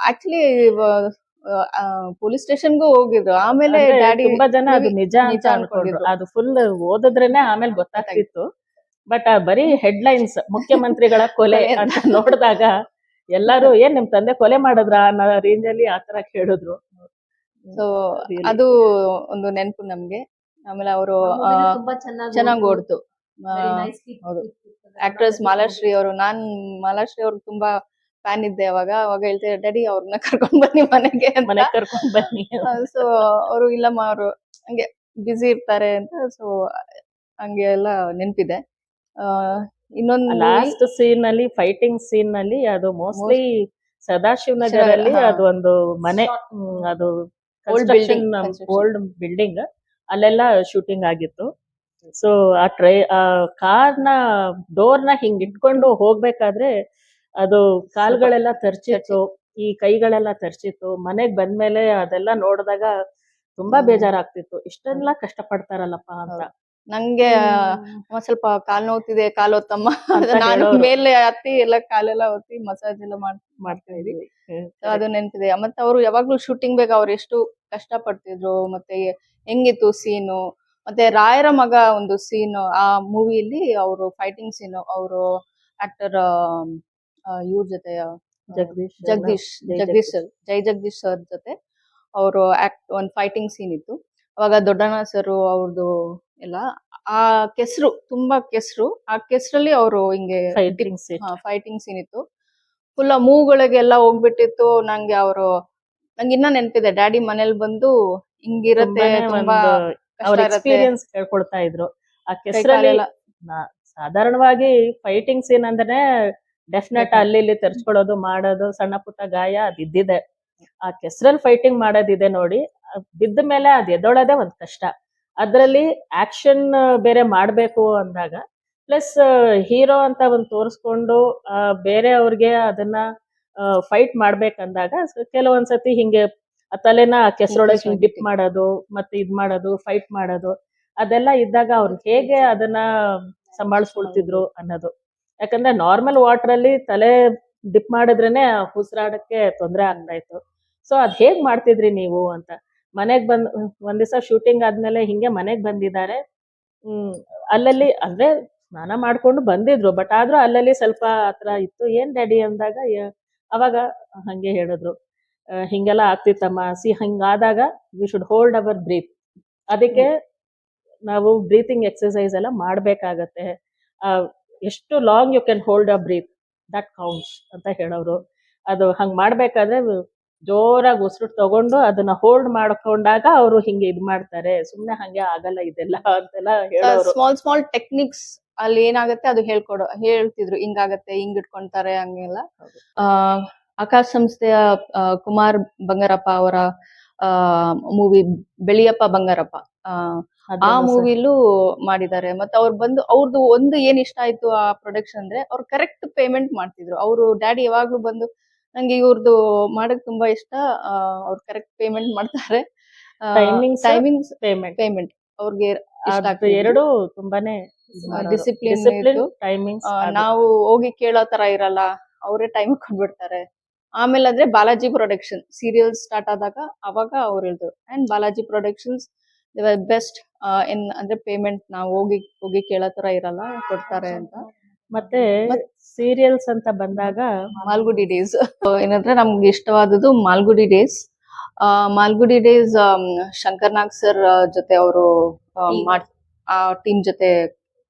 ಆಕ್ಚುಲಿ ಪೊಲೀಸ್ ಸ್ಟೇಷನ್ಗೂ ಹೋಗಿದ್ರು. ಆಮೇಲೆ ಅಂದ್ರೆ ಡ್ಯಾಡಿ ತುಂಬಾ ಜನ ಅದು ನಿಜ ಅಂತ ನಿಜ ಅನ್ಕೊಂಡ್ರು. ಅನ್ಕೊಂಡಿದ್ರು. ಅದು ಫುಲ್ ಓದಿದ್ರೇನೆ ಆಮೇಲೆ ಗೊತ್ತಾಗ್ತಿತ್ತು. ಬಟ್ ಬರೀ ಹೆಡ್ಲೈನ್ಸ್ ಮುಖ್ಯಮಂತ್ರಿಗಳ ಕೊಲೆ ಅಂತ ನೋಡಿದಾಗ ಎಲ್ಲಾರು ಏನ್ ನಿಮ್ ತಂದೆ ಕೊಲೆ ಮಾಡಿದ್ರ ಅನ್ನೋ ರೇಂಜ್ ಅಲ್ಲಿ ಆತರ ಕೇಳಿದ್ರು. ಸೊ ಅದು ಒಂದು ನೆನಪು ನಮ್ಗೆ. ಆಮೇಲೆ ಅವರು ಚೆನ್ನಾಗಿ ಓಡ್ತು. ಹೌದು, ಆಕ್ಟ್ರೆಸ್ ಮಾಲಾಶ್ರೀ ಅವರು, ನಾನ್ ಮಾಲಾಶ್ರೀ ಅವ್ರಿಗೆ ತುಂಬಾ ಫ್ಯಾನ್ ಇದ್ದೆ ಅವಾಗ ಹೇಳ್ತಾರೆ, ಡ್ಯಾಡಿ ಅವ್ರನ್ನ ಕರ್ಕೊಂಡ್ ಬನ್ನಿ ಮನೆಗೆ ಮನೆ ಅಂತ. ಕರ್ಕೊಂಡ್ ಬನ್ನಿ. ಸೊ ಅವರು ಇಲ್ಲಮ್ಮ ಅವರು ಹಂಗೆ ಬ್ಯುಸಿ ಇರ್ತಾರೆ ಅಂತ. ಸೊ ಹಂಗೆ ಎಲ್ಲ ನೆನಪಿದೆ. ಇನ್ನೊಂದು ಲಾಸ್ಟ್ ಸೀನ್ ಅಲ್ಲಿ, ಫೈಟಿಂಗ್ ಸೀನ್ ನಲ್ಲಿ, ಅದು ಮೋಸ್ಟ್ಲಿ ಸದಾಶಿವ್ ನಗರ್ ಅಲ್ಲಿ ಹಾ. ಅದು ಒಂದು ಮನೆ, ಅದು Old building, construction. Old building, ಅಲ್ಲೆಲ್ಲ ಶೂಟಿಂಗ್ ಆಗಿತ್ತು. ಸೊ ಆ ಕಾರ್ನ ಡೋರ್ನ ಹಿಂಗ್ ಇಟ್ಕೊಂಡು ಹೋಗ್ಬೇಕಾದ್ರೆ ಅದು ಕಾಲ್ಗಳೆಲ್ಲ ತರ್ಚಿತ್ತು, ಈ ಕೈಗಳೆಲ್ಲ ತರ್ಚಿತ್ತು. ಮನೆಗ್ ಬಂದ್ಮೇಲೆ ಅದೆಲ್ಲ ನೋಡಿದಾಗ ತುಂಬಾ ಬೇಜಾರಾಗ್ತಿತ್ತು. ಇಷ್ಟೆಲ್ಲ ಕಷ್ಟಪಡ್ತಾರಲ್ಲಪ್ಪ ಅಂತ. ನಂಗೆ ಒಂದ್ ಸ್ವಲ್ಪ ಕಾಲ್ ನೋವ್ತಿದೆ, ಕಾಲ್ ಒತ್ತಮ್ಮ ಅಂತ ನಾನು ಹೇಳೋರು. ಮೇಲೆ ಹತ್ತಿ ಎಲ್ಲ ಕಾಲೆಲ್ಲ ಒತ್ತಿ ಮಸಾಜ್ ಎಲ್ಲ ಮಾಡ್ತಾ ಇದ್ವಿ. So ಅದು ನೆನ್ಪಿದೆ. ಮತ್ತೆ ಅವರು ಯಾವಾಗ್ಲೂ ಶೂಟಿಂಗ್ ಬೇಗ ಅವ್ರು ಎಷ್ಟು ಕಷ್ಟ ಪಡ್ತಿದ್ರು, ಮತ್ತೆ ಹೆಂಗಿತ್ತು ಸೀನು. ಮತ್ತೆ ರಾಯರ ಮಗ ಒಂದು ಸೀನ್, ಆ ಮೂವಿಯಲ್ಲಿ ಅವರು ಫೈಟಿಂಗ್ ಸೀನ್, ಅವರು ಆಕ್ಟರ್ ಇವ್ರ ಜೊತೆ ಜಗದೀಶ್ ಜಗದೀಶ್ ಜಗದೀಶ್ ಸರ್ ಜೊತೆ ಅವರು ಒಂದ್ ಫೈಟಿಂಗ್ ಸೀನ್ ಇತ್ತು. ಅವಾಗ ದೊಡ್ಡಣ್ಣ ಸರ್ ಅವ್ರದ್ದು ಎಲ್ಲ ಆ ತುಂಬಾ ಕೆಸ್ರು, ಆ ಕೆಸ್ರಲ್ಲಿ ಅವರು ಹಿಂಗೆ ಫೈಟಿಂಗ್ ಸೀನ್ ಇತ್ತು. ಫುಲ್ ಮೂಗಳಿಗೆಲ್ಲ ಹೋಗ್ಬಿಟ್ಟಿತ್ತು. ನಂಗೆ ನಂಗೆ ಇನ್ನ ನೆನ್ಪಿದೆ, ಡ್ಯಾಡಿ ಮನೇಲಿ ಬಂದು ಹಿಂಗಿರತ್ತೆ, ತುಂಬಾ ಅವ್ರ ಕಷ್ಟ ಇರತ್ತೆ. ಎಕ್ಸ್ಪೀರಿಯನ್ಸ್ ಹೇಳ್ಕೊಡ್ತಾ ಇದ್ರು. ಆ ಕೆಸರಲ್ಲಿ ಕಾಲೆಲ್ಲ ಸಾಧಾರಣವಾಗಿ ಫೈಟಿಂಗ್ ಸೀನ್ ಅಂದ್ರೆ ಡೆಫಿನೆಟ್ ಅಲ್ಲಿ ಇಲ್ಲಿ ತರ್ಚ್ಕೊಳ್ಳೋದು ಮಾಡೋದು, ಸಣ್ಣ ಪುಟ್ಟ ಗಾಯ ಅದಿದ್ದಿದೆ. ಆ ಕೆಸರಲ್ಲಿ ಫೈಟಿಂಗ್ ಮಾಡೋದಿದೆ ನೋಡಿ, ಬಿದ್ದ ಮೇಲೆ ಅದ್ ಎದ್ದೊಳೋದೇ ಒಂದ್ ಕಷ್ಟ. ಅದ್ರಲ್ಲಿ ಆಕ್ಷನ್ ಬೇರೆ ಮಾಡ್ಬೇಕು ಅಂದಾಗ, ಪ್ಲಸ್ ಹೀರೋ ಅಂತ ಒಂದ್ ತೋರಿಸ್ಕೊಂಡು ಬೇರೆ ಅವ್ರಿಗೆ ಅದನ್ನ ಫೈಟ್ ಮಾಡ್ಬೇಕಂದಾಗ ಕೆಲವೊಂದ್ಸತಿ ಹಿಂಗೆ ಆ ತಲೆನ ಕೆಸರೊಳಗೆ ಹಿಂಗ್ ಡಿಪ್ ಮಾಡೋದು, ಮತ್ತೆ ಇದ್ ಮಾಡೋದು, ಫೈಟ್ ಮಾಡೋದು, ಅದೆಲ್ಲ ಇದ್ದಾಗ ಅವ್ರು ಹೇಗೆ ಅದನ್ನ ಸಂಭಾಳಿಸ್ಕೊಳ್ತಿದ್ರು ಅನ್ನೋದು. ಯಾಕಂದ್ರೆ ನಾರ್ಮಲ್ ವಾಟರ್ ಅಲ್ಲಿ ತಲೆ ಡಿಪ್ ಮಾಡಿದ್ರೇನೆ ಉಸಿರಾಡಕ್ಕೆ ತೊಂದರೆ ಆಗ್ತಾ ಇತ್ತು. ಸೊ ಅದ್ ಹೇಗ್ ಮಾಡ್ತಿದ್ರಿ ನೀವು ಅಂತ. ಮನೆಗ್ ಒಂದ್ ದಿವಸ ಶೂಟಿಂಗ್ ಆದ್ಮೇಲೆ ಹಿಂಗೆ ಮನೆಗ್ ಬಂದಿದ್ದಾರೆ. ಅಲ್ಲಲ್ಲಿ ಅಂದ್ರೆ ಸ್ನಾನ ಮಾಡ್ಕೊಂಡು ಬಂದಿದ್ರು, ಬಟ್ ಆದ್ರೂ ಅಲ್ಲಲ್ಲಿ ಸ್ವಲ್ಪ ಹತ್ರ ಇತ್ತು. ಏನ್ ಡ್ಯಾಡಿ ಅಂದಾಗ ಅವಾಗ ಹಂಗೆ ಹೇಳಿದ್ರು, ಹಿಂಗೆಲ್ಲ ಆಗ್ತಿತ್ತಮ್ಮ, ಹಿಂಗಾದಾಗ we should hold our breath. ಅದಕ್ಕೆ ನಾವು ಬ್ರೀತಿಂಗ್ ಎಕ್ಸರ್ಸೈಸ್ ಎಲ್ಲ ಮಾಡ್ಬೇಕಾಗತ್ತೆ. ಎಷ್ಟು long you can hold a breath, that counts ಅಂತ ಹೇಳೋರು. ಅದು ಹಂಗ್ ಮಾಡ್ಬೇಕಾದ್ರೆ ಜೋರಾಗಿ ಉಸಿರು ತಗೊಂಡು ಅದನ್ನ ಹೋಲ್ಡ್ ಮಾಡ್ಕೊಂಡಾಗ ಅವರು ಹಿಂಗೆ ಇದ್ ಮಾಡ್ತಾರೆ, ಸುಮ್ನೆ ಹಂಗೆ ಆಗಲ್ಲ ಇದೆಲ್ಲ ಅಂತೆಲ್ಲ ಹೇಳೋರು. ಸ್ಮಾಲ್ ಟೆಕ್ನಿಕ್ಸ್ ಅಲ್ಲಿ ಏನಾಗತ್ತೆ ಅದು ಹೇಳ್ತಿದ್ರು, ಹಿಂಗಾಗತ್ತೆ, ಹಿಂಗ್ ಇಟ್ಕೊಂತಾರೆ, ಹಂಗೆಲ್ಲ. ಆಕಾಶ್ ಸಂಸ್ಥೆಯ ಕುಮಾರ್ ಬಂಗಾರಪ್ಪ ಅವರ ಮೂವಿ ಬೆಳಿಯಪ್ಪ ಬಂಗಾರಪ್ಪ, ಆ ಮೂವಿಲೂ ಮಾಡಿದ್ದಾರೆ. ಮತ್ತೆ ಅವ್ರು ಬಂದು ಅವ್ರದ್ದು ಒಂದು ಏನ್ ಇಷ್ಟ ಆಯ್ತು ಆ ಪ್ರೊಡಕ್ಷನ್ ಅಂದ್ರೆ, ಅವ್ರು ಕರೆಕ್ಟ್ ಪೇಮೆಂಟ್ ಮಾಡ್ತಿದ್ರು. ಅವರು ಡ್ಯಾಡಿ ಯಾವಾಗ್ಲೂ ಬಂದು, ನಂಗೆ ಇವ್ರದ್ದು ಮಾಡಕ್ ತುಂಬಾ ಇಷ್ಟ, ಅವ್ರು ಕರೆಕ್ಟ್ ಪೇಮೆಂಟ್ ಮಾಡ್ತಾರೆ, ಟೈಮಿಂಗ್ಸ್ ಪೇಮೆಂಟ್ ಅವ್ರಿಗೆ ಇಷ್ಟ ಆಗ್ತಿತ್ತು. ಎರಡು ತುಂಬಾನೇ ಡಿಸಿಪ್ಲಿನ್ ಟೈಮಿಂಗ್ಸ್. ನಾವು ಹೋಗಿ ಕೇಳೋ ತರ ಇರಲ್ಲ, ಅವರೇ ಟೈಮ್ ಕೊಟ್ಬಿಡ್ತಾರೆ. ಆಮೇಲೆ ಅಂದ್ರೆ ಬಾಲಾಜಿ ಪ್ರೊಡಕ್ಷನ್ ಸೀರಿಯಲ್ ಸ್ಟಾರ್ಟ್ ಆದಾಗ ಅವಾಗ ಅವ್ರು ಹೇಳಿದ್ರು, ಅಂಡ್ ಬಾಲಾಜಿ ಪ್ರೊಡಕ್ಷನ್ಸ್ ಬೆಸ್ಟ್ ಅಂದ್ರೆ ಪೇಮೆಂಟ್ ನಾವು ಹೋಗಿ ಕೇಳೋ ತರ ಇರಲ್ಲ, ಕೊಡ್ತಾರೆ ಅಂತ. ಮತ್ತೆ ಸೀರಿಯಲ್ಸ್ ಅಂತ ಬಂದಾಗ ಮಾಲ್ಗುಡಿ ಡೇಸ್ ಏನಂದ್ರೆ ನಮ್ಗೆ ಇಷ್ಟವಾದದ್ದು Malgudi days. Malgudi days Shankar Nag sir ಜೊತೆ ಅವರು ಆ ಟೀಮ್ ಜೊತೆ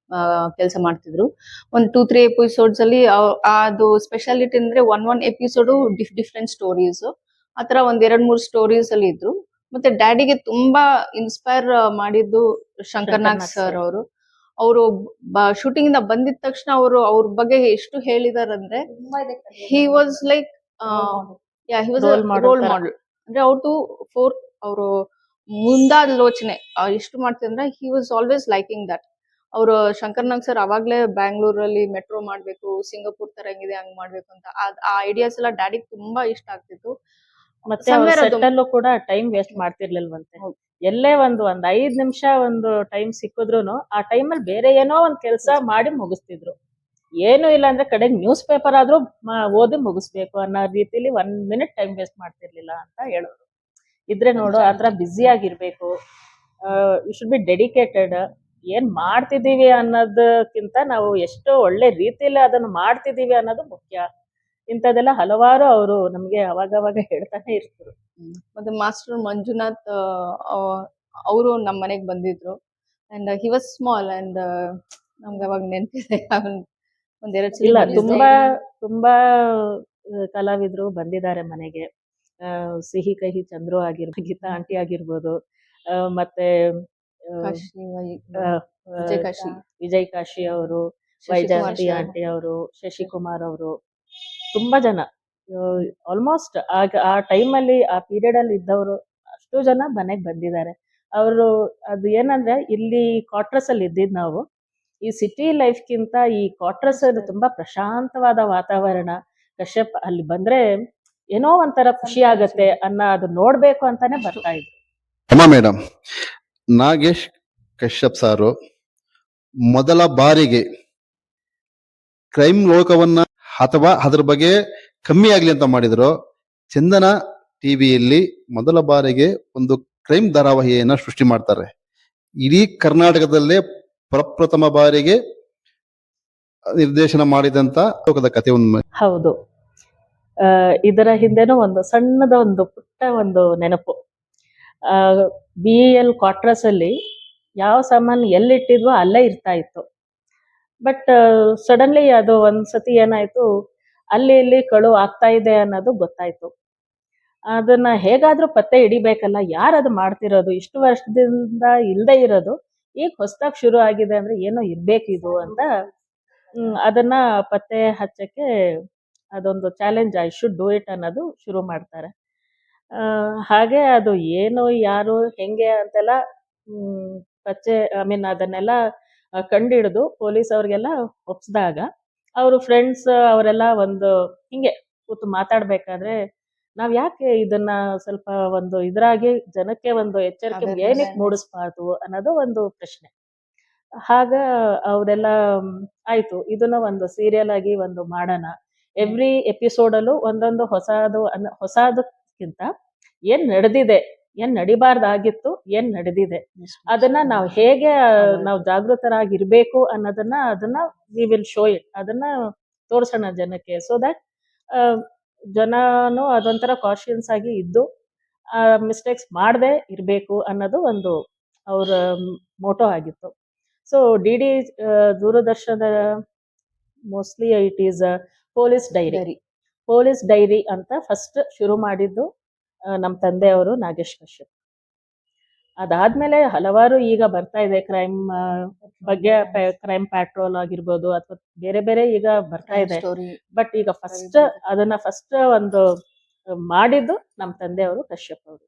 ಕೆಲಸ ಮಾಡ್ತಿದ್ರು. ಒಂದು 2-3 ಎಪಿಸೋಡ್ಸ್ ಅಲ್ಲಿ ಅದು ಸ್ಪೆಷಾಲಿಟಿ ಅಂದ್ರೆ ಒನ್ ಎಪಿಸೋಡು ಡಿಫ್ರೆಂಟ್ ಸ್ಟೋರೀಸ್, ಆತರ 1-2-3 ಸ್ಟೋರೀಸ್ ಅಲ್ಲಿ ಇದ್ರು. ಮತ್ತೆ ಡ್ಯಾಡಿಗೆ ತುಂಬಾ ಇನ್ಸ್ಪೈರ್ ಮಾಡಿದ್ದು ಶಂಕರ್ ನಾಗ್ ಸರ್ ಅವರು. ಶೂಟಿಂಗ್ ಇಂದ ಬಂದಿದ ತಕ್ಷಣ ಅವ್ರ ಬಗ್ಗೆ ಎಷ್ಟು ಹೇಳಿದಾರಂದ್ರೆ, he was like role model. ಅಂದ್ರೆ ಅವ್ರದ್ದು ಅವರು ಮುಂದಾಲೋಚನೆ ಎಷ್ಟು ಮಾಡ್ತಿದ್ರೆ, he was always liking that. ಅವರು ಶಂಕರ್ ನಾಗ್ ಸರ್ ಅವಾಗ್ಲೇ ಬ್ಯಾಂಗ್ಳೂರಲ್ಲಿ ಮೆಟ್ರೋ ಮಾಡ್ಬೇಕು, ಸಿಂಗಾಪುರ್ ತರ ಹೆಂಗಿದೆ ಹಂಗ್ ಮಾಡ್ಬೇಕು ಅಂತ ಆ ಐಡಿಯಾಸ್ ಎಲ್ಲ ಡ್ಯಾಡಿಗೆ ತುಂಬಾ ಇಷ್ಟ ಆಗ್ತಿತ್ತು. ಮತ್ತೆ ಸೆಟ್ ಅಲ್ಲೂ ಕೂಡ ಟೈಮ್ ವೇಸ್ಟ್ ಮಾಡ್ತಿರ್ಲಿಲ್ವಂತೆ. ಎಲ್ಲೇ ಒಂದ್ 5 ನಿಮಿಷ ಒಂದು ಟೈಮ್ ಸಿಕ್ಕಿದ್ರು ಆ ಟೈಮಲ್ಲಿ ಬೇರೆ ಏನೋ ಒಂದ್ ಕೆಲಸ ಮಾಡಿ ಮುಗಿಸ್ತಿದ್ರು. ಏನು ಇಲ್ಲ ಅಂದ್ರೆ ಕಡೆಗೆ ನ್ಯೂಸ್ ಪೇಪರ್ ಆದ್ರೂ ಓದಿ ಮುಗಿಸ್ಬೇಕು ಅನ್ನೋ ರೀತಿಲಿ 1 ಮಿನಿಟ್ ಟೈಮ್ ವೇಸ್ಟ್ ಮಾಡ್ತಿರ್ಲಿಲ್ಲ ಅಂತ ಹೇಳೋರು. ಇದ್ರೆ ನೋಡು ಆತರ ಬ್ಯುಸಿ ಆಗಿರ್ಬೇಕು, ಯು ಶುಡ್ ಬಿ ಡೆಡಿಕೇಟೆಡ್. ಏನ್ ಮಾಡ್ತಿದೀವಿ ಅನ್ನೋದಕ್ಕಿಂತ ನಾವು ಎಷ್ಟು ಒಳ್ಳೆ ರೀತಿಯಲ್ಲಿ ಅದನ್ನ ಮಾಡ್ತಿದೀವಿ ಅನ್ನೋದು ಮುಖ್ಯ. ಇಂಥದೆಲ್ಲ ಹಲವಾರು ಅವರು ನಮ್ಗೆ ಅವಾಗವಾಗ ಹೇಳ್ತಾನೆ ಇರ್ತಾರೆ. ಮತ್ತೆ ಮಾಸ್ಟರ್ ಮಂಜುನಾಥ್ ಅವರು ನಮ್ಮ ಮನೆಗೆ ಬಂದಿದ್ರು. And he was small and ನಮ್ಗೆ ಅವಾಗ ನೆನಪಿದೆ, ಒಂದೆರಡು ಇಲ್ಲ ತುಂಬಾ ಕಲಾವಿದ್ರು ಬಂದಿದ್ದಾರೆ ಮನೆಗೆ. ಸಿಹಿ ಕಹಿ ಚಂದ್ರು ಆಗಿರ್ಬೋದು, ಗೀತಾ ಆಂಟಿ ಆಗಿರ್ಬೋದು, ಮತ್ತೆ ವಿಜಯ್ ಕಾಶಿ ಅವರು, ವೈಜಯಂತಿ ಆಂಟಿ ಅವರು, ಶಶಿಕುಮಾರ್ ಅವರು, ತುಂಬಾ ಜನ ಆಲ್ಮೋಸ್ಟ್ ಆ ಟೈಮಲ್ಲಿ ಆ ಪೀರಿಯಡ್ ಅಲ್ಲಿ ಇದ್ದವರು ಅಷ್ಟು ಜನ ಮನೆಗೆ ಬಂದಿದ್ದಾರೆ. ಅವರು ಅದು ಏನಂದ್ರೆ, ಇಲ್ಲಿ ಕ್ವಾರ್ಟರ್ಸ್ ಅಲ್ಲಿ ಇದ್ದಿದ್ ನಾವು, ಈ ಸಿಟಿ ಲೈಫ್ಗಿಂತ ಈ ಕ್ವಾರ್ಟರ್ಸ್ ತುಂಬಾ ಪ್ರಶಾಂತವಾದ ವಾತಾವರಣ. ಕಶ್ಯಪ್ ಅಲ್ಲಿ ಬಂದ್ರೆ ಏನೋ ಒಂಥರ ಖುಷಿ ಆಗತ್ತೆ ಅನ್ನೋ ಅದು ನೋಡ್ಬೇಕು ಅಂತಾನೆ ಬರ್ತಾ ಇದ್ರು. ಅಮ್ಮ ಮೇಡಮ್, ನಾಗೇಶ್ ಕಶ್ಯಪ್ ಸಾರು ಮೊದಲ ಬಾರಿಗೆ ಕ್ರೈಮ್ ಲೋಕವನ್ನ ಅಥವಾ ಅದ್ರ ಬಗ್ಗೆ ಕಮ್ಮಿ ಆಗ್ಲಿ ಅಂತ ಮಾಡಿದ್ರು. ಚಂದನ ಟಿವಿಯಲ್ಲಿ ಮೊದಲ ಬಾರಿಗೆ ಒಂದು ಕ್ರೈಮ್ ಧಾರಾವಾಹಿಯನ್ನ ಸೃಷ್ಟಿ ಮಾಡ್ತಾರೆ. ಇಡೀ ಕರ್ನಾಟಕದಲ್ಲೇ ಪ್ರಪ್ರಥಮ ಬಾರಿಗೆ ನಿರ್ದೇಶನ ಮಾಡಿದಂತ ಲೋಕದ ಕಥೆ ಒಂದು. ಹೌದು. ಇದರ ಹಿಂದೆನೂ ಒಂದು ಸಣ್ಣದ ಒಂದು ಪುಟ್ಟ ಒಂದು ನೆನಪು. BEL ಕ್ವಾರ್ಟರ್ಸ್ ಅಲ್ಲಿ ಯಾವ ಸಾಮಾನು ಎಲ್ಲಿಟ್ಟಿದ್ವೋ ಅಲ್ಲೇ ಇರ್ತಾ ಇತ್ತು. ಬಟ್ ಸಡನ್ಲಿ ಅದು ಒಂದ್ಸತಿ ಏನಾಯ್ತು, ಅಲ್ಲಿ ಇಲ್ಲಿ ಕಳು ಆಗ್ತಾ ಇದೆ ಅನ್ನೋದು ಗೊತ್ತಾಯ್ತು. ಅದನ್ನ ಹೇಗಾದ್ರೂ ಪತ್ತೆ ಹಿಡಿಬೇಕಲ್ಲ, ಯಾರದು ಮಾಡ್ತಿರೋದು, ಇಷ್ಟು ವರ್ಷದಿಂದ ಇಲ್ಲದೆ ಇರೋದು ಈಗ ಹೊಸದಾಗಿ ಶುರು ಆಗಿದೆ ಅಂದ್ರೆ ಏನೋ ಇರ್ಬೇಕಿದು ಅಂತ ಅದನ್ನ ಪತ್ತೆ ಹಚ್ಚಕ್ಕೆ ಅದೊಂದು challenge, I should do it ಅನ್ನೋದು ಶುರು ಮಾಡ್ತಾರೆ. ಹಾಗೆ ಅದು ಏನು ಯಾರು ಹೆಂಗೆ ಅಂತೆಲ್ಲ ಅದನ್ನೆಲ್ಲ ಕಂಡಿಡಿದು ಪೊಲೀಸ್ ಅವ್ರಿಗೆಲ್ಲ ಒಪ್ಸಿದಾಗ ಅವರು ಫ್ರೆಂಡ್ಸ್ ಅವರೆಲ್ಲ ಒಂದು ಹಿಂಗೆ ಕೂತು ಮಾತಾಡ್ಬೇಕಾದ್ರೆ ನಾವ್ ಯಾಕೆ ಇದನ್ನ ಸ್ವಲ್ಪ ಒಂದು ಇದ್ರಾಗಿ ಜನಕ್ಕೆ ಒಂದು ಎಚ್ಚರಿಕೆ ಏನಕ್ಕೆ ಮೂಡಿಸ್ಬಾರ್ದು ಅನ್ನೋದು ಒಂದು ಪ್ರಶ್ನೆ. ಆಗ ಅವರೆಲ್ಲ ಆಯ್ತು ಇದನ್ನ ಒಂದು ಸೀರಿಯಲ್ ಆಗಿ ಒಂದು ಮಾಡೋಣ, ಎವ್ರಿ ಎಪಿಸೋಡಲ್ಲೂ ಒಂದೊಂದು ಹೊಸದಕ್ಕಿಂತ ಏನ್ ನಡೆದಿದೆ, ಏನ್ ನಡಿಬಾರ್ದಾಗಿತ್ತು, ಏನ್ ನಡೆದಿದೆ, ಅದನ್ನ ನಾವು ಹೇಗೆ ನಾವು ಜಾಗೃತರಾಗಿರ್ಬೇಕು ಅನ್ನೋದನ್ನ ವಿ ವಿಲ್ ಶೋ ಇಟ್, ಅದನ್ನ ತೋರ್ಸೋಣ ಜನಕ್ಕೆ. ಸೊ ದಟ್ ಜನನು ಅದೊಂಥರ ಕಾನ್ಶಿಯನ್ಸ್ ಆಗಿ ಇದ್ದು ಮಿಸ್ಟೇಕ್ಸ್ ಮಾಡದೆ ಇರಬೇಕು ಅನ್ನೋದು ಒಂದು ಅವರ ಮೋಟೋ ಆಗಿತ್ತು. ಸೊ DD ದೂರದರ್ಶನದ mostly it is police dairy ಅಂತ ಫಸ್ಟ್ ಶುರು ಮಾಡಿದ್ದು ನಮ್ಮ ತಂದೆಯವರು ನಾಗೇಶ್ ಕಶ್ಯಪ್. ಅದಾದ್ಮೇಲೆ ಹಲವಾರು ಈಗ ಬರ್ತಾ ಇದೆ ಕ್ರೈಮ್ ಬಗ್ಗೆ, ಕ್ರೈಮ್ ಪ್ಯಾಟ್ರೋಲ್ ಆಗಿರ್ಬೋದು ಅಥವಾ ಬೇರೆ ಬೇರೆ ಈಗ ಬರ್ತಾ ಇದೆ. ಬಟ್ ಈಗ ಅದನ್ನ ಫಸ್ಟ್ ಒಂದು ಮಾಡಿದ್ದು ನಮ್ಮ ತಂದೆಯವರು ಕಶ್ಯಪ್ ಅವರು.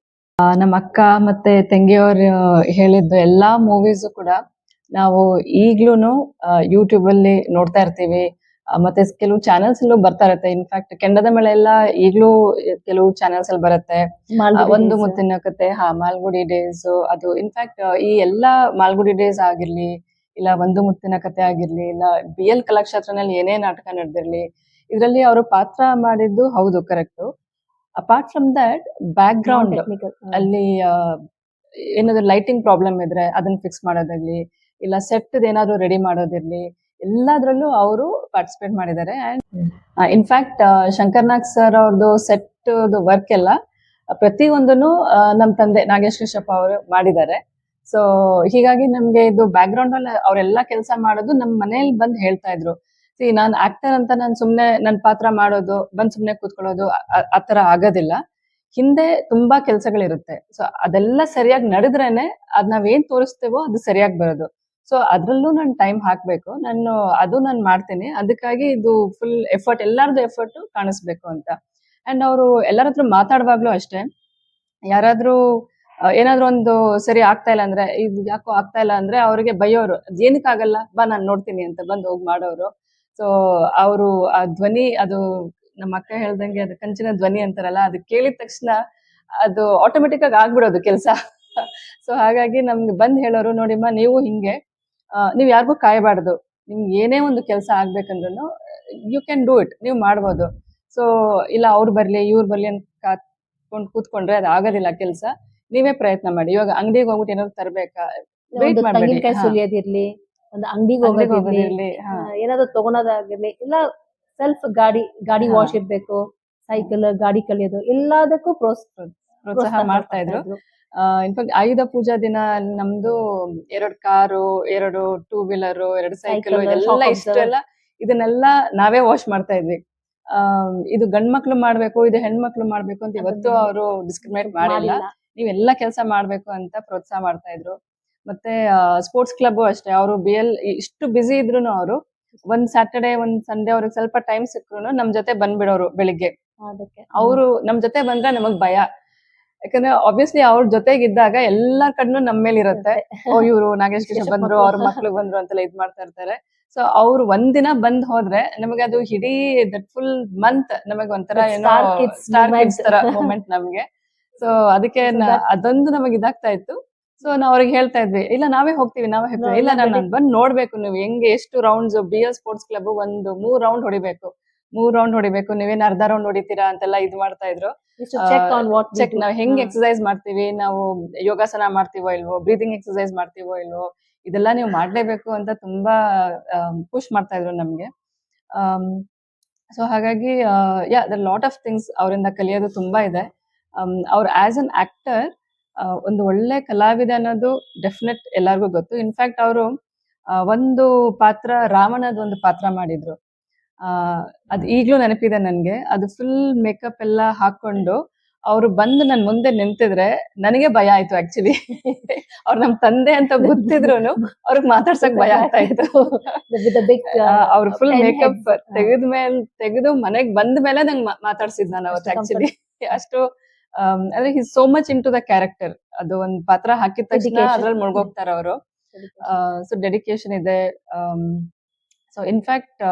ನಮ್ಮ ಅಕ್ಕ ಮತ್ತೆ ತಂಗಿಯವರು ಹೇಳಿದ್ದು ಎಲ್ಲಾ ಮೂವೀಸ್ ಕೂಡ ನಾವು ಈಗ್ಲೂನು ಯೂಟ್ಯೂಬ್ ಅಲ್ಲಿ ನೋಡ್ತಾ ಇರ್ತೀವಿ. ಮತ್ತೆ ಕೆಲವು ಚಾನೆಲ್ಸ್ ಅಲ್ಲೂ ಬರ್ತಾ ಇರುತ್ತೆ. ಇನ್ಫ್ಯಾಕ್ಟ್ ಕೆಂಡದ ಮಳೆ ಎಲ್ಲ ಈಗ್ಲೂ ಕೆಲವು ಚಾನೆಲ್ಸ್ ಅಲ್ಲಿ ಬರುತ್ತೆ. ಒಂದು ಮುತ್ತಿನ ಕತೆ, ಮಾಲ್ಗುಡಿ ಡೇಸ್, ಅದು ಇನ್ಫ್ಯಾಕ್ಟ್ ಈ ಎಲ್ಲಾ ಮಾಲ್ಗುಡಿ ಡೇಸ್ ಆಗಿರ್ಲಿ, ಇಲ್ಲ ಒಂದು ಮುತ್ತಿನ ಕತೆ ಆಗಿರ್ಲಿ, ಇಲ್ಲ BL ಕಲಾಕ್ಷೇತ್ರನಲ್ಲಿ ಏನೇ ನಾಟಕ ನಡೆದಿರ್ಲಿ, ಇದರಲ್ಲಿ ಅವರು ಪಾತ್ರ ಮಾಡಿದ್ದು ಹೌದು correct. Apart from that back ground ಅಲ್ಲಿ ಏನಾದ್ರು ಲೈಟಿಂಗ್ ಪ್ರಾಬ್ಲಮ್ ಇದ್ರೆ ಅದನ್ನ ಫಿಕ್ಸ್ ಮಾಡೋದಿರ್ಲಿ, ಇಲ್ಲ ಸೆಟ್ ಏನಾದ್ರು ರೆಡಿ ಮಾಡೋದಿರ್ಲಿ, ಎಲ್ಲದ್ರಲ್ಲೂ ಅವರು ಪಾರ್ಟಿಸಿಪೇಟ್ ಮಾಡಿದ್ದಾರೆ. ಅಂಡ್ ಇನ್ಫ್ಯಾಕ್ಟ್ ಶಂಕರ್ನಾಗ್ ಸರ್ ಅವ್ರದ್ದು ಸೆಟ್ ವರ್ಕ್ ಎಲ್ಲ ಪ್ರತಿಯೊಂದನ್ನು ನಮ್ಮ ತಂದೆ ನಾಗೇಶ್ ಕಶ್ಯಪ್ ಅವರು ಮಾಡಿದ್ದಾರೆ. ಸೊ ಹೀಗಾಗಿ ನಮ್ಗೆ ಇದು ಬ್ಯಾಕ್ ಗ್ರೌಂಡ್ ಅಲ್ಲಿ ಅವರೆಲ್ಲ ಕೆಲಸ ಮಾಡೋದು ನಮ್ಮ ಮನೇಲಿ ಬಂದು ಹೇಳ್ತಾ ಇದ್ರು. ನಾನ್ ಆಕ್ಟರ್ ಅಂತ ನಾನು ಸುಮ್ನೆ ನನ್ ಪಾತ್ರ ಮಾಡೋದು, ಬಂದ್ ಸುಮ್ನೆ ಕೂತ್ಕೊಳ್ಳೋದು ಆತರ ಆಗೋದಿಲ್ಲ. ಹಿಂದೆ ತುಂಬಾ ಕೆಲ್ಸಗಳಿರುತ್ತೆ. ಸೊ ಅದೆಲ್ಲ ಸರಿಯಾಗಿ ನಡೆದ್ರೇನೆ ಅದ್ ನಾವೇನ್ ತೋರಿಸ್ತೇವೋ ಅದು ಸರಿಯಾಗಿ ಬರೋದು. ಸೊ ಅದ್ರಲ್ಲೂ ನಾನು ಟೈಮ್ ಹಾಕ್ಬೇಕು, ನಾನು ಮಾಡ್ತೀನಿ. ಅದಕ್ಕಾಗಿ ಇದು ಫುಲ್ ಎಫರ್ಟ್, ಎಲ್ಲಾರ್ದು ಎಫರ್ಟ್ ಕಾಣಿಸ್ಬೇಕು ಅಂತ. ಅಂಡ್ ಅವರು ಎಲ್ಲರ ಹತ್ರ ಮಾತಾಡುವಾಗ್ಲೂ ಅಷ್ಟೇ, ಯಾರಾದ್ರೂ ಏನಾದ್ರು ಒಂದು ಸರಿ ಆಗ್ತಾ ಇಲ್ಲ ಅಂದ್ರೆ, ಇದು ಯಾಕೋ ಆಗ್ತಾ ಇಲ್ಲ ಅಂದ್ರೆ ಅವ್ರಿಗೆ ಬೈಯೋರು, ಏನಕ್ಕಾಗಲ್ಲ ಬಾ ನಾನ್ ನೋಡ್ತೀನಿ ಅಂತ ಬಂದು ಹೋಗಿ ಮಾಡೋರು. ಸೊ ಅವರು ಆ ಧ್ವನಿ, ಅದು ನಮ್ಮ ಅಕ್ಕ ಹೇಳ್ದಂಗೆ ಅದು ಕಂಚಿನ ಧ್ವನಿ ಅಂತಾರಲ್ಲ, ಅದು ಕೇಳಿದ ತಕ್ಷಣ ಅದು ಆಟೋಮೆಟಿಕ್ ಆಗಿ ಆಗ್ಬಿಡೋದು ಕೆಲಸ. ಸೊ ಹಾಗಾಗಿ ನಮ್ಗೆ ಬಂದ್ ಹೇಳೋರು, ನೋಡಿಮ್ಮ ನೀವು ಹಿಂಗೆ ನೀವ್ ಯಾರಿಗೂ ಕಾಯಬಾರ್ದು, ನಿಮ್ಗೆ ಏನೇ ಒಂದು ಕೆಲಸ ಆಗ್ಬೇಕಂದ್ರೂ ಯು ಕ್ಯಾನ್ ಡೂ ಇಟ್, ನೀವು ಮಾಡ್ಬೋದು. ಸೊ ಇಲ್ಲ ಅವ್ರು ಬರ್ಲಿ ಇವ್ರು ಬರ್ಲಿ ಅಂತ ಕಾತ್ಕೊಂಡು ಕೂತ್ಕೊಂಡ್ರೆ ಅದು ಆಗೋದಿಲ್ಲ ಕೆಲಸ. ನೀವೇ ಪ್ರಯತ್ನ ಮಾಡಿ. ಇವಾಗ ಅಂಗಡಿಗೆ ಹೋಗ್ಬಿಟ್ಟು ಏನಾದ್ರು ತರ್ಬೇಕಾ, ವೇಟ್ ಮಾಡ್ಬೇಡಿ. ತೆಂಗಿನಕಾಯಿ ಸುಲಿಯೋದಿರ್ಲಿ, ಒಂದು ಅಂಗಡಿಗೆ ಹೋಗೋದಿರ್ಲಿ, ಏನಾದ್ರು ತಗೊಳೋದಾಗಿರ್ಲಿ, ಇಲ್ಲ ಸೆಲ್ಫ್ ಗಾಡಿ ವಾಶ್ ಇರ್ಬೇಕು, ಸೈಕಲ್ ಗಾಡಿ ಕಲಿಯೋದು, ಎಲ್ಲದಕ್ಕೂ ಪ್ರೋತ್ಸಾಹ ಮಾಡ್ತಾ ಇದ್ರು. ಇನ್ಫ್ಯಾಕ್ಟ್ ಆಯುಧ ಪೂಜಾ ದಿನ ನಮ್ದು 2 ಕಾರು, 2 ಟೂ ವೀಲರ್, 2 ಸೈಕಲ್, ಇದೆಲ್ಲ ಇಷ್ಟೆಲ್ಲ ಇದನ್ನೆಲ್ಲ ನಾವೇ ವಾಶ್ ಮಾಡ್ತಾ ಇದ್ವಿ. ಇದು ಗಂಡ್ ಮಕ್ಳು ಮಾಡ್ಬೇಕು, ಇದು ಹೆಣ್ಮಕ್ಳು ಮಾಡ್ಬೇಕು ಅಂತ ಇವತ್ತು ಅವರು ಡಿಸ್ಕ್ರಿಮಿನೇಟ್ ಮಾಡಿಲ್ಲ. ನೀವೆಲ್ಲ ಕೆಲಸ ಮಾಡ್ಬೇಕು ಅಂತ ಪ್ರೋತ್ಸಾಹ ಮಾಡ್ತಾ ಇದ್ರು. ಮತ್ತೆ ಸ್ಪೋರ್ಟ್ಸ್ ಕ್ಲಬ್ ಅಷ್ಟೇ, ಅವರು BL ಇಷ್ಟು ಬ್ಯುಸಿ ಇದ್ರು ಅವರು ಒಂದ್ ಸ್ಯಾಟರ್ಡೆ ಒಂದ್ ಸಂಡೇ ಅವ್ರಿಗೆ ಸ್ವಲ್ಪ ಟೈಮ್ ಸಿಕ್ರು ನಮ್ ಜೊತೆ ಬಂದ್ಬಿಡೋರು ಬೆಳಿಗ್ಗೆ. ಅವರು ನಮ್ ಜೊತೆ ಬಂದ್ರೆ ನಮಗ್ ಭಯ, ಯಾಕಂದ್ರೆ ಆಬ್ವಿಯಸ್ಲಿ ಅವ್ರ ಜೊತೆಗಿದ್ದಾಗ ಎಲ್ಲಾ ಕಣ್ಣು ನಮ್ ಮೇಲೆ ಇರುತ್ತೆ. ಓ ಇವ್ರು ನಾಗೇಶ್ ಕಶ್ಯಪ್ ಬಂದ್ರು, ಅವ್ರ ಮಕ್ಳು ಬಂದ್ರು ಅಂತೆಲ್ಲ ಇದ್ ಮಾಡ್ತಾ ಇರ್ತಾರೆ. ಸೊ ಅವ್ರು ಒಂದಿನ ಬಂದ್ ಹೋದ್ರೆ ನಮಗೆ ಅದು ಇಡೀ ದಟ್ ಫುಲ್ ಮಂತ್ ನಮಗೆ ಒಂಥರ That ಏನೋ Star Kids star kids moment. ತರ ಮೂಮೆಂಟ್ ನಮ್ಗೆ. ಸೊ ಅದಕ್ಕೆ So that- ಅದೊಂದು ನಮಗೆ ಇದಾಗ್ತಾ ಇತ್ತು. ಸೊ ನಾವ್ ಅವ್ರಿಗೆ ಹೇಳ್ತಾ ಇದ್ವಿ, ಇಲ್ಲ ನಾವೇ ಹೋಗ್ತೀವಿ No, ಇಲ್ಲ no, ನಾನು ಬಂದ್ ನೋಡ್ಬೇಕು ನೀವು ಹೆಂಗೆ ಎಷ್ಟು ರೌಂಡ್ಸ್ BL ಸ್ಪೋರ್ಟ್ಸ್ ಕ್ಲಬ್ ಒಂದು 3 ರೌಂಡ್ ಹೊಡಿಬೇಕು, 3 ರೌಂಡ್ ಹೊಡಿಬೇಕು, ನೀವೇನ್ ಅರ್ಧ ರೌಂಡ್ ಹೊಡಿತೀರಾ ಅಂತೆಲ್ಲ ಇದು ಮಾಡ್ತಾ ಇದ್ರು. Just to check on what we check do. ನಾವ್ ಹೆಂಗ್ ಹಾ. ಎಕ್ಸರ್ಸೈಸ್ ಮಾಡ್ತೀವಿ, ನಾವು ಯೋಗಾಸನ ಮಾಡ್ತೀವೋ ಇಲ್ವೋ, ಬ್ರೀದಿಂಗ್ ಎಕ್ಸರ್ಸೈಸ್ ಮಾಡ್ತೀವೋ ಇಲ್ವೋ, ಇದೆಲ್ಲ ನೀವು ಮಾಡ್ಲೇಬೇಕು ಅಂತ ತುಂಬಾ ಪುಷ್ ಮಾಡ್ತಾ ಇದ್ರು ನಮ್ಗೆ. ಸೊ ಹಾಗಾಗಿ ಲಾಟ್ ಆಫ್ ಥಿಂಗ್ಸ್ ಅವರಿಂದ ಕಲಿಯೋದು ತುಂಬಾ ಇದೆ. ಅವ್ರು ಆಸ್ ಅನ್ ಆಕ್ಟರ್ ಒಂದು ಒಳ್ಳೆ ಕಲಾವಿದ ಅನ್ನೋದು ಡೆಫಿನೆಟ್ ಎಲ್ಲರಿಗೂ ಗೊತ್ತು. ಇನ್ಫ್ಯಾಕ್ಟ್ ಅವರು ಒಂದು ಪಾತ್ರ, ರಾವಣದ ಒಂದು ಪಾತ್ರ ಮಾಡಿದ್ರು. ಅದು ಈಗ್ಲೂ ನೆನಪಿದೆ ನನ್ಗೆ. ಅದು ಫುಲ್ ಮೇಕಪ್ ಎಲ್ಲ ಹಾಕೊಂಡು ಅವ್ರು ಬಂದು ನನ್ ಮುಂದೆ ನಿಂತಿದ್ರೆ ನನಗೆ ಭಯ ಆಯ್ತು ಆಕ್ಚುಲಿ. ಅವ್ರು ನಮ್ ತಂದೆ ಅಂತ ಗೊತ್ತಿದ್ರುನು ಅವ್ರಿಗೆ ಮಾತಾಡ್ಸಕ್ ಭಯ ಆಗ್ತಾ ಇತ್ತು. With the big, ಅವ್ರು ಫುಲ್ 10 ಮೇಕಪ್ heads. ತೆಗೆದು ಮನೆಗ್ ಬಂದ ಮೇಲೆ ನಂಗೆ ಮಾತಾಡ್ಸಿದ್ ನಾನು ಅವತ್ತು ಅಷ್ಟು ಆಕ್ಚುಲಿ. ಅಷ್ಟು ಅಂದ್ರೆ he so much into the character. ಅದು ಒಂದ್ ಪಾತ್ರ ಹಾಕಿದ ತಕ್ಷಣ Dedication. ಅದ್ರಲ್ಲಿ ಮುಳ್ಗೋಗ್ತಾರ ಅವರು. ಸೊ ಡೆಡಿಕೇಶನ್ ಇದೆ. So in fact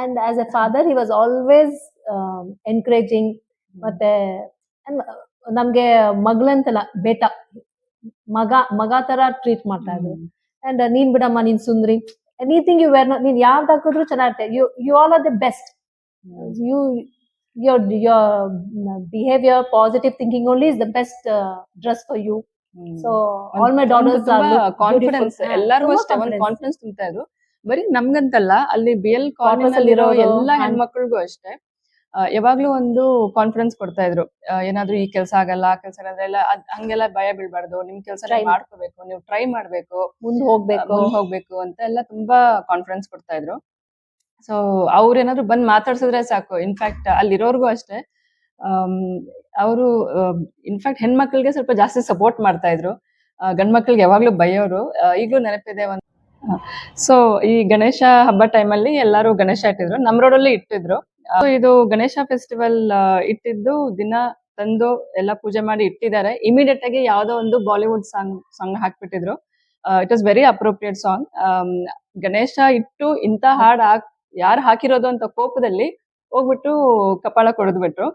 And as a father, he was always encouraging. ಮತ್ತೆ and ನಮ್ಗೆ ಮಗಳಂತಲ್ಲ, ಬೇಟ, ಮಗ ತರ ಟ್ರೀಟ್ ಮಾಡ್ತಾ ಇದ್ರು. ಅಂಡ್ ನೀನ್ ಬಿಡಮ್ಮ, ನೀನ್ ಸುಂದ್ರಿ, ಎನಿಥಿಂಗ್ ಯು ವೇರ್, ನೀನ್ ಯಾವ್ದು ಹಾಕಿದ್ರು ಚೆನ್ನಾಗಿರುತ್ತೆ, you all are the best. You your behavior, positive thinking only is the best dress for you. So all my daughters are confidence, beautiful. ಎಲ್ಲರಿಗೂ ತುಂಬಾ ಅಷ್ಟೇ ಒಂದು confidence. ಕಾನ್ಫಿಡೆನ್ಸ್ ತುಂಬ್ತಾ ಇದ್ರು. ಬರೀ ನಮ್ಗಂತಲ್ಲ, ಅಲ್ಲಿ BL Quarters ಅಲ್ಲಿ ಕಾಲೋನಿನಲ್ಲಿರೋ ಇರೋರು, ಎಲ್ಲಾ ಹೆಣ್ಮಕ್ಳಿಗೂ ಅಷ್ಟೇ ಯಾವಾಗ್ಲೂ ಒಂದು ಕಾನ್ಫಿಡೆನ್ಸ್ ಕೊಡ್ತಾ ಇದ್ರು. ಏನಾದ್ರೂ ಈ ಕೆಲಸ ಆಗಲ್ಲ, ಆ ಕೆಲಸ ಎಲ್ಲ ಹಂಗೆಲ್ಲ ಭಯ ಬೀಳ್ಬಾರ್ದು, ನಿಮ್ ಕೆಲಸ Try ಮಾಡ್ಕೋಬೇಕು, ನೀವು ಟ್ರೈ ಮಾಡ್ಬೇಕು, ಮುಂದೆ ಹೋಗ್ಬೇಕು. ಅಂತ ಎಲ್ಲ ತುಂಬಾ ಕಾನ್ಫಿಡೆನ್ಸ್ ಕೊಡ್ತಾ ಇದ್ರು. ಸೊ ಅವ್ರೇನಾದ್ರು ಬಂದ್ ಮಾತಾಡ್ಸಿದ್ರೆ ಸಾಕು. ಇನ್ಫ್ಯಾಕ್ಟ್ ಅಲ್ಲಿರೋರ್ಗು ಅಷ್ಟೇ, ಅವರು ಇನ್ಫ್ಯಾಕ್ಟ್ ಹೆಣ್ಮಕ್ಳಿಗೆ ಸ್ವಲ್ಪ ಜಾಸ್ತಿ ಸಪೋರ್ಟ್ ಮಾಡ್ತಾ ಇದ್ರು. ಗಂಡ್ ಮಕ್ಳಿಗೆ ಯಾವಾಗ್ಲೂ ಬೈಯೋರು. ಈಗ್ಲೂ ನೆನಪಿದೆ ಒಂದು. ಸೊ ಈ ಗಣೇಶ ಹಬ್ಬ ಟೈಮಲ್ಲಿ ಎಲ್ಲಾರು ಗಣೇಶ ಇಟ್ಟಿದ್ರು, ನಮ್ ರೋಡಲ್ಲಿ ಇಟ್ಟಿದ್ರು. ಇದು ಗಣೇಶ ಫೆಸ್ಟಿವಲ್ ಇಟ್ಟಿದ್ದು ದಿನ ತಂದು ಎಲ್ಲ ಪೂಜೆ ಮಾಡಿ ಇಟ್ಟಿದ್ದಾರೆ. ಇಮಿಡಿಯೇಟ್ ಆಗಿ ಯಾವ್ದೋ ಒಂದು ಬಾಲಿವುಡ್ ಸಾಂಗ್ ಹಾಕ್ಬಿಟ್ಟಿದ್ರು. It was very appropriate song. Ganesha ಇಟ್ಟು ಇಂತ ಹಾಡ್ ಯಾರು ಹಾಕಿರೋದು ಅಂತ ಕೋಪದಲ್ಲಿ ಹೋಗ್ಬಿಟ್ಟು ಕಪಾಳ ಕೊಡದ್ಬಿಟ್ರು.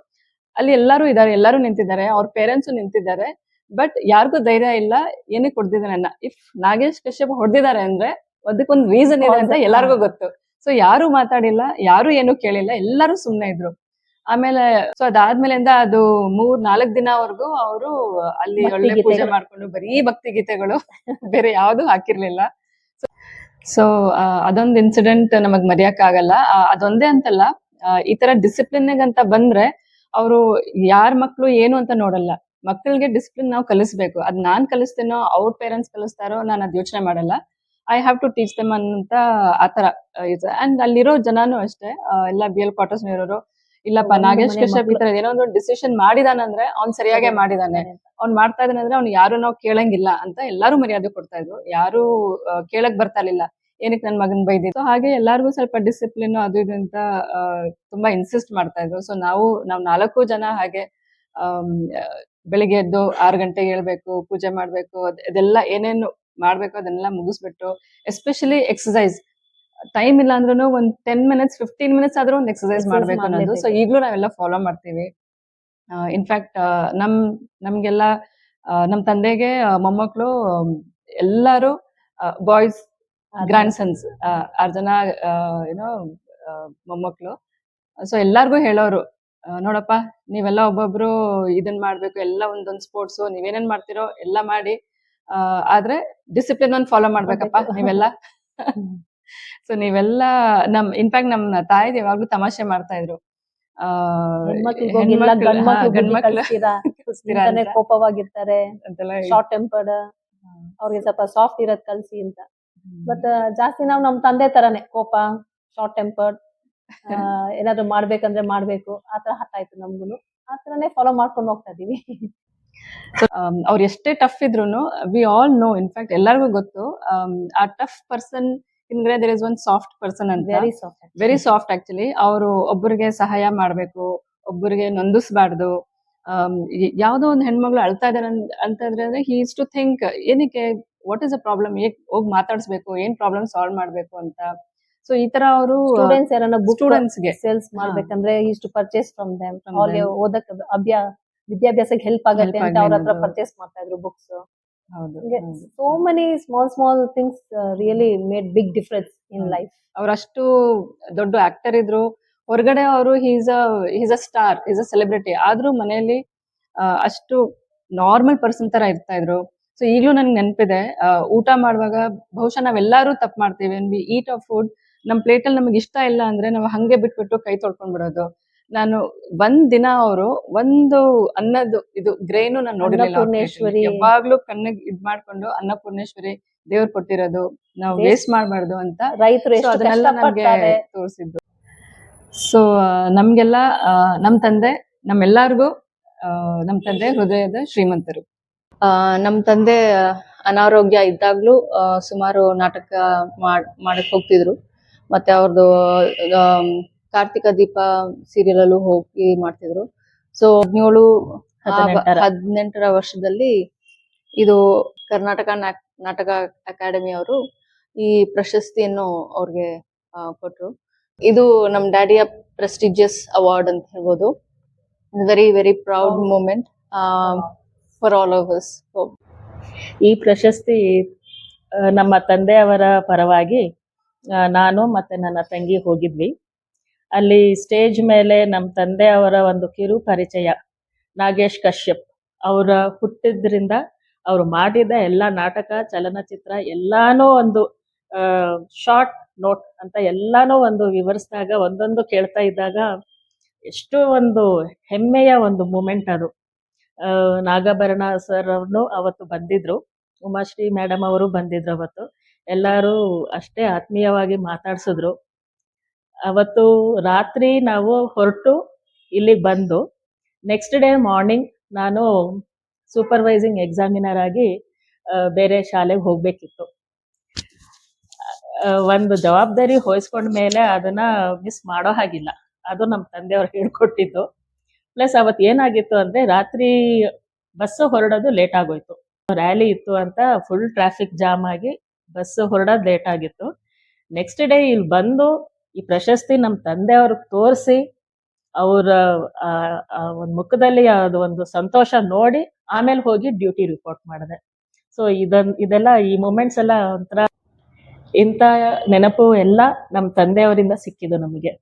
ಅಲ್ಲಿ ಎಲ್ಲಾರು ಇದಾರೆ, ಎಲ್ಲಾರು ನಿಂತಿದ್ದಾರೆ, ಅವ್ರ ಪೇರೆಂಟ್ಸ್ ನಿಂತಿದ್ದಾರೆ. ಬಟ್ ಯಾರಿಗೂ ಧೈರ್ಯ ಇಲ್ಲ ಏನಕ್ಕೆ ಹೊಡೆದಿದ್ದಾನೆ. ಇಫ್ ನಾಗೇಶ್ ಕಶ್ಯಪ್ ಹೊಡೆದಿದ್ದಾರೆ ಅಂದ್ರೆ ಅದಕ್ಕೊಂದು ರೀಸನ್ ಇದೆ ಅಂತ ಎಲ್ಲಾರ್ಗೂ ಗೊತ್ತು. ಸೊ ಯಾರು ಮಾತಾಡಿಲ್ಲ, ಯಾರು ಏನು ಕೇಳಿಲ್ಲ, ಎಲ್ಲಾರು ಸುಮ್ನೆ ಇದ್ರು. ಆಮೇಲೆ ಸೊ ಅದಾದ್ಮೇಲಿಂದ ಅದು 3-4 ದಿನವರೆಗೂ ಅವರು ಅಲ್ಲಿ ಒಳ್ಳೆ ಪೂಜೆ ಮಾಡ್ಕೊಂಡು ಬರೀ ಭಕ್ತಿ ಗೀತೆಗಳು ಬೇರೆ ಯಾವ್ದು ಹಾಕಿರ್ಲಿಲ್ಲ. ಸೊ ಅದೊಂದು ಇನ್ಸಿಡೆಂಟ್ ನಮಗ್ ಮರೆಯಕ್ ಆಗಲ್ಲ. ಅದೊಂದೇ ಅಂತಲ್ಲ, ಈ ತರ ಡಿಸಿಪ್ಲಿನ್ ಅಂತ ಬಂದ್ರೆ ಅವರು ಯಾರ ಮಕ್ಳು ಏನು ಅಂತ ನೋಡಲ್ಲ. ಮಕ್ಕಳಿಗೆ ಡಿಸಿಪ್ಲಿನ್ ನಾವು ಕಲಿಸ್ಬೇಕು. ಅದ್ ನಾನ್ ಕಲಿಸ್ತೇನೋ ಅವ್ರ ಪೇರೆಂಟ್ಸ್ ಕಲಿಸ್ತಾರೋ ನಾನು ಅದ್ ಯೋಚನೆ ಮಾಡಲ್ಲ. I have to teach them ಅಂತ ಆತರ. ಅಂಡ್ ಅಲ್ಲಿರೋ ಜನನು ಅಷ್ಟೇ, ಎಲ್ಲ BL ಕ್ವಾರ್ಟರ್ಸ್ ಇರೋರು, ಇಲ್ಲಪ್ಪ ನಾಗೇಶ್ ಕಶ್ಯಪ್ ಈ ತರ ಏನೋ ಒಂದು ಡಿಸಿಷನ್ ಮಾಡಿದಾನಂದ್ರೆ ಅವ್ನ್ ಸರಿಯಾಗೇ ಮಾಡಿದಾನೆ, ಅವ್ನ್ ಮಾಡ್ತಾ ಇದಾನೆ ಅಂದ್ರೆ ಅವ್ನು ಯಾರು ನಾವು ಕೇಳಂಗಿಲ್ಲ ಅಂತ ಎಲ್ಲಾರು ಮರ್ಯಾದೆ ಕೊಡ್ತಾ ಇದ್ರು. ಯಾರು ಕೇಳಕ್ ಬರ್ತಾ ಇರ್ಲಿಲ್ಲ, ಏನಕ್ಕೆ ನನ್ ಮಗನ್ ಬೈದಿತ್ತು. ಹಾಗೆ ಎಲ್ಲಾರ್ಗು ಸ್ವಲ್ಪ ಡಿಸಿಪ್ಲಿನ್ ಅದು ಇದು ಅಂತ ತುಂಬಾ ಇನ್ಸಿಸ್ಟ್ ಮಾಡ್ತಾ ಇದ್ರು. ಸೊ ನಾವ್ 4 ಜನ ಹಾಗೆ ಬೆಳಿಗ್ಗೆ ಎದ್ದು 6 ಗಂಟೆಗೆ ಹೇಳ್ಬೇಕು, ಪೂಜೆ ಮಾಡ್ಬೇಕು, ಅದೆಲ್ಲ ಏನೇನು ಮಾಡ್ಬೇಕು ಅದನ್ನೆಲ್ಲ ಮುಗಿಸ್ಬಿಟ್ಟು, ಎಸ್ಪೆಷಲಿ ಎಕ್ಸರ್ಸೈಸ್ ಟೈಮ್ ಇಲ್ಲ ಅಂದ್ರೂ ಒಂದ್ 10 ಮಿನಿಟ್ಸ್ 15 ಮಿನಿಟ್ಸ್ ಆದ್ರೂ ಒಂದು ಎಕ್ಸರ್ಸೈಸ್ ಮಾಡ್ಬೇಕು ಅನ್ನೋದು. ಸೊ ಈಗ್ಲೂ ನಾವೆಲ್ಲ ಫಾಲೋ ಮಾಡ್ತೀವಿ. ಇನ್ಫ್ಯಾಕ್ಟ್ ನಮ್ಗೆಲ್ಲ ನಮ್ ತಂದೆಗೆ ಮೊಮ್ಮಕ್ಳು ಎಲ್ಲಾರು ಬಾಯ್ಸ್, ಗ್ರ್ಯಾಂಡ್ ಸನ್ಸ್, 6 ಜನ ಏನೋ ಮೊಮ್ಮಕ್ಳು. ಸೊ ಎಲ್ಲಾರ್ಗು ಹೇಳೋರು, ನೋಡಪ್ಪ ನೀವೆಲ್ಲ ಒಬ್ಬೊಬ್ರು ಇದನ್ ಮಾಡ್ಬೇಕು, ಎಲ್ಲ ಒಂದೊಂದ್ ಸ್ಪೋರ್ಟ್ಸ್ ನೀವೇನೇನ್ ಮಾಡ್ತಿರೋ ಎಲ್ಲ ಮಾಡಿ, ಆದ್ರೆ ಡಿಸಿಪ್ಲಿನ್ ಒಂದು ಫಾಲೋ ಮಾಡ್ಬೇಕಪ್ಪ ನೀವೆಲ್ಲ. ಸೊ ನೀವೆಲ್ಲ ಇನ್ಫ್ಯಾಕ್ಟ್ ನಮ್ ತಾಯಿ ಯಾವಾಗ್ಲೂ ತಮಾಷೆ ಮಾಡ್ತಾ ಇದ್ರು, ಕೋಪವಾಗಿರ್ತಾರೆ, ಶಾರ್ಟ್ ಟೆಂಪರ್ಡ್, ಅವ್ರಿಗೆ ಸ್ವಲ್ಪ ಸಾಫ್ಟ್ ಇರೋದ್ ಕಲ್ಸಿ ಅಂತ. ಬಟ್ ಜಾಸ್ತಿ ನಾವು ನಮ್ ತಂದೆ ತರಾನೇ ಕೋಪ, ಶಾರ್ಟ್ ಟೆಂಪರ್ಡ್, ಏನಾದ್ರು ಮಾಡ್ಬೇಕಂದ್ರೆ ಮಾಡ್ಬೇಕು, ಆತರ ಹಠ ಆಯ್ತು ನಮ್ಗುನು. ಆತರನೇ ಫಾಲೋ ಮಾಡ್ಕೊಂಡು ಹೋಗ್ತಾ ಇದೀವಿ. ಅವ್ರು ಎಷ್ಟೇ ಟಫ್ ಇದ್ರುನು ವಿ ಆಲ್ ನೋ, ಇನ್ಫ್ಯಾಕ್ಟ್ ಎಲ್ಲರಿಗೂ ಗೊತ್ತು, ಆ ಟಫ್ ಪರ್ಸನ್ ಹಿಂದ್ಗಡೆ there is one soft person ಅಂತ. Very soft actually. ಅವರು ಒಬ್ಬರಿಗೆ ಸಹಾಯ ಮಾಡ್ಬೇಕು, ಒಬ್ಬರಿಗೆ ನೊಂದಿಸ್ಬಾರ್ದು. ಯಾವ್ದೋ ಒಂದು ಹೆಣ್ಮಗಳು ಅಳ್ತಾ ಇದಾರೆ ಅಂತಂದ್ರೆ ಹಿ ಈಸ್ ಟು ಥಿಂಕ್ ಏನಕ್ಕೆ, ವಾಟ್ ಇಸ್ ಅ ಪ್ರಾಬ್ಲಮ್, ಹೋಗಿ ಮಾತಾಡ್ಸ್ಬೇಕು, ಏನ್ ಪ್ರಾಬ್ಲಮ್ ಸಾಲ್ವ್ ಮಾಡ್ಬೇಕು ಅಂತ. ಸೊ ಈ ತರ ಅವರು ಸ್ಟೂಡೆಂಟ್ಸ್ ಯಾರನ್ನ ಬುಕ್ ಸ್ಟೂಡೆಂಟ್ಸ್ಗೆ ಸೇಲ್ಸ್ ಮಾಡ್ಬೇಕಂದ್ರೆ use to purchase from them, From ಅವ್ರಿಗೆ them. ಓದಕ್ಕೆ ವಿದ್ಯಾಭ್ಯಾಸಕ್ಕೆ ಹೆಲ್ಪ್ ಆಗುತ್ತೆ Help ಅಂತ ಅವ್ರ ಹತ್ರ ಆಗ್ಲಿ ಪರ್ಚೇಸ್ ಮಾಡ್ತಾ ಇದ್ರು ಬುಕ್ಸ್. ಹೌದು so many small things really made big difference in ಹೌದು. ಲೈಫ್. ಅವ್ರಷ್ಟು ದೊಡ್ಡ ಆಕ್ಟರ್ ಇದ್ರು, ಹೊರಗಡೆ ಅವರು is a star, is a celebrity, ಆದ್ರೂ ಮನೆಯಲ್ಲಿ ಅಷ್ಟು ನಾರ್ಮಲ್ ಪರ್ಸನ್ ತರ ಇರ್ತಾ ಇದ್ರು. ಸೊ ಈಗಲೂ ನನ್ಗೆ ನೆನಪಿದೆ, ಊಟ ಮಾಡುವಾಗ ಬಹುಶಃ ನಾವೆಲ್ಲರೂ ತಪ್ಪು ಮಾಡ್ತೀವಿ. ವಿ ಈಟ್ ಅ ಫುಡ್, ನಮ್ ಪ್ಲೇಟ್ ಅಲ್ಲಿ ನಮಗೆ ಇಷ್ಟ ಇಲ್ಲ ಅಂದ್ರೆ ನಾವು ಹಂಗೆ ಬಿಟ್ಬಿಟ್ಟು ಕೈ ತೊಳ್ಕೊಂಡ್ ಬಿಡೋದು. ನಾನು ಒಂದ್ ದಿನ ಅವರು ಒಂದು ಅನ್ನದ್ದು ಇದು ಗ್ರೇನು ನಾನು ನೋಡಿರ್ಲಿಲ್ಲ ಅವ್ರ plate ಅಲ್ಲಿ. ಅನ್ನಪೂರ್ಣೇಶ್ವರಿ. ಯಾವಾಗ್ಲೂ ಕಣ್ಣಿಗೆ ಇದ್ ಮಾಡ್ಕೊಂಡು ಅನ್ನಪೂರ್ಣೇಶ್ವರಿ ದೇವ್ರು ಕೊಟ್ಟಿರೋದು, ನಾವು Waste- ವೇಸ್ಟ್ ಮಾಡ್ಬಾರ್ದು ಅಂತ ರೈತರು So ಎಷ್ಟು ಅದನ್ನೆಲ್ಲ ನಮ್ಗೆ ಕಷ್ಟಪಡ್ತಾರೆ. ತೋರಿಸಿದ್ದು. ಸೊ ನಮ್ಗೆಲ್ಲ ನಮ್ ತಂದೆ ನಮ್ಮೆಲ್ಲರಿಗೂ ನಮ್ ತಂದೆ ಹೃದಯದ ಶ್ರೀಮಂತರು. ನಮ್ ತಂದೆ ಅನಾರೋಗ್ಯ ಇದ್ದಾಗ್ಲೂ ಸುಮಾರು ನಾಟಕ ಮಾಡಕ್ ಹೋಗ್ತಿದ್ರು. ಮತ್ತೆ ಅವ್ರದ್ದು ಕಾರ್ತಿಕ ದೀಪ ಸೀರಿಯಲ್ ಅಲ್ಲೂ ಹೋಗಿ ಮಾಡ್ತಿದ್ರು. ಸೊ 18ರ ವರ್ಷದಲ್ಲಿ ಇದು ಕರ್ನಾಟಕ ನಾಟಕ ಅಕಾಡೆಮಿ ಅವರು ಈ ಪ್ರಶಸ್ತಿಯನ್ನು ಅವ್ರಿಗೆ ಕೊಟ್ರು. ಇದು ನಮ್ ಡ್ಯಾಡಿಯ ಪ್ರೆಸ್ಟಿಜಿಯಸ್ ಅವಾರ್ಡ್ ಅಂತ ಹೇಳ್ಬೋದು. Very very proud moment for all of us. ಈ ಪ್ರಶಸ್ತಿ ನಮ್ಮ ತಂದೆಯವರ ಪರವಾಗಿ ನಾನು ಮತ್ತೆ ನನ್ನ ತಂಗಿ ಹೋಗಿದ್ವಿ. ಅಲ್ಲಿ ಸ್ಟೇಜ್ ಮೇಲೆ ನಮ್ಮ ತಂದೆಯವರ ಒಂದು ಕಿರು ಪರಿಚಯ, ನಾಗೇಶ್ ಕಶ್ಯಪ್ ಅವರ ಹುಟ್ಟಿದ್ರಿಂದ ಅವರು ಮಾಡಿದ ಎಲ್ಲ ನಾಟಕ, ಚಲನಚಿತ್ರ ಎಲ್ಲಾನು ಒಂದು ಶಾರ್ಟ್ ನೋಟ್ ಅಂತ ಎಲ್ಲಾನು ಒಂದು ವಿವರಿಸಿದಾಗ ಒಂದೊಂದು ಕೇಳ್ತಾ ಇದ್ದಾಗ ಎಷ್ಟು ಒಂದು ಹೆಮ್ಮೆಯ ಒಂದು ಮೂಮೆಂಟ್ ಅದು. ನಾಗಾಭರಣ ಸರ್ ಅವ್ರನ್ನು ಅವತ್ತು ಬಂದಿದ್ರು, ಉಮಾಶ್ರೀ ಮೇಡಮ್ ಅವರು ಬಂದಿದ್ರು ಅವತ್ತು. ಎಲ್ಲರೂ ಅಷ್ಟೇ ಆತ್ಮೀಯವಾಗಿ ಮಾತಾಡ್ಸಿದ್ರು. ಅವತ್ತು ರಾತ್ರಿ ನಾವು ಹೊರಟು ಇಲ್ಲಿಗೆ ಬಂದು ನೆಕ್ಸ್ಟ್ ಡೇ ಮಾರ್ನಿಂಗ್ ನಾನು ಸೂಪರ್ವೈಸಿಂಗ್ ಎಕ್ಸಾಮಿನರ್ ಆಗಿ ಬೇರೆ ಶಾಲೆಗೆ ಹೋಗ್ಬೇಕಿತ್ತು. ಒಂದು ಜವಾಬ್ದಾರಿ ವಹಿಸ್ಕೊಂಡ ಮೇಲೆ ಅದನ್ನ ಮಿಸ್ ಮಾಡೋ ಹಾಗಿಲ್ಲ, ಅದು ನಮ್ಮ ತಂದೆಯವ್ರು ಹೇಳ್ಕೊಟ್ಟಿದ್ದು. ಪ್ಲಸ್ ಅವತ್ತು ಏನಾಗಿತ್ತು ಅಂದರೆ ರಾತ್ರಿ ಬಸ್ಸು ಹೊರಡೋದು ಲೇಟ್ ಆಗೋಯ್ತು. ರ್ಯಾಲಿ ಇತ್ತು ಅಂತ ಫುಲ್ ಟ್ರಾಫಿಕ್ ಜಾಮ್ ಆಗಿ ಬಸ್ಸು ಹೊರಡೋದು ಲೇಟ್ ಆಗಿತ್ತು. ನೆಕ್ಸ್ಟ್ ಡೇ ಇಲ್ಲಿ ಬಂದು ಈ ಪ್ರಶಸ್ತಿ ನಮ್ಮ ತಂದೆಯವ್ರಿಗೆ ತೋರಿಸಿ ಅವರ ಒಂದು ಮುಖದಲ್ಲಿ ಅದು ಒಂದು ಸಂತೋಷ ನೋಡಿ ಆಮೇಲೆ ಹೋಗಿ ಡ್ಯೂಟಿ ರಿಪೋರ್ಟ್ ಮಾಡಿದೆ. ಸೊ ಇದೆಲ್ಲ ಈ ಮೂಮೆಂಟ್ಸ್ ಎಲ್ಲ ಒಂಥರ ಇಂಥ ನೆನಪು ಎಲ್ಲ ನಮ್ಮ ತಂದೆಯವರಿಂದ ಸಿಕ್ಕಿದ್ದು ನಮಗೆ.